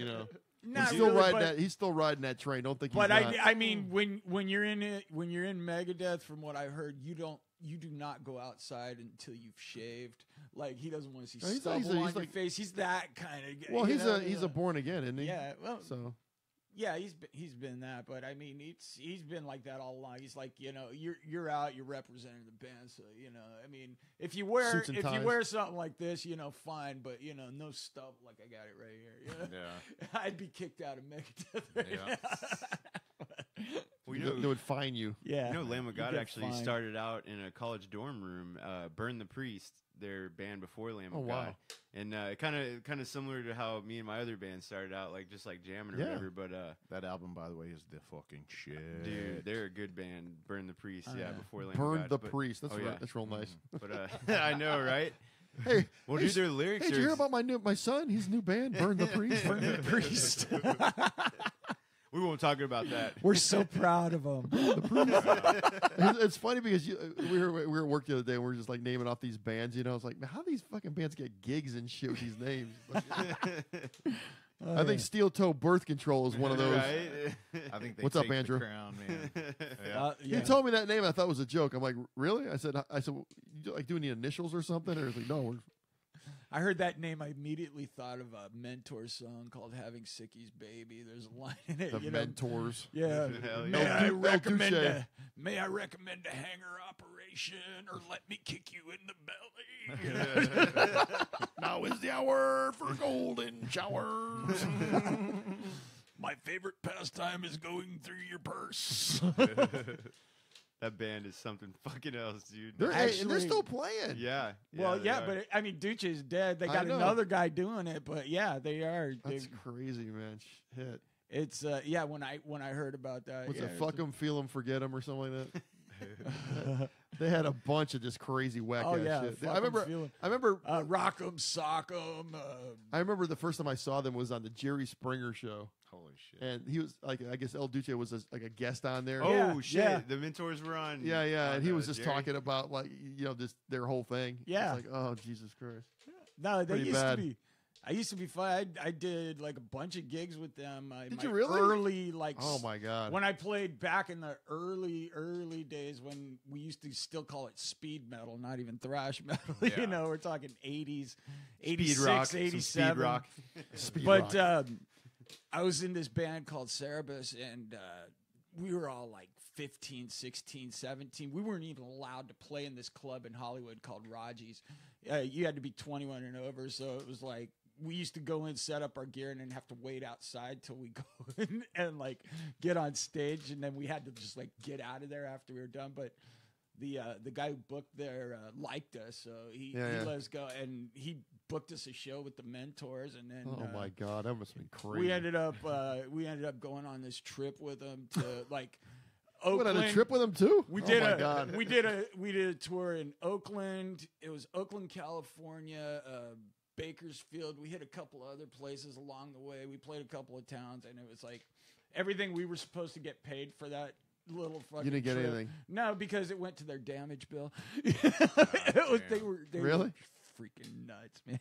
Not he's still really, riding but- that. He's still riding that train. Don't think. He's But not. I mean, when you're in it, when you're in Megadeth, from what I heard, you do not go outside until you've shaved. Like he doesn't want to see No, he's stubble he's on your like- face. He's that kind of guy. well, you he's know? he's a born again, isn't he? Yeah, well, So Yeah, he's been that, but I mean, he's been like that all along. He's like, you're out, you're representing the band, so I mean, if you wear something like this, fine, but no stuff like I got it right here. Yeah, I'd be kicked out of Megadeth. Yeah. Well, they would fine you. Yeah, Lamb of God actually started out in a college dorm room. Burn the Priest, their band before Lamb of God. And kind of similar to how me and my other band started out, like just like jamming or whatever. But that album, by the way, is the fucking shit. Dude, they're a good band. Burn the Priest, before Lamb Burn of God. the Priest. That's that's real nice. But I know, right? Hey, well, dude, their lyrics. Hey, did you hear about my son? His new band, Burn the Priest. Burn the Priest. We won't talk about that. We're so proud of them. It's funny because we were at work the other day and we were just like naming off these bands. It's like, man, how do these fucking bands get gigs and shit with these names? I think Steel Toe Birth Control is one of those. Right? I think they What's take up, Andrew? The crown, man. You told me that name. I thought it was a joke. I'm like, really? I said, like doing the initials or something? Or it's like, no, I heard that name. I immediately thought of a Mentor song called "Having Sicky's Baby." There's a line in it. The Mentors. Yeah. May I recommend a hanger operation, or let me kick you in the belly? Now is the hour for golden showers. My favorite pastime is going through your purse. That band is something fucking else, dude. They're still playing. Yeah. Well, but I mean, Duce is dead. They got another guy doing it, but yeah, they are. That's crazy, man. Shit. It's when I heard about that. What's it? Fuck 'em, feel 'em, forget 'em, or something like that. They had a bunch of just crazy whack ass shit. I remember rock 'em, sock 'em. I remember the first time I saw them was on the Jerry Springer show. Holy shit! And he was like, I guess El Duce was like a guest on there. Oh shit! Yeah. The Mentors were on. Yeah, and he was just talking about like this their whole thing. Yeah, it's like, oh Jesus Christ. No, they used to be. I used to be fun. I did like a bunch of gigs with them. Did you really? Early, like, oh my god, when I played back in the early days when we used to still call it speed metal, not even thrash metal. Yeah. We're talking 80s, 86, speed rock, 87. Speed rock. Speed but rock. I was in this band called Cerebus, and we were all like 15, 16, 17. We weren't even allowed to play in this club in Hollywood called Raji's. You had to be 21 and over, so it was like, we used to go in, set up our gear, and then have to wait outside till we go in and like get on stage, and then we had to just like get out of there after we were done. But the guy who booked there liked us, so he let us go, and he booked us a show with the Mentors, and then oh my god, that must have been crazy. We ended up going on this trip with him to like Oakland. Went on a trip with him too. We did a tour in Oakland. It was Oakland, California. Bakersfield. We hit a couple other places along the way. We played a couple of towns, and it was like everything we were supposed to get paid for that little fucking. You didn't get trip. anything? No, because it went to their damage bill. They were really freaking nuts, man.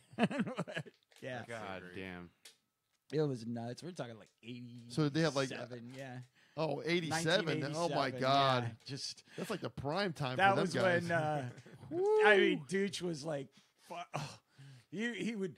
Yeah. God damn. It was nuts. We're talking like 80. So did they have like 7, yeah. Oh, 87. Oh my god. Yeah, just that's like the prime time that for them was guys. When I mean, Dooch was like he would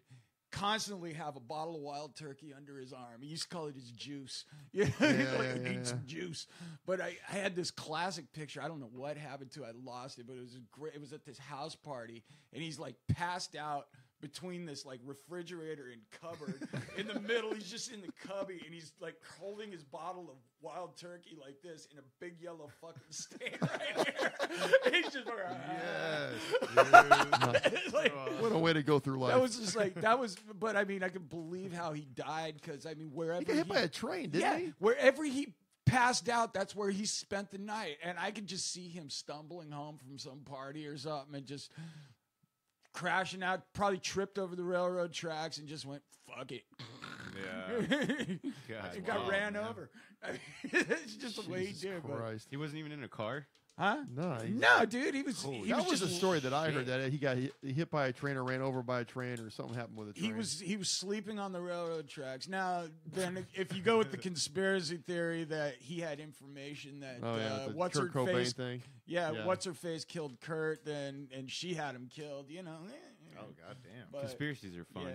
constantly have a bottle of wild turkey under his arm. He used to call it his juice. He'd need some juice. But I had this classic picture. I don't know what happened to it. I lost it, but it was great. It was at this house party, and he's like passed out between this like refrigerator and cupboard. In the middle, he's just in the cubby, and he's like holding his bottle of wild turkey like this in a big yellow fucking stand right here. And he's just like, what a way to go through life. That was just like but I mean, I can believe how he died, because I mean, wherever he got hit by a train, didn't he? Wherever he passed out, that's where he spent the night, and I could just see him stumbling home from some party or something and just crashing out, probably tripped over the railroad tracks and just went, fuck it. Yeah. He got ran over. I mean, it's just the way he did. Christ. He wasn't even in a car? Huh? No, dude. He was. That was a story that I heard, that he got hit by a train or ran over by a train or something happened with a train. He was sleeping on the railroad tracks. Now, then, if you go with the conspiracy theory that he had information that what's her face thing. What's her face killed Kurt, and she had him killed. You know. Oh goddamn! But, conspiracies are fun.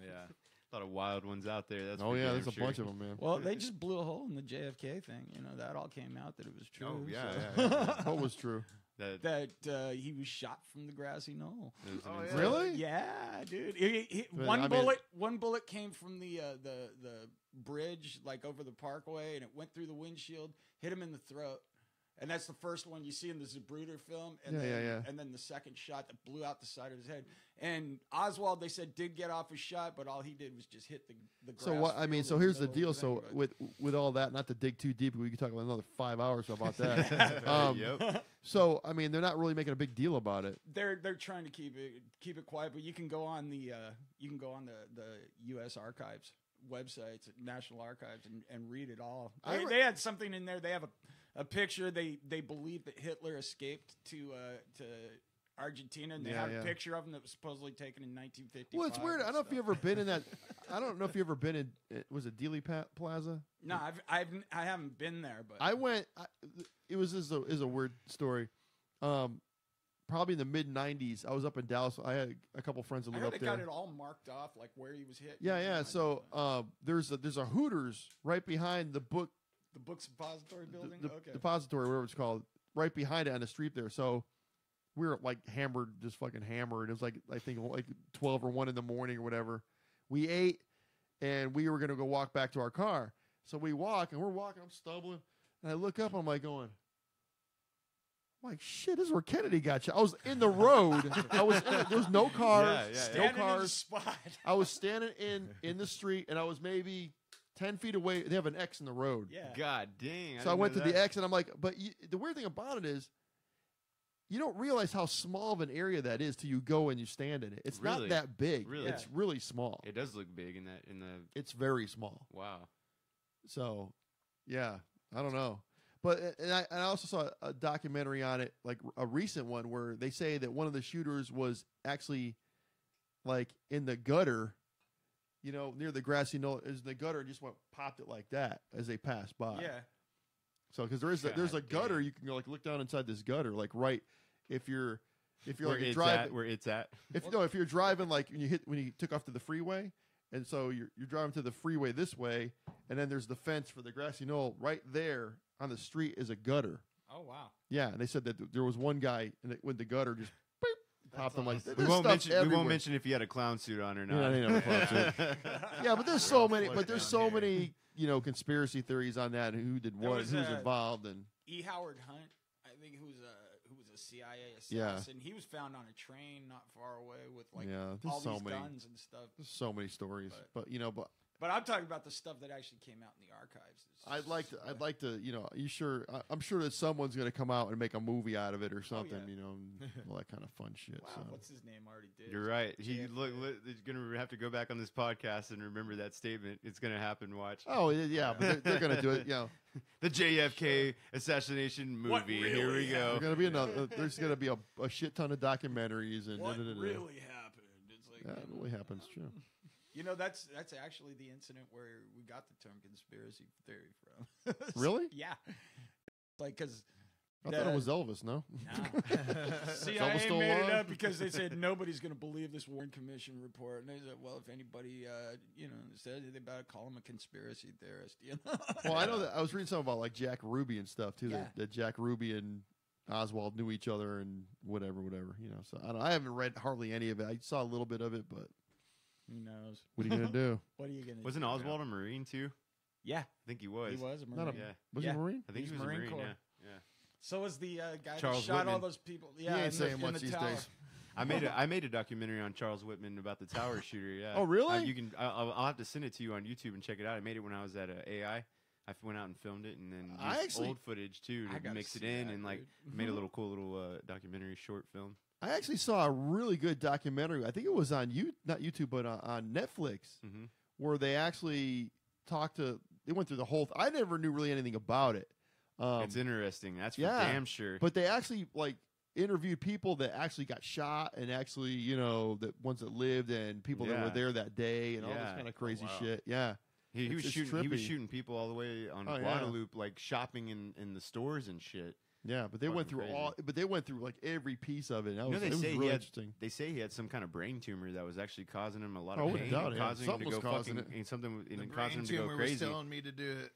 Yeah. A lot of wild ones out there. That's Oh for yeah, damn there's a sure. bunch of them, man. Well, they just blew a hole in the JFK thing. You know, that all came out that it was true. Oh yeah, so- yeah. What was true? That That he was shot from the grassy knoll. it was an Oh, yeah. insane- Really? Yeah, dude. But, One I mean- bullet. One bullet came from the bridge, like over the parkway, and it went through the windshield, hit him in the throat. And that's the first one you see in the Zapruder film. And Yeah, then, yeah. And then the second shot that blew out the side of his head. And Oswald, they said, did get off his shot, but all he did was just hit the grass. So what? I mean, field so in here's the middle deal. of So Vancouver. with all that, not to dig too deep, we could talk about another 5 hours about that. Yep. So I mean, they're not really making a big deal about it. They're trying to keep it quiet, but you can go on the U.S. Archives websites, National Archives, and read it all. They had something in there. They have a picture. They believe that Hitler escaped to Argentina, and they Yeah, have yeah. a picture of him that was supposedly taken in 1955. Well, it's weird. I don't know if you ever been in that. I don't know if you ever been in. Was it Dealey Plaza? No, I haven't been there, but I went. It was is a weird story. Probably in the mid '90s, I was up in Dallas. I had a couple friends that I live heard up they there. got it all marked off, like where he was hit. Yeah, yeah. So there's a Hooters right behind the book the book suppository building. the Okay. depository, whatever it's called, right behind it on the street there. So we were like hammered, just fucking hammered. It was like I think like 12 or 1 in the morning or whatever. We ate and we were gonna go walk back to our car. So we walk and we're walking. I'm stumbling and I look up. I'm like going. I'm like, shit, this is where Kennedy got shot. I was in the road. There was no cars, Yeah, yeah, no Standing in the cars. spot. I was standing in the street, and I was maybe 10 feet away. They have an X in the road. Yeah. God dang. So I went to the X, and I'm like, but the weird thing about it is, you don't realize how small of an area that is till you go and you stand in it. It's Really? not that big. Really? It's really small. It does look big in the. It's very small. Wow. So, yeah, I don't know. But and I also saw a documentary on it, like a recent one, where they say that one of the shooters was actually like in the gutter, you know, near the grassy knoll, is the gutter, and just popped it like that as they passed by. Yeah. So because there's a God gutter, damn. you can go like look down inside this gutter, like right if you're Where like it's driving at. Where it's at. if you're driving like when you took off to the freeway. And so you're driving to the freeway this way, and then there's the fence for the grassy knoll. Right there on the street is a gutter. Oh wow. Yeah, and they said that there was one guy with the gutter just beep, popped him like awesome. this. We won't stuff's mention. We everywhere. won't mention if he had a clown suit on or Yeah, not. I didn't have a clown suit. Yeah, but there's so many. flushed But there's down so here. many, conspiracy theories on that. And who did There what? was Who's a- involved? And E. Howard Hunt, I think, who was a CIA Yeah. assassin. He was found on a train not far away with like yeah, there's all so these many. guns and stuff. There's so many stories. But But I'm talking about the stuff that actually came out in the archives. I'd like to. You sure? I'm sure that someone's going to come out and make a movie out of it or something. yeah. All that kind of fun shit. Wow, So. what's his name already did? You're right. He JFK. he's gonna have to go back on this podcast and remember that statement. It's gonna happen. Watch. Oh yeah, but they're going to do it. The JFK assassination What movie. really Here we There's go. going to be another. There's going to be a shit ton of documentaries and What da-da-da-da. really happened? It's like Yeah, it really happens. True. that's actually the incident where we got the term conspiracy theory from. Really? Yeah. Like because. I thought it was Elvis. No. CIA still made it alive? up because they said nobody's going to believe this Warren Commission report, and they said, "Well, if anybody, said it, they better call him a conspiracy theorist." Well, I know that I was reading something about like Jack Ruby and stuff too. Yeah. That Jack Ruby and Oswald knew each other and whatever. So I haven't read hardly any of it. I saw a little bit of it, but Who knows? what are you gonna do? What are you going to? Wasn't Oswald a Marine too? Yeah, I think he was. he was a Not Marine. a- Yeah. Was Yeah. he a Marine? I think He's he was Marine a Marine. Corps. Yeah. Yeah. So was the guy Charles that shot all Whitman. those people. Yeah, ain't in saying the, much in the these tower. days. I made a documentary on Charles Whitman about the tower shooter. Yeah. Oh, really? You can. I'll have to send it to you on YouTube and check it out. I made it when I was at AI. I went out and filmed it, and then I used actually- old footage too I to gotta mix it see in, that, and like dude. made a little cool little documentary short film. I actually saw a really good documentary. I think it was on not YouTube, but on Netflix, Mm-hmm. where they actually they went through the whole. I never knew really anything about it. It's interesting. That's for yeah, damn sure. But they actually like interviewed people that actually got shot and actually, the ones that lived and people that were Yeah. there that day and all this Yeah. kind of crazy wow. shit. Yeah. He was it's shooting. He was trippy. shooting people all the way on Oh, yeah. Guadalupe, like shopping in the stores and shit. Yeah, but they went through crazy. But they went through like every piece of it. That You know, was, they it was say really he had, interesting. they say he had some kind of brain tumor that was actually causing him a lot I of wouldn't pain, doubt and it. causing him Something to was go causing fucking, and something The and brain causing him to go tumor was crazy. telling me to do it.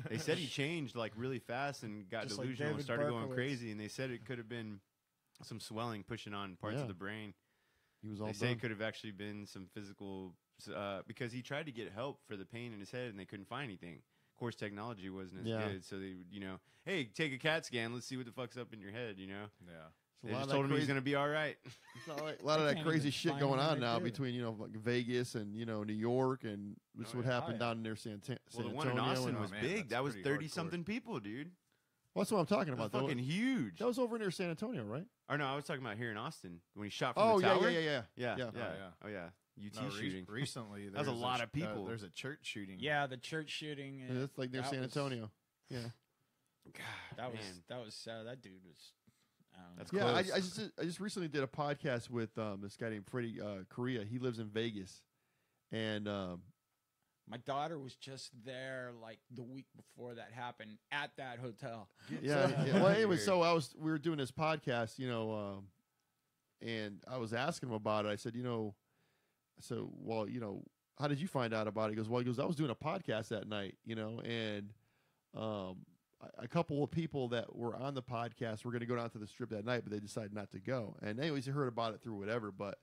They said he changed like really fast and got Just like delusional and David started going Berkowitz. crazy. And they said it could have been some swelling pushing on parts Yeah. of the brain. He was all They say done. it could have actually been some physical, because he tried to get help for the pain in his head and they couldn't find anything. Of course, technology wasn't as Yeah. good, so they would, hey, take a CAT scan, let's see what the fuck's up in your head, Yeah. It's a They lot just of that told him he's crazy- gonna be all right. It's not like- a lot of I that can't crazy even shit find going him on right now there. between like Vegas and New York, and this is Oh, what yeah. happened Oh, yeah. down near San Well, the Antonio. one in Austin and- was man, big. that's That was pretty 30-something people, dude. Well, that's what I'm talking That was about. Though. fucking huge. That was over near San Antonio, right? Or no, I was talking about here in Austin when he shot from Oh the yeah, tower. yeah. Yeah, Yeah. yeah. yeah. Oh yeah, UT No, shooting. recently, That was a there's lot of people. there's a church shooting. Yeah, the church shooting. Yeah, that's like near that San was- Antonio. Yeah. God, That was sad. That dude was. I don't know. That's Yeah, close. I just recently did a podcast with this guy named Freddie Correa. He lives in Vegas, and My daughter was just there like the week before that happened at that hotel. yeah, So- yeah. Well, anyway, so we were doing this podcast, and I was asking him about it. I said, well, how did you find out about it? He goes, I was doing a podcast that night, and a couple of people that were on the podcast were going to go down to the strip that night, but they decided not to go. And anyways, he heard about it through whatever, but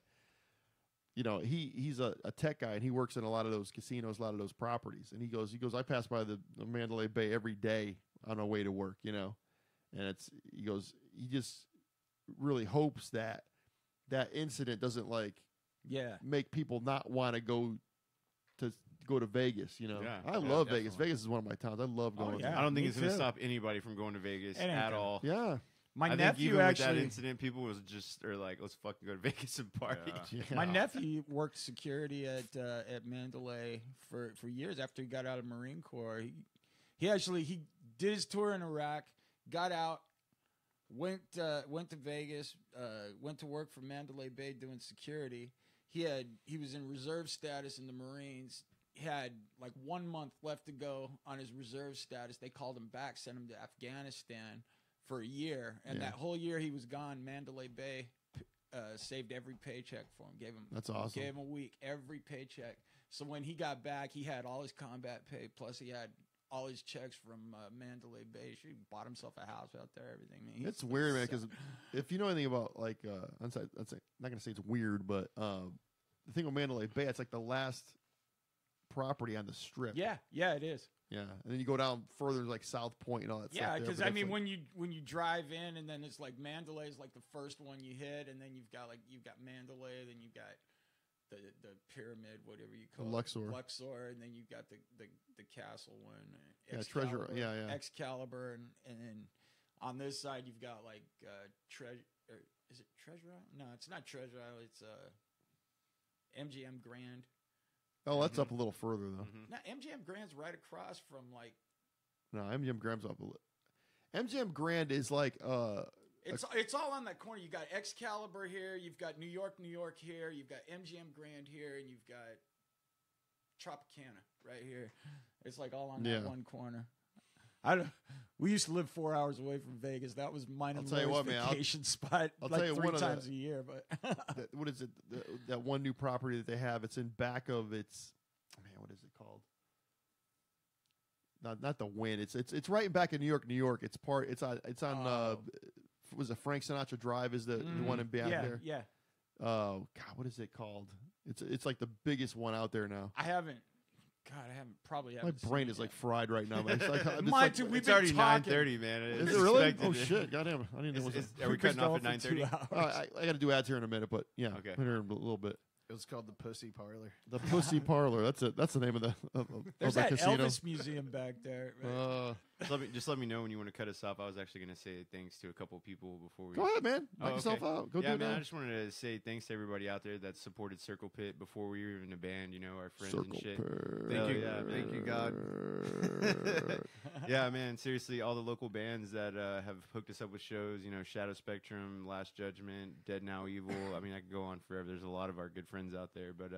he's a tech guy and he works in a lot of those casinos, a lot of those properties. And he goes, I pass by the Mandalay Bay every day on our way to work, and he just really hopes that incident doesn't Yeah. make people not want to go to Vegas. Yeah, I yeah, love Vegas. definitely. Vegas is one of my towns. I love going. yeah. there. I don't think me it's going to too. stop anybody from going to Vegas It ain't at gonna. all. Yeah, My I think nephew even with actually. that incident, people was just are like, let's fucking go to Vegas and party. Yeah. yeah. My nephew worked security at Mandalay for years after he got out of Marine Corps. He did his tour in Iraq, got out, went to Vegas, went to work for Mandalay Bay doing security. He was in reserve status in the Marines. He had like 1 month left to go on his reserve status. They called him back, sent him to Afghanistan for a year, and Yeah. that whole year he was gone. Mandalay Bay saved every paycheck for him. Gave him That's awesome. Gave him a week, every paycheck. So when he got back, he had all his combat pay, plus he had all his checks from Mandalay Bay. He bought himself a house out there, everything. Man, It's weird, man. Because if you know anything about I'm not gonna say it's weird, but the thing with Mandalay Bay, it's like the last property on the strip. yeah, it is. Yeah, and then you go down further, like South Point and all that stuff. Yeah, there, because but I that's mean, like- when you drive in, and then it's like Mandalay is like the first one you hit, and then you've got Mandalay, then you've got the pyramid, whatever you call Luxor. Luxor, and then you've got the castle one, Yeah, treasure. Excalibur, Yeah. Excalibur, and then on this side you've got like treasure. Is it Treasure Island? No, it's not Treasure Island. It's MGM Grand. Oh, that's up a little further though. Mhm. Now MGM Grand's right across from like No, MGM Grand's up a little. MGM Grand is like it's all on that corner. You got Excalibur here, you've got New York here, you've got MGM Grand here, and you've got Tropicana right here. It's like all on that Yeah. one corner. We used to live 4 hours away from Vegas. That was mine and I'll tell you Laura's what, man, vacation spot. I'll like tell you 3 one of the- times a year. But what is it? That one new property that they have. It's in back of its. Man, what is it called? Not the Wynn. It's right back in New York. It's on. Was it Frank Sinatra Drive? Is the one in back yeah, there? yeah. Oh God, what is it called? It's like the biggest one out there now. I haven't. Probably My haven't. brain seen is it like yet. fried right now. Man. It's like, it's Mine like- too. We've It's been already talking. 9:30, man. Is It's it really? expected Oh to- shit! Goddamn! I didn't know it was. Are we cutting off at Going for 2 9:30? hours. I got to do ads here in a minute, but yeah, Okay. here in a little bit. It was called the Pussy Parlor. The Pussy Parlor. That's it. That's the name of the There's that that casino. Elvis museum back there. Right? Just let me know when you want to cut us off. I was actually going to say thanks to a couple of people before we. Go ahead, man. Knock Oh, yourself okay. out. Go yeah, do man. it I now. just wanted to say thanks to everybody out there that supported Circle Pit before we were even a band. You know, our friends Circle and shit. Pit. Hell Thank you, yeah, man. thank you, God. Yeah, man. Seriously, all the local bands that have hooked us up with shows. You know, Shadow Spectrum, Last Judgment, Dead Now Evil. I mean, I could go on forever. There's a lot of our good friends out there, but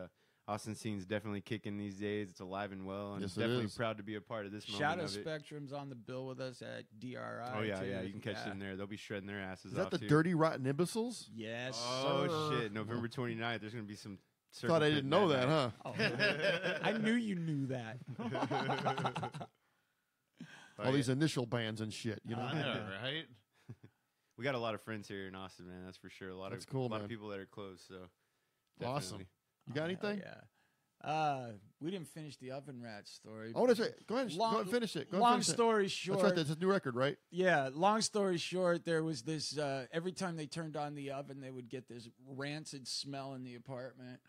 Austin scene's definitely kicking these days. It's alive and well, and Yes, it definitely is. proud to be a part of this moment Shadow of it. Spectrum's on the bill with us at DRI. Oh yeah, too. yeah, you can catch them there. They'll be shredding their asses Is that off the too. Dirty Rotten Imbeciles? Yes. Oh sir. shit! November 29th. There's gonna be some. Thought I didn't know that, huh? Oh, I knew you knew that. Oh, All yeah. these initial bands and shit, you know? I know, right? We got a lot of friends here in Austin, man. That's for sure. That's cool, a lot man. of people that are close. So Awesome. definitely. You got anything? Yeah. We didn't finish the Oven Rat story. Oh, that's right. Go ahead and finish it. Go ahead and Long finish it. story short. That's right. That's a new record, right? Yeah, long story short, there was this. Every time they turned on the oven, they would get this rancid smell in the apartment,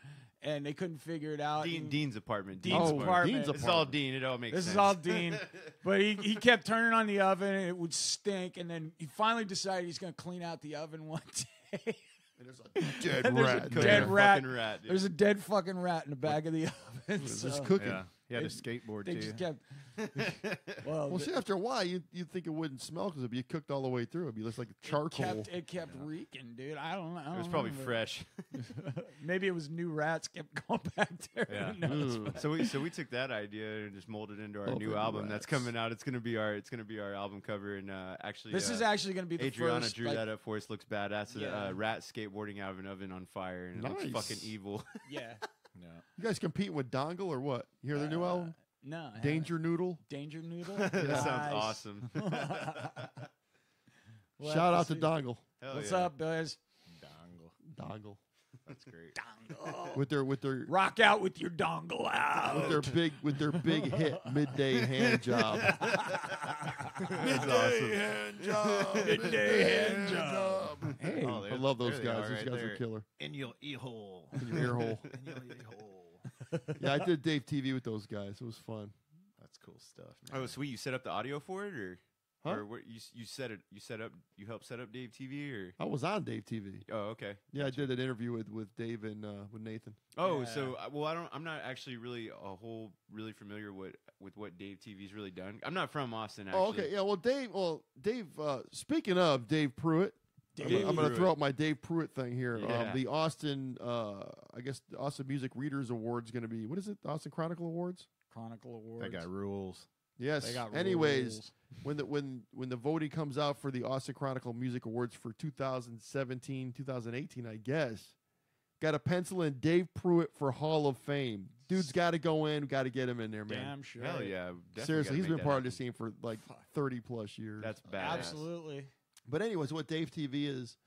and they couldn't figure it out. and Dean's apartment. Dean's Oh, apartment. Dean's It's all Dean. It all makes This sense. is all Dean, but he kept turning on the oven, and it would stink. And then he finally decided he's going to clean out the oven one day. And there's a dead And there's a rat. in Cooking there. dead a rat. fucking rat, dude. There's a dead fucking rat in the back of the oven. It's so just cooking. Yeah. He had a They- skateboard They too. just kept. Well, Well, see, after a while, you'd think it wouldn't smell because it'd be cooked all the way through. It'd be just like charcoal. It kept reeking, dude. I don't know. It was probably fresh. Maybe it was new rats kept going back there. Yeah. Who knows? Mm. So we took that idea and just molded it into our Love new it, album that's rats. coming out. It's gonna be our album cover, and actually This is actually going to be the Adriana first. drew like, that up for us. Looks badass. Yeah. A rat skateboarding out of an oven on fire, and it looks Nice. fucking evil. Yeah. Yeah. You guys competing with Dongle or what? You hear their new album? No. I haven't. Danger Noodle. Danger Noodle. That sounds Nice. awesome. We'll Shout have out to see. Dongle. Hell What's yeah. up, boys? Dongle. That's great. With their Rock out with your dongle out. with their big hit midday hand job. That's awesome. hand job. Midday hand job. Hey, Oh, I there- love those there they guys. are Those right guys there. are killer. In your ear hole. In your ear hole. In your ear hole. Yeah, I did Dave TV with those guys. It was fun. That's cool stuff. Man. Oh, sweet! You set up the audio for it, or Huh? or what, you set it? You helped set up Dave TV, or I was on Dave TV. oh, okay. Yeah, I did an interview with Dave and with Nathan. Oh, Yeah. so I'm not actually really familiar with what Dave TV's really done. I'm not from Austin, actually. Oh, okay. Yeah, Dave. Speaking of Dave Pruitt, I'm Dave going to Pruitt. throw out my Dave Pruitt thing here. Yeah. The Austin, I guess the Austin Music Readers Awards going to be, what is it? The Austin Chronicle Awards? Chronicle Awards. They got rules. Yes. They got Anyways, rules. when the voting comes out for the Austin Chronicle Music Awards for 2017, 2018, I guess, got to pencil in Dave Pruitt for Hall of Fame. Dude's got to go in. Got to get him in there, man. Damn sure. Hell yeah! definitely Seriously, gotta he's make been that part of happen. this scene for like Fuck. 30 plus years. That's badass. Absolutely. But anyways, what Dave TV is,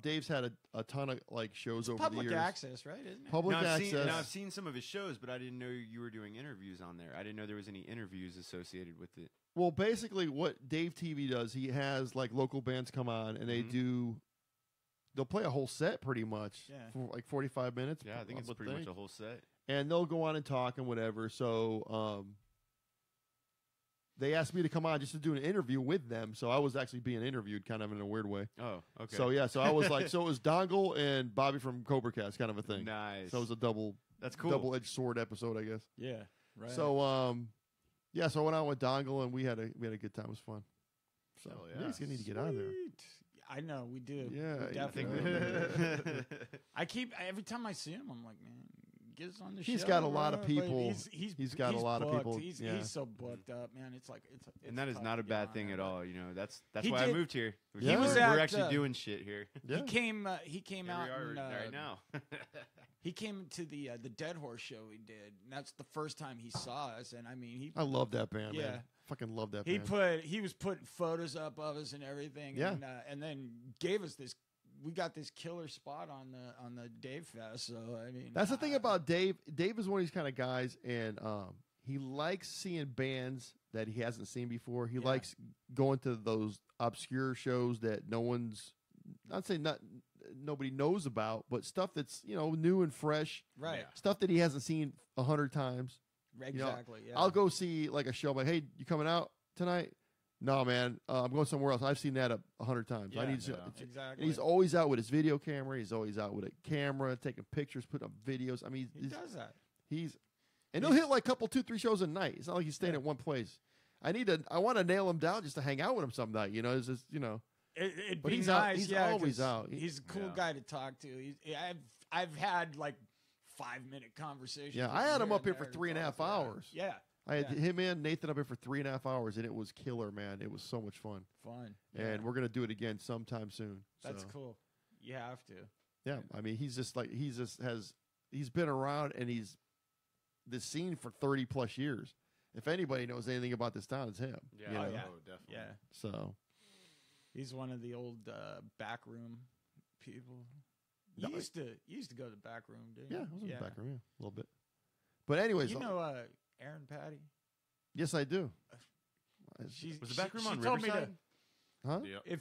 Dave's had a ton of like shows over the Public years. access, right? Isn't it? Public Now, access. I've seen some of his shows, but I didn't know you were doing interviews on there. I didn't know there was any interviews associated with it. Well, basically, what Dave TV does, he has like local bands come on and they'll play a whole set pretty much Yeah. for like 45 minutes. Yeah, I think it's pretty much a whole set. And they'll go on and talk and whatever. So they asked me to come on just to do an interview with them. So I was actually being interviewed kind of in a weird way. Oh, okay. So yeah, so I was like, so it was Dongle and Bobby from CobraCast kind of a thing. Nice. So it was a That's cool. double-edged sword episode, I guess. Yeah. Right. So yeah, so I went on with Dongle and we had a good time. It was fun. So Hell you yeah. guys need to get on there. Sweet. I know we do. Yeah, We I think definitely. I every time I see him, I'm like, man, get us on the show. He's got a lot of but people. He's got a lot of booked. people, He's yeah. so booked up, man. It's like it's and that is tough not to a get bad on thing there, at but- all. You know, that's He why I did- moved here. He was we're at, actually doing shit here. Yeah. He came Here out we are and, right now. He came to the Dead Horse show we did, and that's the first time he saw us. And I mean, I love that band, Yeah. man. Fucking love that he band. he was putting photos up of us and everything, Yeah. and then gave us this. We got this killer spot on the Dave Fest. So I mean, That's the thing about Dave. Dave is one of these kind of guys, and he likes seeing bands that he hasn't seen before. He Yeah. likes going to those obscure shows that nobody knows about, but stuff that's new and fresh. right, Stuff that he hasn't seen 100 times. exactly. Yeah, I'll go see like a show. I'm like, hey, you coming out tonight? No, man. I'm going somewhere else. I've seen that 100 times. I Yeah, need to. yeah. exactly. And he's always out with his video camera. He's always out with a camera, taking pictures, putting up videos. I mean, he does that. and he'll hit like a couple, 2-3 shows a night. It's not like he's staying at one place. I want to nail him down just to hang out with him some night. It's just It'd But be he's nice. out- he's yeah, always 'cause out. He's a cool Yeah. guy to talk to. I've had like 5-minute conversation. Yeah, I had him up here for 3.5 hours. Yeah. I had him and Nathan up here for 3.5 hours, and it was killer, man. It was so much fun. And we're gonna do it again sometime soon. That's so. cool. You have to. Yeah, I mean, he's been around, and he's the scene for 30 plus years. If anybody knows anything about this town, it's him. Yeah, you know? Oh, definitely. Yeah. So He's one of the old backroom people. You used to go to the back room, didn't you? yeah, I was in the back room, a little bit. But anyways, You know Aaron Patty? yes, I do. Was the back room on told me Riverside? Huh? Yep. if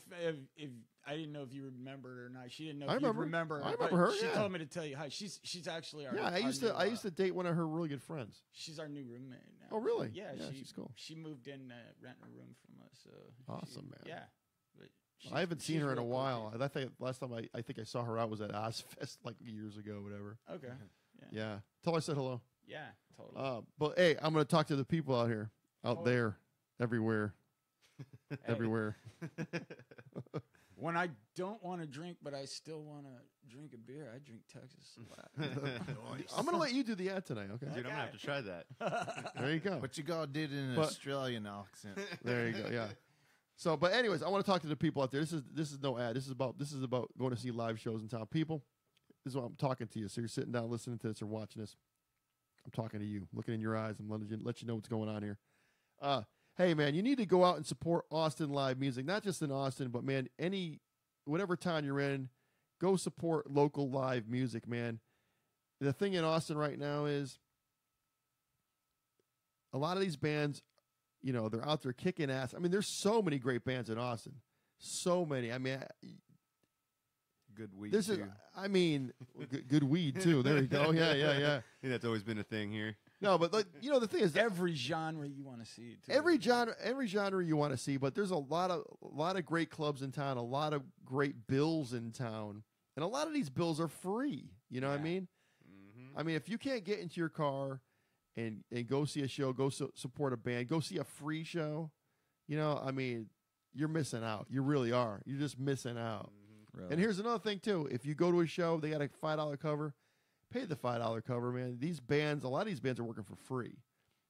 I didn't know if you remembered or not. She didn't know I if you remember. remember. I but remember her, She yeah. told me to tell you hi. She's actually our. Yeah, I used to date one of her really good friends. She's our new roommate now. Oh, really? Yeah, she's cool. She moved in, renting a room from us. So Awesome, man. Yeah, but I haven't seen she's her in a real while. I think last time I think I saw her out was at Ozfest like years ago, whatever. cool. Okay. Yeah. Yeah, tell her I said hello. Yeah. Totally. But hey, I'm going to talk to the people out here, there, everywhere, everywhere. When I don't want to drink, but I still want to drink a beer, I drink Texas. I'm going to let you do the ad tonight, okay? Dude, I'm gonna have to try that. There you go. But you gotta did it in an But- Australian accent. There you go. Yeah. So, but anyways, I want to talk to the people out there. This is no ad. This is about going to see live shows in town. People, this is what I'm talking to you. So you're sitting down listening to this or watching this. I'm talking to you, looking in your eyes. I'm let you know what's going on here. Hey, man, you need to go out and support Austin live music, not just in Austin, but, man, whatever town you're in, go support local live music, man. The thing in Austin right now is a lot of these bands, you know, they're out there kicking ass. I mean, there's so many great bands in Austin. So many. I mean, Good weed. this is, too. I mean, good weed, too. There you go. Yeah. I think that's always been a thing here. No, but, like, you know, the thing is, Every genre you want to see. Too. every genre you want to see, but there's a lot of great clubs in town, a lot of great bills in town, and a lot of these bills are free. You know what I mean? Mm-hmm. I mean, if you can't get into your car and go see a show, go support a band, go see a free show, you know, I mean, you're missing out. You really are. You're just missing out. Really. And here's another thing too: if you go to a show, they got a $5 cover. Pay the $5 cover, man. These bands, a lot of these bands are working for free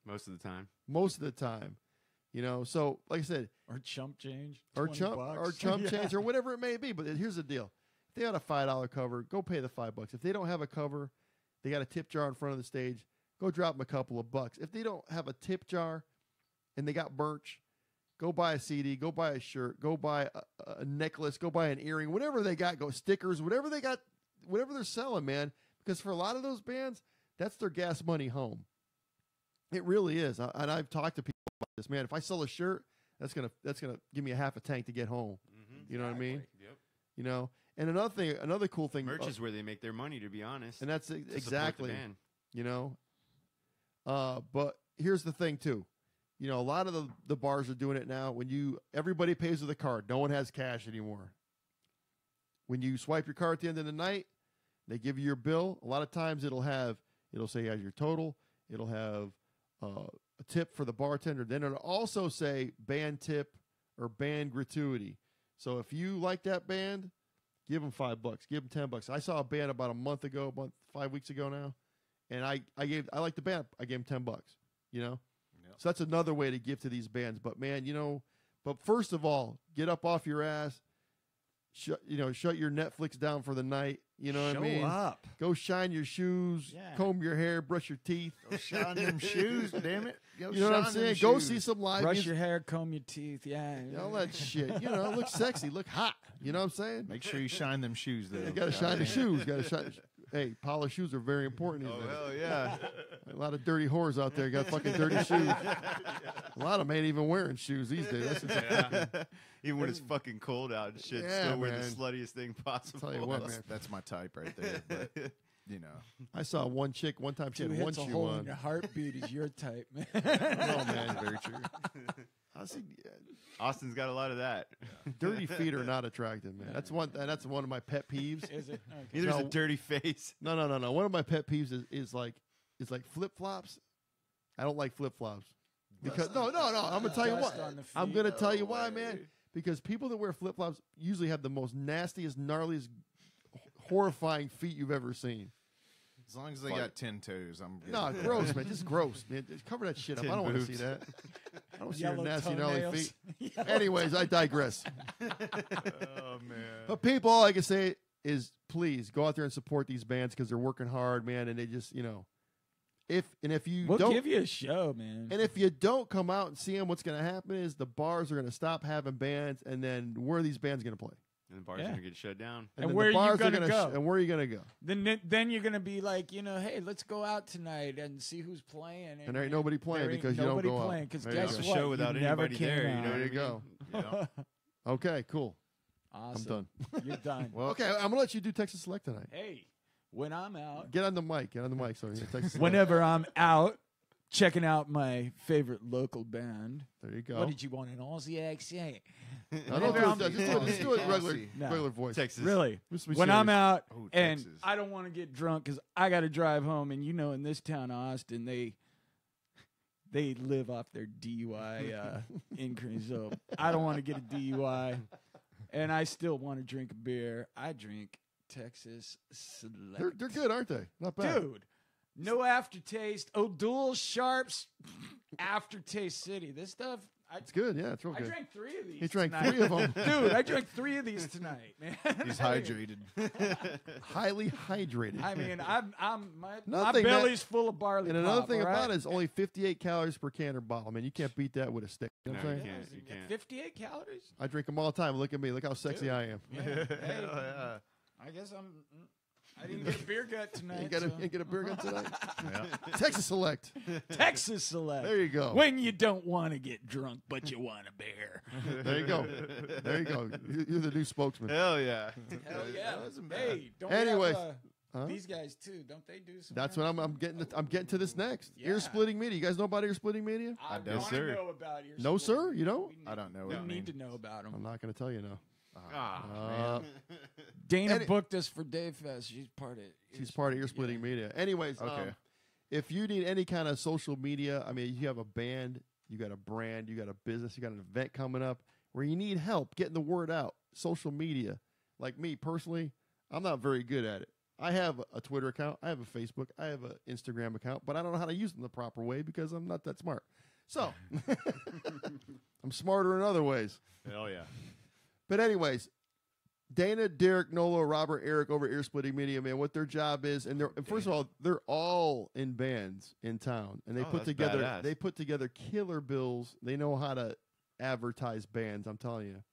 Most of the time. most of the time. You know, so like I said, Or chump change. or 20 chump bucks. change or whatever it may be. But here's the deal: if they got a $5 cover, go pay the $5. If they don't have a cover, they got a tip jar in front of the stage. Go drop them a couple of bucks. If they don't have a tip jar and they got merch, go buy a CD, go buy a shirt, go buy a necklace, go buy an earring, whatever they got, go stickers, whatever they got, whatever they're selling, man. Because for a lot of those bands, that's their gas money home. It really is. And I've talked to people about this, man. If I sell a shirt, that's gonna give me a half a tank to get home. Mm-hmm. You know what I mean? Yep. You know. And another cool thing, Merch is where they make their money, to be honest. and that's to support the exactly, band. you know. But here's the thing too. You know, a lot of the bars are doing it now. Everybody pays with a card. No one has cash anymore. When you swipe your card at the end of the night, they give you your bill. A lot of times it'll say as your total. It'll have a tip for the bartender. Then it'll also say band tip or band gratuity. So if you like that band, give them $5. Give them $10. I saw a band about a month ago, 5 weeks ago now, and I like the band. I gave them $10. You know, so that's another way to give to these bands. But man, you know, but first of all, get up off your ass. Shut your Netflix down for the night. You know what I mean? Show up. Go shine your shoes, Yeah. comb your hair, brush your teeth. Go shine them shoes, damn it. Go You know what I'm shine them saying? Go shoes. see some live Brush music. your hair, comb your teeth. Yeah. All that shit. You know, look sexy, look hot. You know what I'm saying? Make sure you shine them shoes, though. You got to shine the shoes. Got to shine. Hey, polished shoes are very important. Oh, these days. hell yeah. A lot of dirty whores out there got fucking dirty shoes. A lot of them ain't even wearing shoes these days. That's just Yeah. Even when it's fucking cold out and shit, Yeah, still wear the man. sluttiest thing possible. Tell you what, man. That's my type right there. But, you know. I saw one chick one time. She Two had one hits a shoe hole in on. your heartbeat is your type, man. No, man, very true. Honestly, Austin's got a lot of that. dirty feet are not attractive, man. That's one of my pet peeves. Is it? Okay. Neither is No. a dirty face. No. One of my pet peeves is like flip flops. I don't like flip flops because no. I'm gonna tell you Dust what. on the I'm feet. gonna tell you why, man. Because people that wear flip flops usually have the most nastiest, gnarliest, horrifying feet you've ever seen. As long as they got 10 toes, I'm good. No, gross, man. Just gross, man. Just cover that shit up. I don't want to see that. I don't see your Yellow nasty, gnarly toenails. feet. Anyways, I digress. Oh, man. But people, all I can say is please go out there and support these bands because they're working hard, man, and they just, if you We'll don't give you a show, man. and if you don't come out and see them, what's going to happen is the bars are going to stop having bands, and then where are these bands going to play? And the bar's Yeah. going to get shut down. And then where the are you bars gonna gonna go? and where are you going to go? Then you're gonna be like, hey, let's go out tonight and see who's playing. And there ain't nobody playing there ain't because you don't nobody go playing, out. 'cause There you guess go. It's a what? show without You never anybody there. came You know out. what I There you mean? go. Yeah. Okay, cool. Awesome. I'm done. You're done. Well, Okay, I'm going to let you do Texas Select tonight. Hey, when I'm out, Get on the mic. So yeah, Texas Select. whenever I'm out, checking out my favorite local band. There you go. What did you want, an Aussie accent? No, don't Whenever do it. I'm- Just do it regular, No. regular voice. Texas. Really? Just be When I'm serious. out Oh, and Texas. I don't want to get drunk because I got to drive home, and in this town, Austin, they live off their DUI increase. So I don't want to get a DUI, and I still want to drink a beer. I drink Texas Select. They're good, aren't they? Not bad. Dude, no aftertaste. O'Doul Sharps Aftertaste City. This stuff, It's good. Yeah, it's real I good. drank 3 of these. He drank tonight. 3 of them. Dude, I drank 3 of these tonight, man. he's hydrated. Highly hydrated. I mean, my Nothing, belly's full of barley. and another pop, thing all about right? it is only 58 calories per can or bottle. Man, you can't beat that with a stick. You know what I'm No, saying? you can't. 58 calories? I drink them all the time. Look at me. Look how sexy Dude. I am. Yeah. Hey, I guess I didn't get a beer gut tonight. Ain't get a beer gun tonight. Yeah. Texas Select. Texas Select. There you go. When you don't want to get drunk, but you want a beer. There you go. There you go. You're the new spokesman. Hell yeah. Hell yeah. That wasn't bad. Hey, don't Anyways, we have, huh? these guys too? Don't they do some? That's kind what of I'm getting. I'm getting to this next. Yeah. Ear splitting media. You guys know about ear splitting media? I don't. want Sir. to know about your No, story. sir? You don't? We need- I don't know We what I need mean. to know about them. I'm not going to tell you now. Ah, Uh, Dana Any- booked us for Dave Fest. She's part of. She's part of ear splitting media. Anyways, Okay. if you need any kind of social media, I mean, you have a band, you got a brand, you got a business, you got an event coming up where you need help getting the word out, social media. Like me personally, I'm not very good at it. I have a Twitter account, I have a Facebook, I have an Instagram account, but I don't know how to use them the proper way because I'm not that smart. So I'm smarter in other ways. hell yeah. But anyways, Dana, Derek, Nolo, Robert, Eric over at Ear Splitting Media, man, what their job is, and first of all, they're all in bands in town, and they Oh, put that's together badass. killer bills. They know how to advertise bands. I'm telling you.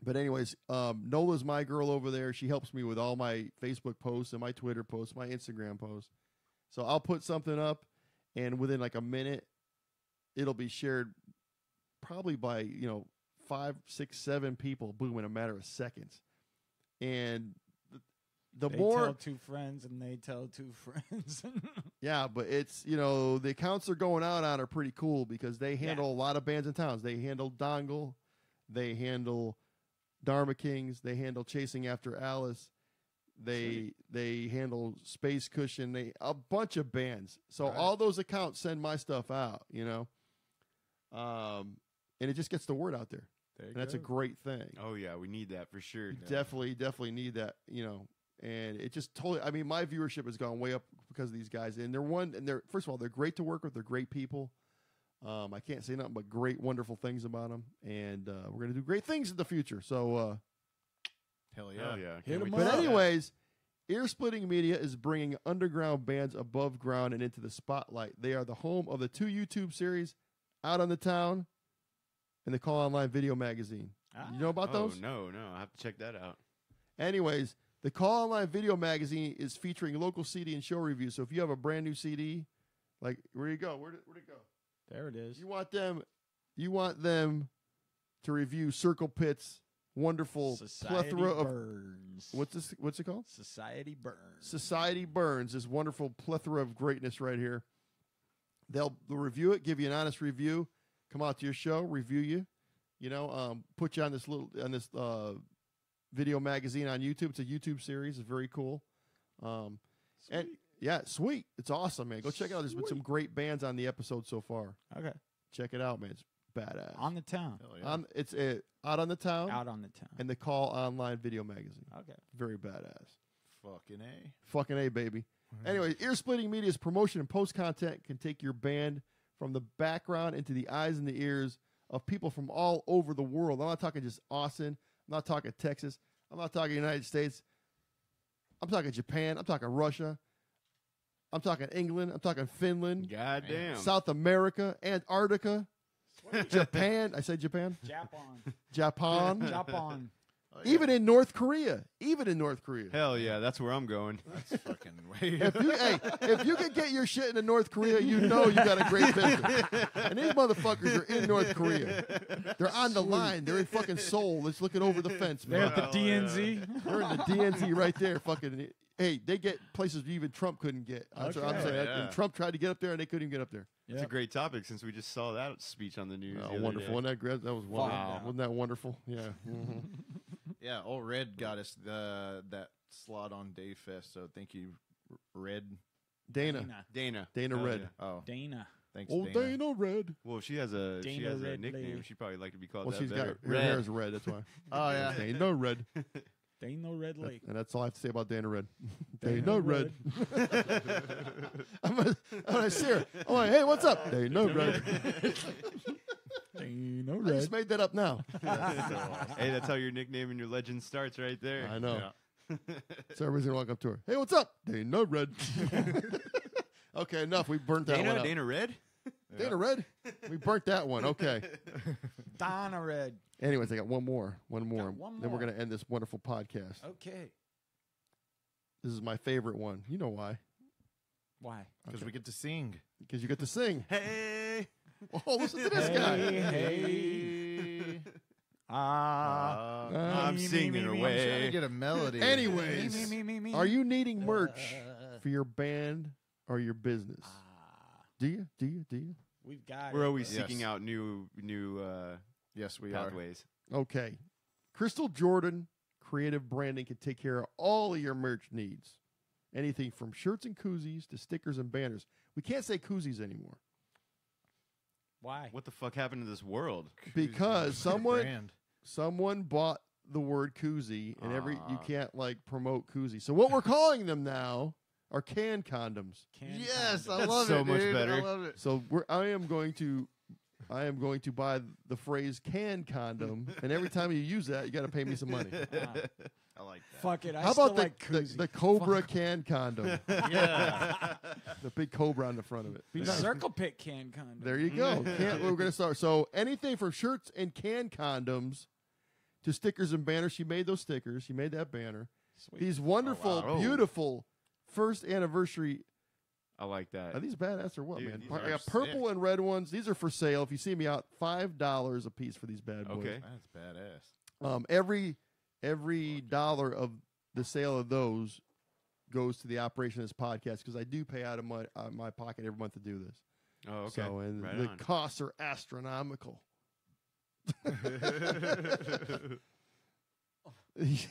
But anyways, Nola's my girl over there. She helps me with all my Facebook posts and my Twitter posts, my Instagram posts. So I'll put something up, and within like a minute, it'll be shared probably by 5, 6, 7 people, boom, in a matter of seconds. And the They more, tell 2 friends and they tell 2 friends. yeah, but it's, the accounts they're going out on are pretty cool because they handle a lot of bands and towns. They handle Dongle, they handle Dharma Kings, they handle Chasing After Alice, they handle Space Cushion, a bunch of bands. So all those accounts send my stuff out, and it just gets the word out there. There you And that's a go. great thing. Oh yeah, we need that for sure. Definitely need that, and it just totally, I mean, my viewership has gone way up because of these guys. And they're first of all, they're great to work with. They're great people. I can't say nothing but great, wonderful things about them. And we're going to do great things in the future. So, Hell yeah. Hell yeah. Hit Can't 'em wait to but up. see that. anyways, Ear Splitting Media is bringing underground bands above ground and into the spotlight. They are the home of the 2 YouTube series, Out on the Town, and the Call Online Video Magazine. You know about those? No, I have to check that out. Anyways, the Call Online Video Magazine is featuring local CD and show reviews. So if you have a brand new CD, like where do you go? Where'd it go? There it is. You want them to review Circle Pit's wonderful Society plethora of Burns. what's it called? Society Burns. Society Burns, this wonderful plethora of greatness right here. They'll review it, give you an honest review, come out to your show, review you, put you on this video magazine on YouTube. It's a YouTube series. It's very cool. And yeah, sweet. It's awesome, man. Go check it out. There's been some great bands on the episode so far. Okay. Check it out, man. It's badass. On the town. Hell yeah. It's Out on the Town Out on the town. and the Call Online Video Magazine. Okay. Very badass. Fucking A. Fucking A, baby. Anyway, Ear-Splitting Media's promotion and post content can take your band from the background into the eyes and the ears of people from all over the world. I'm not talking just Austin. I'm not talking Texas. I'm not talking United States. I'm talking Japan. I'm talking Russia. I'm talking England. I'm talking Finland. Goddamn. South America, Antarctica, Japan. I say Japan. Japan. Japan. Oh, yeah. Even in North Korea. Even in North Korea. Hell yeah, that's where I'm going. That's fucking way. If you can get your shit into North Korea, you know you got a great business. And these motherfuckers are in North Korea. They're on the line. They're in fucking Seoul. It's looking over the fence, They're man. at the DNZ. They're in the DNZ right there. Fucking. Hey, they get places even Trump couldn't get. That's what I'm Okay. saying. Yeah. And Trump tried to get up there, and they couldn't even get up there. It's a great topic since we just saw that speech on the news. the other Wonderful. day. Wasn't that great? That was wonderful. Wow. Wasn't that wonderful? Yeah. Mhm. Yeah, old Red got us that slot on Day Fest. So thank you, Red. Dana. Dana. Dana Hell Red. yeah. Oh, Dana. thanks, Oh, Dana. Dana Red. Well, if she has a Dana Red nickname. Lady. She'd probably like to be called Well, that she's got better. her hair is red. That's why. Oh yeah. Dana Red. Dana Red Lake. And that's all I have to say about Dana Red. Dana Dana Red. I'm gonna see her. I'm like, hey, what's up? Dana Red. Dana I Red. just made that up now. Hey, that's how your nickname and your legend starts right there. I know. Yeah. So everybody's gonna walk up to her. Hey, what's up? Dana Red. Okay, enough. We burnt that one Dana? out. Dana Red? Dana Red. We burnt that one. Okay. Donna Red. Anyways, I got one more. One more. Got one Then we're more. gonna end this wonderful podcast. Okay. This is my favorite one. You know why? Why? Because we get to sing. Because you get to sing. Hey! Oh, listen to this guy. Hey. Ah. I'm singing I'm trying to away. get a melody. Anyways, me. are you needing merch for your band or your business? Do you? Do you? Do you? We've got We're it. always Yes. seeking out new Yes, we are. pathways. Okay. Crystal Jordan Creative Branding can take care of all of your merch needs. Anything from shirts and koozies to stickers and banners. We can't say koozies anymore Why? What the fuck happened to this world? because Brand. someone bought the word koozie and you Ah. can't like promote koozie. So what we're calling them now are can condoms. Can Yes, I That's love so it. much dude. better. I love it. So I am going to buy the phrase can condom, and every time you use that, you got to pay me some money. I like that. Fuck it. I How still about like the koozie. Cobra can condom? Yeah. The big Cobra on the front of it. Be The nice. circle pit can condom. There you go. We're going to start. So anything from shirts and can condoms to stickers and banners. She made those stickers. She made that banner. Sweet. These wonderful, wow. beautiful first anniversary. I like that. Are these badass or what, Dude, man? these I are got purple and red ones. These are for sale. If you see me out, $5 a piece for these bad boys. Okay. That's badass. Every dollar of the sale of those goes to the operation of this podcast because I do pay out of my pocket every month to do this. Oh, okay. So, and Right the on. costs are astronomical. he's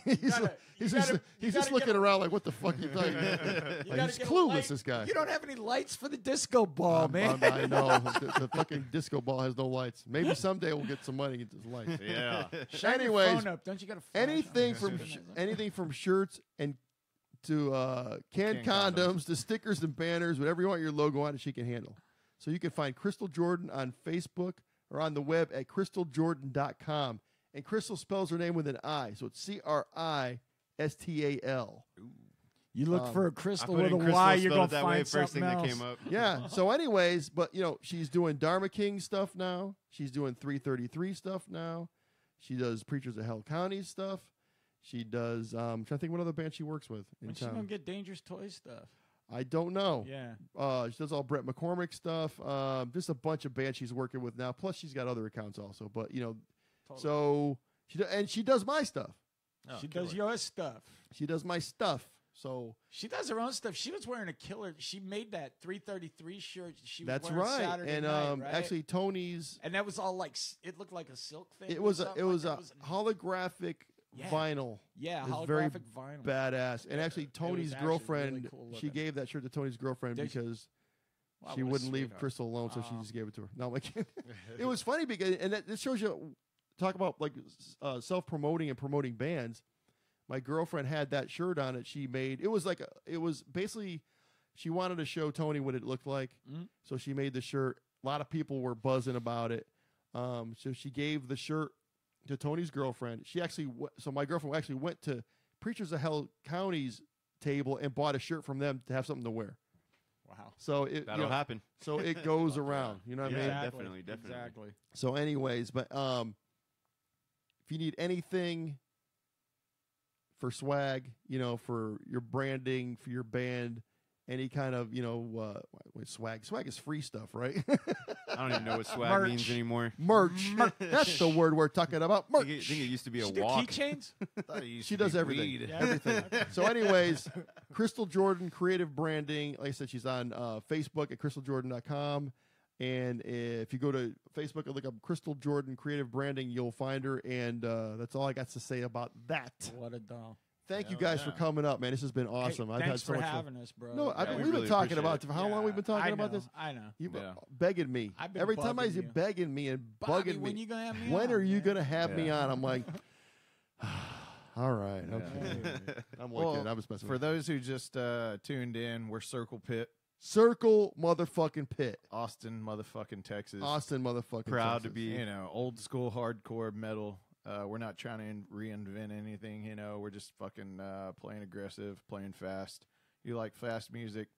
just looking around like, what the fuck are you talking about? Like, he's clueless, this guy. You don't have any lights for the disco ball, man. I know. The fucking disco ball has no lights. Maybe someday we'll get some money and get this lights. Yeah. Shine your Anyways, phone up. Don't you got a flash on anything it? anything from shirts and to canned Canned condoms to stickers and banners, whatever you want your logo on, she can handle. So you can find Crystal Jordan on Facebook or on the web at crystaljordan.com. And Crystal spells her name with an I, so it's Cristal. You look for a I crystal put with in a Crystal, Y, you're spelled gonna it that way. find First thing something that else. came up. Yeah. So, anyways, but she's doing Dharma King stuff now. She's doing 333 stuff now. She does Preachers of Hell County stuff. She does. I'm trying to think what other band she works with in When she town. gonna get Dangerous Toy stuff? I don't know. Yeah. She does all Brett McCormick stuff. Just a bunch of bands she's working with now. Plus, she's got other accounts also. But Totally. so she does my stuff. She does your stuff. She does my stuff. So She does her own stuff. She was wearing a killer. She made that 333 shirt. She was that's wearing right. Saturday And night, right? actually, Tony's. and that was all like it looked like a silk thing. It or was something a like that. holographic Yeah. vinyl. Yeah, It's very holographic vinyl. Badass. And actually, It was Tony's actually girlfriend, really cool she looking. gave that shirt to Tony's girlfriend Did she? because Wow, she what a wouldn't leave sweetheart. Crystal alone, so she Aw. just gave it to her. No, like it was funny because, and this shows you, talk about like self-promoting and promoting bands. My girlfriend had that shirt on it. She made it was basically she wanted to show Tony what it looked like. Mhm. So she made the shirt. A lot of people were buzzing about it. So she gave the shirt to Tony's girlfriend. She actually, so my girlfriend actually went to Preachers of Hell County's table and bought a shirt from them to have something to wear. Wow. So it That'll happen. So it goes around. You know what I mean? Definitely. Exactly. So, anyways, but if you need anything for swag, for your branding, for your band, any kind of, swag. Swag is free stuff, right? I don't even know what swag Merch. means anymore. Merch. That's the word we're talking about. I Merch. think it used to be a She do walk. keychains? She does everything. Yeah. Everything. So, anyways, Crystal Jordan Creative Branding. Like I said, she's on Facebook at crystaljordan.com. And if you go to Facebook and look up Crystal Jordan Creative Branding, you'll find her. And that's all I got to say about that. What a doll. Thank you guys for coming up, man. This has been awesome. Hey, I've had thanks so for much fun. having us, bro. No, Yeah, we've we been really talking appreciate about it. it. For how long we've been talking about this? I know. You've Yeah. begging me. I've been Every time I bugging see you. begging me and Bobby, bugging when me. you gonna have me When on, are you man? going to have me Yeah. on? I'm like, all right. Yeah. Okay. I'm Well, looking. I was messing For with those who just tuned in, we're Circle Pit, Circle motherfucking Pit. Austin, motherfucking Texas. Austin motherfucking Proud to Texas. be. Old school hardcore metal. We're not trying to reinvent anything. We're just fucking playing aggressive, playing fast. You like fast music?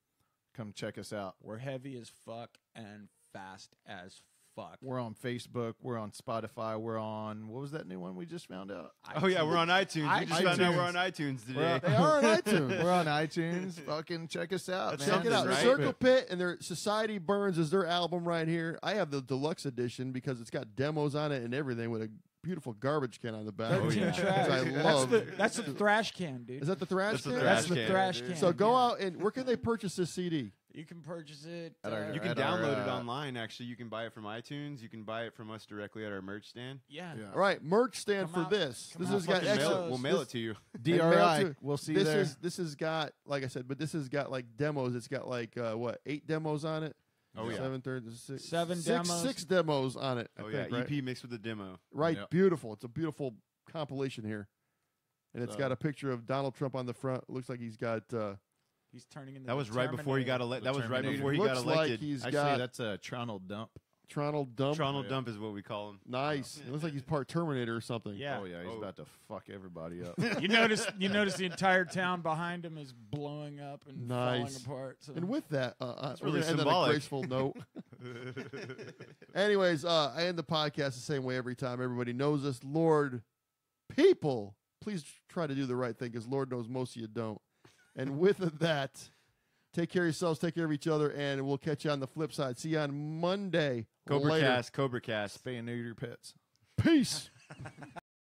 Come check us out. We're heavy as fuck and fast as fuck. We're on Facebook. We're on Spotify. We're on, what was that new one we just found out? Oh yeah, we're on iTunes. We just found out we're on iTunes today. They are on iTunes. We're on iTunes. Fucking check us out, man. Check it out. right? Circle Pit and their Society Burns is their album right here. I have the deluxe edition because it's got demos on it and everything with a beautiful garbage can on the back. 13 yeah. tracks. Which I love. That's the thrash can, dude. Is that the thrash That's the can? thrash That's the can. thrash can. So go yeah. out and where can they purchase this CD? You can purchase it. At our- You can At our, download it online. Actually, you can buy it from iTunes. You can buy it from us directly at our merch stand. yeah. Yeah. All right, merch stand Come for out- this. come This out has got fucking extra. mail it. We'll mail it to you. mail DRI. to- We'll see you there. This has got, like I said, but this has got like demos. It's got like 8 demos on it. Oh, yeah. 7 demos. 6 demos on it. I Oh think, yeah, right? EP mixed with the demo. Right, Yep. beautiful. It's a beautiful compilation here, and it's So- got a picture of Donald Trump on the front. It looks like he's got. He's turning into That was the right before he got Terminator. elected. That was right Terminator. before he got looks like elected. he's Actually, got that's a Tronal dump. Toronto dump. Toronto Yeah. dump is what we call him. Nice. It looks like he's part Terminator or something. Yeah. Oh yeah, he's Oh. about to fuck everybody up. You notice the entire town behind him is blowing up and Nice. falling apart. So. And with that, It's we're really gonna end on a symbolic. graceful note. Anyways, I end the podcast the same way every time. Everybody knows us. Lord, people, please try to do the right thing because Lord knows most of you don't. And with that, take care of yourselves, take care of each other, and we'll catch you on the flip side. See you on Monday. Later. CobraCast. Spay and neuter your pets. Peace.